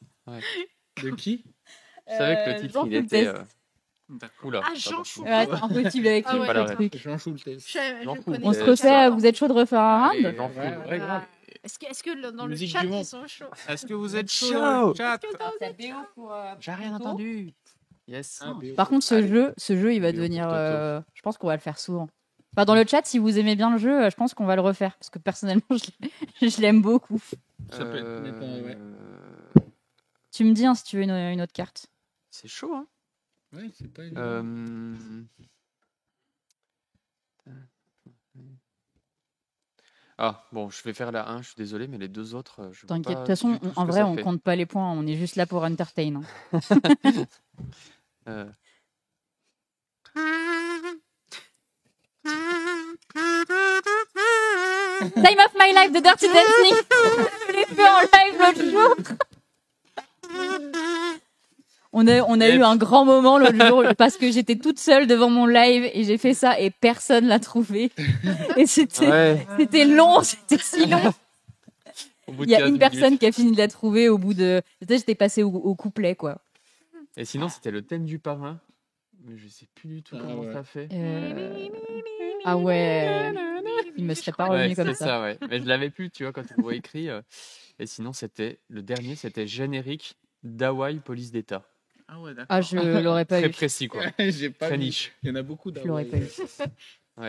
De qui? Je savais que le titre, Jean il était. Schultes. D'accord. Oula. Ah, Jean pardon. Schultes. Ouais, c'est impossible avec Ah lui, ouais. ce Pas la truc. Jean Schultes. Je Jean connais On se pas. refait, vous êtes chaud de refaire un Allez, round Jean Schultes. ouais, Ouais, grave. Est-ce que dans le Musique chat, du monde. ils sont chauds? Est-ce que vous êtes Chaud. chaud chat Ta BO pour, J'ai rien Toto. entendu. Yes. Par contre, ce jeu, il va BO devenir. pour Toto. Je pense qu'on va le faire souvent. Enfin, dans le chat, si vous aimez bien le jeu, je pense qu'on va le refaire. Parce que personnellement, je l'aime beaucoup. Ça peut être honnêtement, ouais. Tu me dis hein, si tu veux une autre carte. C'est chaud, hein. Ouais, c'est pas évident. Ah, bon, je vais faire la 1, je suis désolé, mais les deux autres, je vois T'inquiète, de pas toute façon, du tout ce en que vrai, ça on fait. compte pas les points. On est juste là pour entertain. hein. Euh, Time of my life de Dirty Dancing. Je l'ai fait en live l'autre jour. On a eu un grand moment l'autre jour parce que j'étais toute seule devant mon live et j'ai fait ça et personne l'a trouvé. Et c'était long, c'était si long. au bout de Il y a 15 une minutes. personne qui a fini de la trouver au bout de. J'étais passée au couplet quoi. Et sinon, c'était le thème du parrain. Mais je sais plus du tout Ah comment ouais. ça fait. Ah ouais. Il me serait pas Ouais, revenu comme c'est ça. ça, ouais. Mais je l'avais plus, tu vois, quand on voit écrit. Et sinon, le dernier, c'était générique d'Hawaï Police d'État. Ah ouais, d'accord. Ah, je l'aurais pas Très eu. précis, quoi. J'ai pas Très vu. niche. Il y en a beaucoup Je l'aurais pas eu.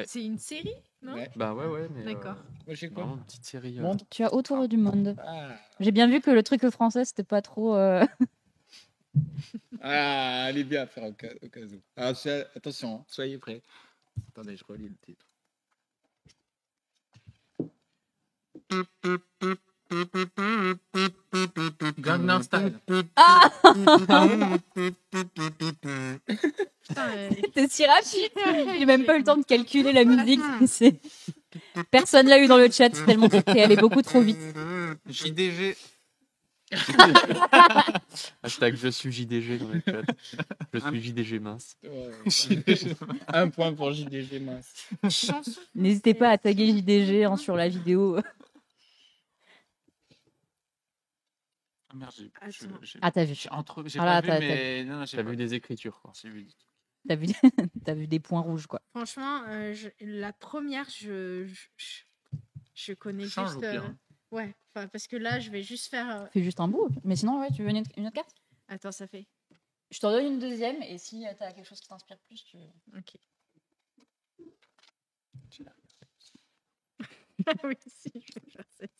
C'est une série, non? Ouais. Bah ouais, mais. D'accord. Moi, j'ai quoi? Vraiment, une petite série. Monde. Tu as autour du monde. Ah. J'ai bien vu que le truc français c'était pas trop. Ah, elle est bien à faire au cas où. Ah, attention, hein, soyez prêts. Attendez, je relis le titre. Gangnam Style. Ah Putain, T'es si rapide. J'ai même pas eu le temps de calculer la musique. C'est- Personne l'a eu dans le chat tellement c'était allé beaucoup trop vite. JDG. Hashtag je suis JDG dans le chat. Je suis JDG mince. Un point pour JDG mince. chanson. N'hésitez pas à taguer JDG hein, sur la vidéo. Ah merde, Attends. j'ai Ah t'as vu. j'ai Ah là, pas t'as- vu, mais non, j'ai T'as pas vu des écritures, quoi. j'ai vu. T'as vu, t'as vu des points rouges quoi. Franchement, la première, je connais Change juste. au pire. Ouais, parce que là, je vais juste faire. Fais juste un bout. Mais sinon ouais, tu veux une autre carte? Attends, ça fait. Je t'en donne une deuxième et si t'as quelque chose qui t'inspire plus, tu. Ok. Oui, si, je vais faire cette.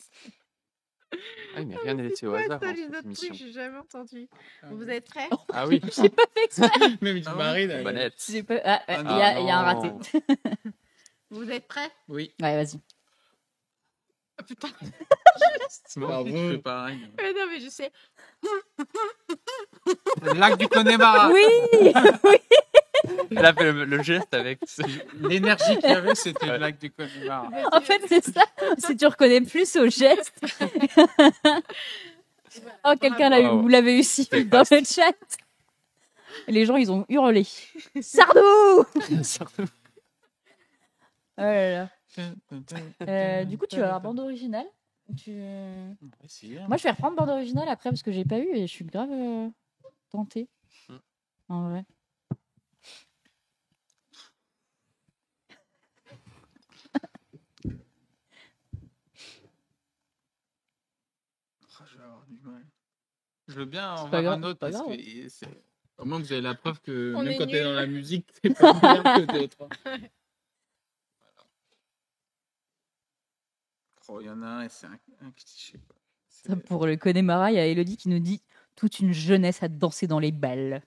Ah, mais rien n'est laissé au hasard Ça, dans les cette autres émission. trucs, j'ai jamais entendu. Ah, Vous êtes prêts? Ah oui, J'ai pas fait exprès. Même une Ah ouais. marine. elle- Bonnet. J'ai pas- Ah, Ah il y a un raté. non. Vous êtes prêts? Oui. Ouais, vas-y. Ah, putain. Bravo. Je fais pareil. Non, mais je sais. Le lac du Connemara. Oui. Elle a fait le geste avec. L'énergie qu'il y avait, c'était Ouais. le lac du Connemara. En fait, c'est ça. Si tu reconnais plus au geste. Oh, quelqu'un l'a eu. Bravo. Vous l'avez eu aussi C'était dans fast. le chat. Les gens, ils ont hurlé. Sardou. Oh là là. Du coup, tu vas avoir bande originale. Moi, je vais reprendre bande originale après parce que j'ai pas eu et je suis grave tentée. En vrai. Je vais avoir du mal. Je veux bien en C'est pas voir grave, un autre pas parce grave. que c'est. Au moins, vous avez la preuve que On même est quand t'es nuls. dans la musique, t'es pas meilleur que d'autres. Oh, il y en a un et c'est un que je sais pas. Ça, pour le Connemara, il y a Elodie qui nous dit toute une jeunesse à danser dans les balles.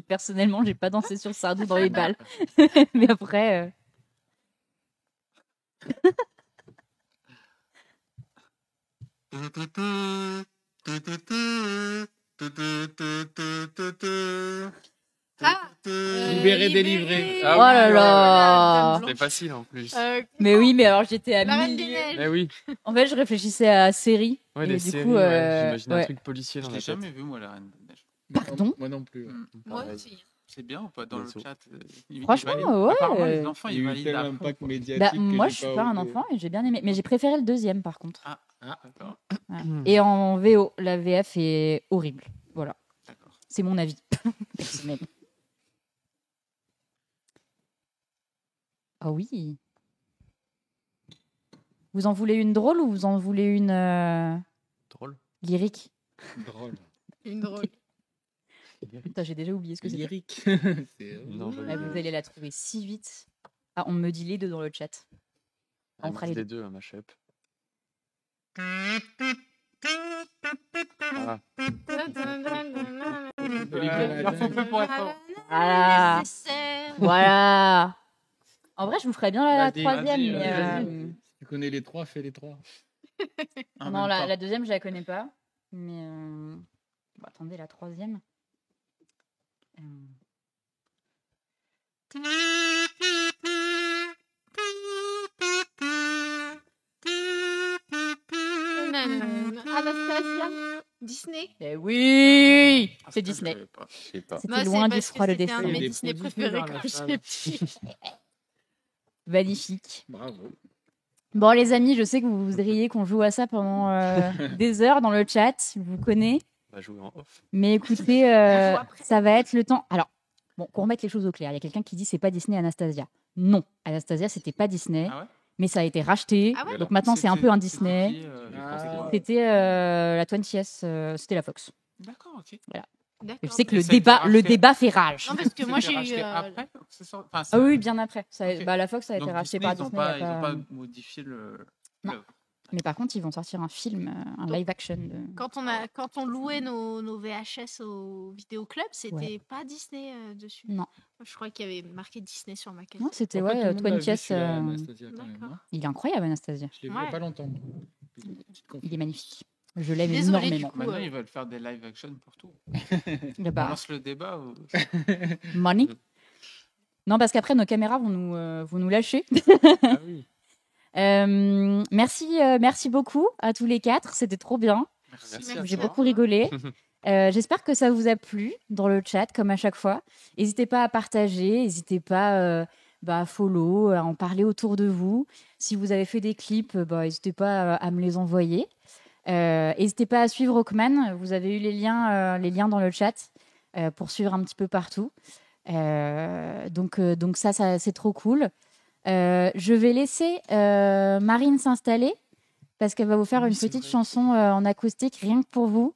Personnellement, j'ai pas dansé sur Sardou dans les balles. Mais après. Libéré, délivré. Ah Oh là oui, là. C'était facile en plus. Mais oui, mais alors j'étais à La Reine des milieu. Neiges. Mais oui, En fait, je réfléchissais à série. ouais, et les du séries, coup, j'imagine un ouais. truc policier Je dans l'ai la tête. jamais vu, moi, la Reine des Neiges. Pardon. Moi non plus. Moi Pareil. aussi. C'est bien ou pas dans le Bientôt. chat Franchement, ouais. Apparemment, les enfants, Il y ils a eu valident tel après. impact ou pas médiatique Bah, que moi, j'ai je suis pas un osé. enfant et j'ai bien aimé. Mais j'ai préféré le deuxième, par contre. Ah, d'accord. Voilà. Et en VO, la VF est horrible. Voilà. D'accord. C'est mon avis personnel. Ah oui. Vous en voulez une drôle ou vous en voulez une Drôle. lyrique? Drôle. Une drôle. Putain, j'ai déjà oublié ce que c'était. Lyrique. C'est- Non, je Ah, vous allez la trouver si vite. Ah, on me dit les deux dans le chat. On fera les les deux, un mashup. Ah, Il en faut plus pour être. Voilà. Nécessaire. Voilà. En vrai, je vous ferais bien la Vas-y, troisième, vas-y, mais vas-y. Si tu connais les trois, fais les trois. En non, même temps. la deuxième, je la connais pas. Mais bon, attendez, la troisième. Anastasia. Disney. Eh oui, Ah, c'est ça, je Disney. savais pas. je sais pas. C'était Moi, c'est loin parce du que froid le c'était un de dessin. mes Des Disney faux préférés Disney dans quand la j'étais petite. Magnifique. Bravo. Bon, les amis, je sais que vous voudriez qu'on joue à ça pendant des heures dans le chat. Je vous connais. On va jouer en off. Mais écoutez, ça va être le temps. Alors, bon, qu'on remette les choses au clair. Il y a quelqu'un qui dit c'est pas Disney Anastasia. Non, Anastasia, c'était pas Disney. Ah ouais Mais ça a été racheté. Ah ouais Donc maintenant, c'est un peu un Disney. C'était qui, Ah. C'était la 20th, c'était la Fox. D'accord, ok. Et D'accord. je sais que Et le ça a été débat racheté. fait rage. Non, parce que moi, C'était j'ai eu. racheté après que c'est sorti. Enfin, Ah oui, bien après. Ça, Ok. bah, la Fox a été donc rachetée Disney, par ils Disney. n'ont il y a pas, pas- modifié le. Non. l'œuvre. Mais par contre, ils vont sortir un film, un live action. Quand on louait nos VHS au vidéoclub, c'était Ouais. pas Disney dessus. Non. Moi, je crois qu'il y avait marqué Disney sur ma caisse. Non, c'était Pourquoi tout le monde l'a vu, 20th. celui-là, Anastasia, quand même, D'accord. hein. Il est incroyable, Anastasia. Je l'ai vu il y a Ouais. pas longtemps. Il est magnifique. Je l'aime Désolée, énormément. du coup, Maintenant, ils veulent faire des live action pour tout. Le On bar. lance le débat. Ou... Money. Non, parce qu'après, nos caméras vont nous lâcher. Ah oui. Merci beaucoup à tous les quatre. C'était trop bien. Merci à J'ai toi. beaucoup rigolé. J'espère que ça vous a plu dans le chat, comme à chaque fois. N'hésitez pas à partager, n'hésitez pas à follow, à en parler autour de vous. Si vous avez fait des clips, n'hésitez pas à me les envoyer. N'hésitez pas à suivre Hawkman. Vous avez eu les liens dans le chat pour suivre un petit peu partout. Donc ça c'est trop cool. Je vais laisser Marine s'installer parce qu'elle va vous faire Oui, une c'est petite vrai. chanson en acoustique rien que pour vous.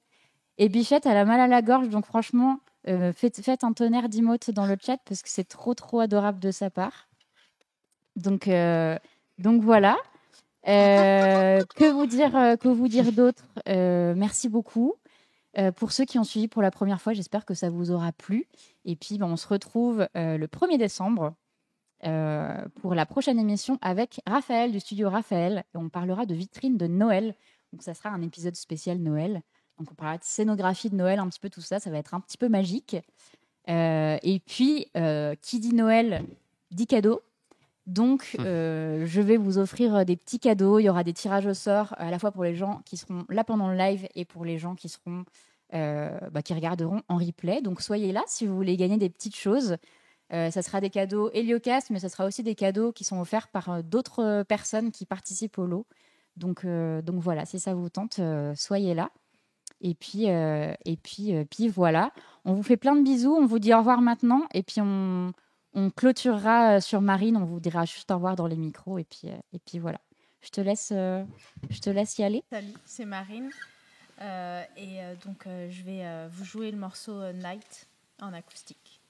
Et Bichette, elle a mal à la gorge, donc franchement, faites un tonnerre d'emotes dans le chat parce que c'est trop adorable de sa part. Donc voilà. Que vous dire d'autre Merci beaucoup. Pour ceux qui ont suivi pour la première fois, j'espère que ça vous aura plu. Et puis, on se retrouve le 1er décembre pour la prochaine émission avec Raphaël du studio Raphaël. Et on parlera de vitrine de Noël. Donc, ça sera un épisode spécial Noël. Donc, on parlera de scénographie de Noël, un petit peu tout ça. Ça va être un petit peu magique. Et puis, qui dit Noël dit cadeau. Donc, je vais vous offrir des petits cadeaux. Il y aura des tirages au sort à la fois pour les gens qui seront là pendant le live et pour les gens qui seront qui regarderont en replay. Donc, soyez là si vous voulez gagner des petites choses. Ça sera des cadeaux Heliocast, mais ça sera aussi des cadeaux qui sont offerts par d'autres personnes qui participent au lot. Donc voilà, si ça vous tente, soyez là. Et puis voilà. On vous fait plein de bisous. On vous dit au revoir maintenant. Et puis on clôturera sur Marine. On vous dira juste au revoir dans les micros. Et puis voilà. Je te laisse y aller. Salut, c'est Marine. Donc, je vais vous jouer le morceau Night en acoustique.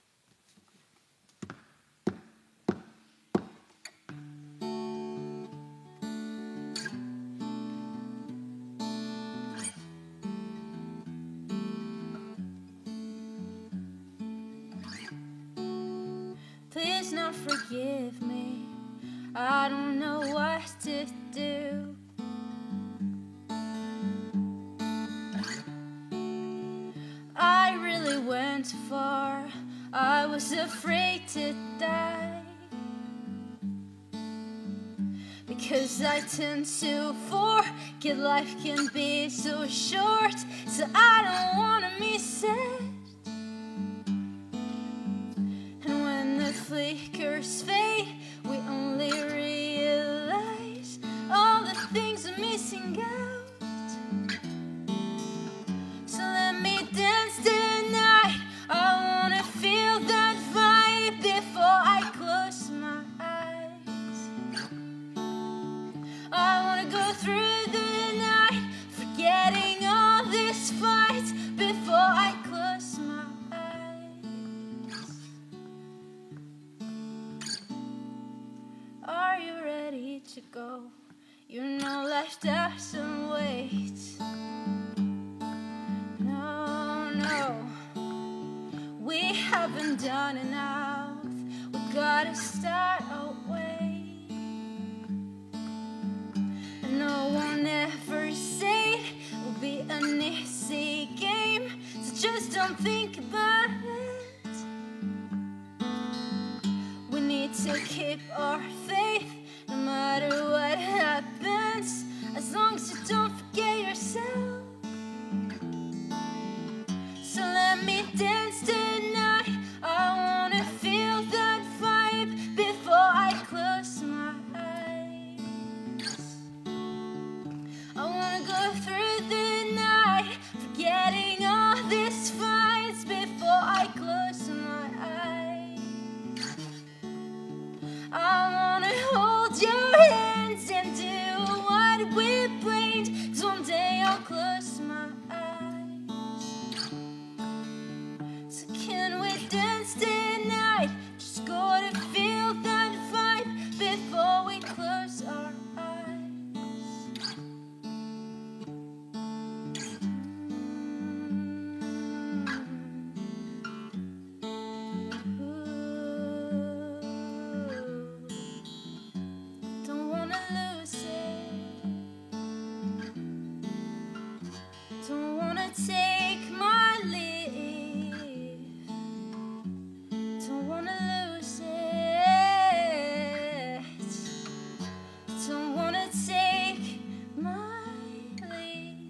Please not forgive me. I don't know what to do. was afraid to die. Because I tend to forget life can be so short, so I don't wanna miss it. And when the flickers fade, we only realize all the things we're missing out. So let me dance tonight. I wanna feel that vibe before I close my eyes. I wanna go through the night, forgetting all these fights before I close my eyes. Are you ready to go? You know life doesn't wait. No, no, we haven't done enough. We gotta start our way. And no one ever said it will be an easy game, so just don't think about it. We need to keep our faith no matter what happens, as long as you don't forget yourself. So let me dance tonight. I wanna feel that vibe before I close my eyes. I wanna go through the night, forgetting all these fights before I close my eyes. I wanna hold your hands and do what we planned, 'cause one day I'll close my eyes. So can we dance tonight? Just gotta feel that vibe before we close our eyes. Don't wanna lose it. Don't wanna take my leave. Don't wanna lose it. Don't wanna take my leave.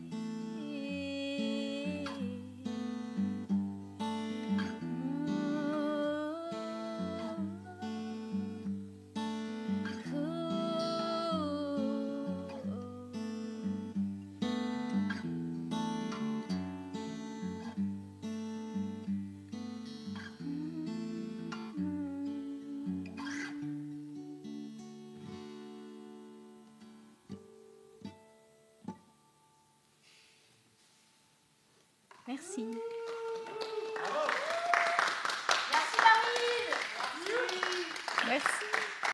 Merci. Merci.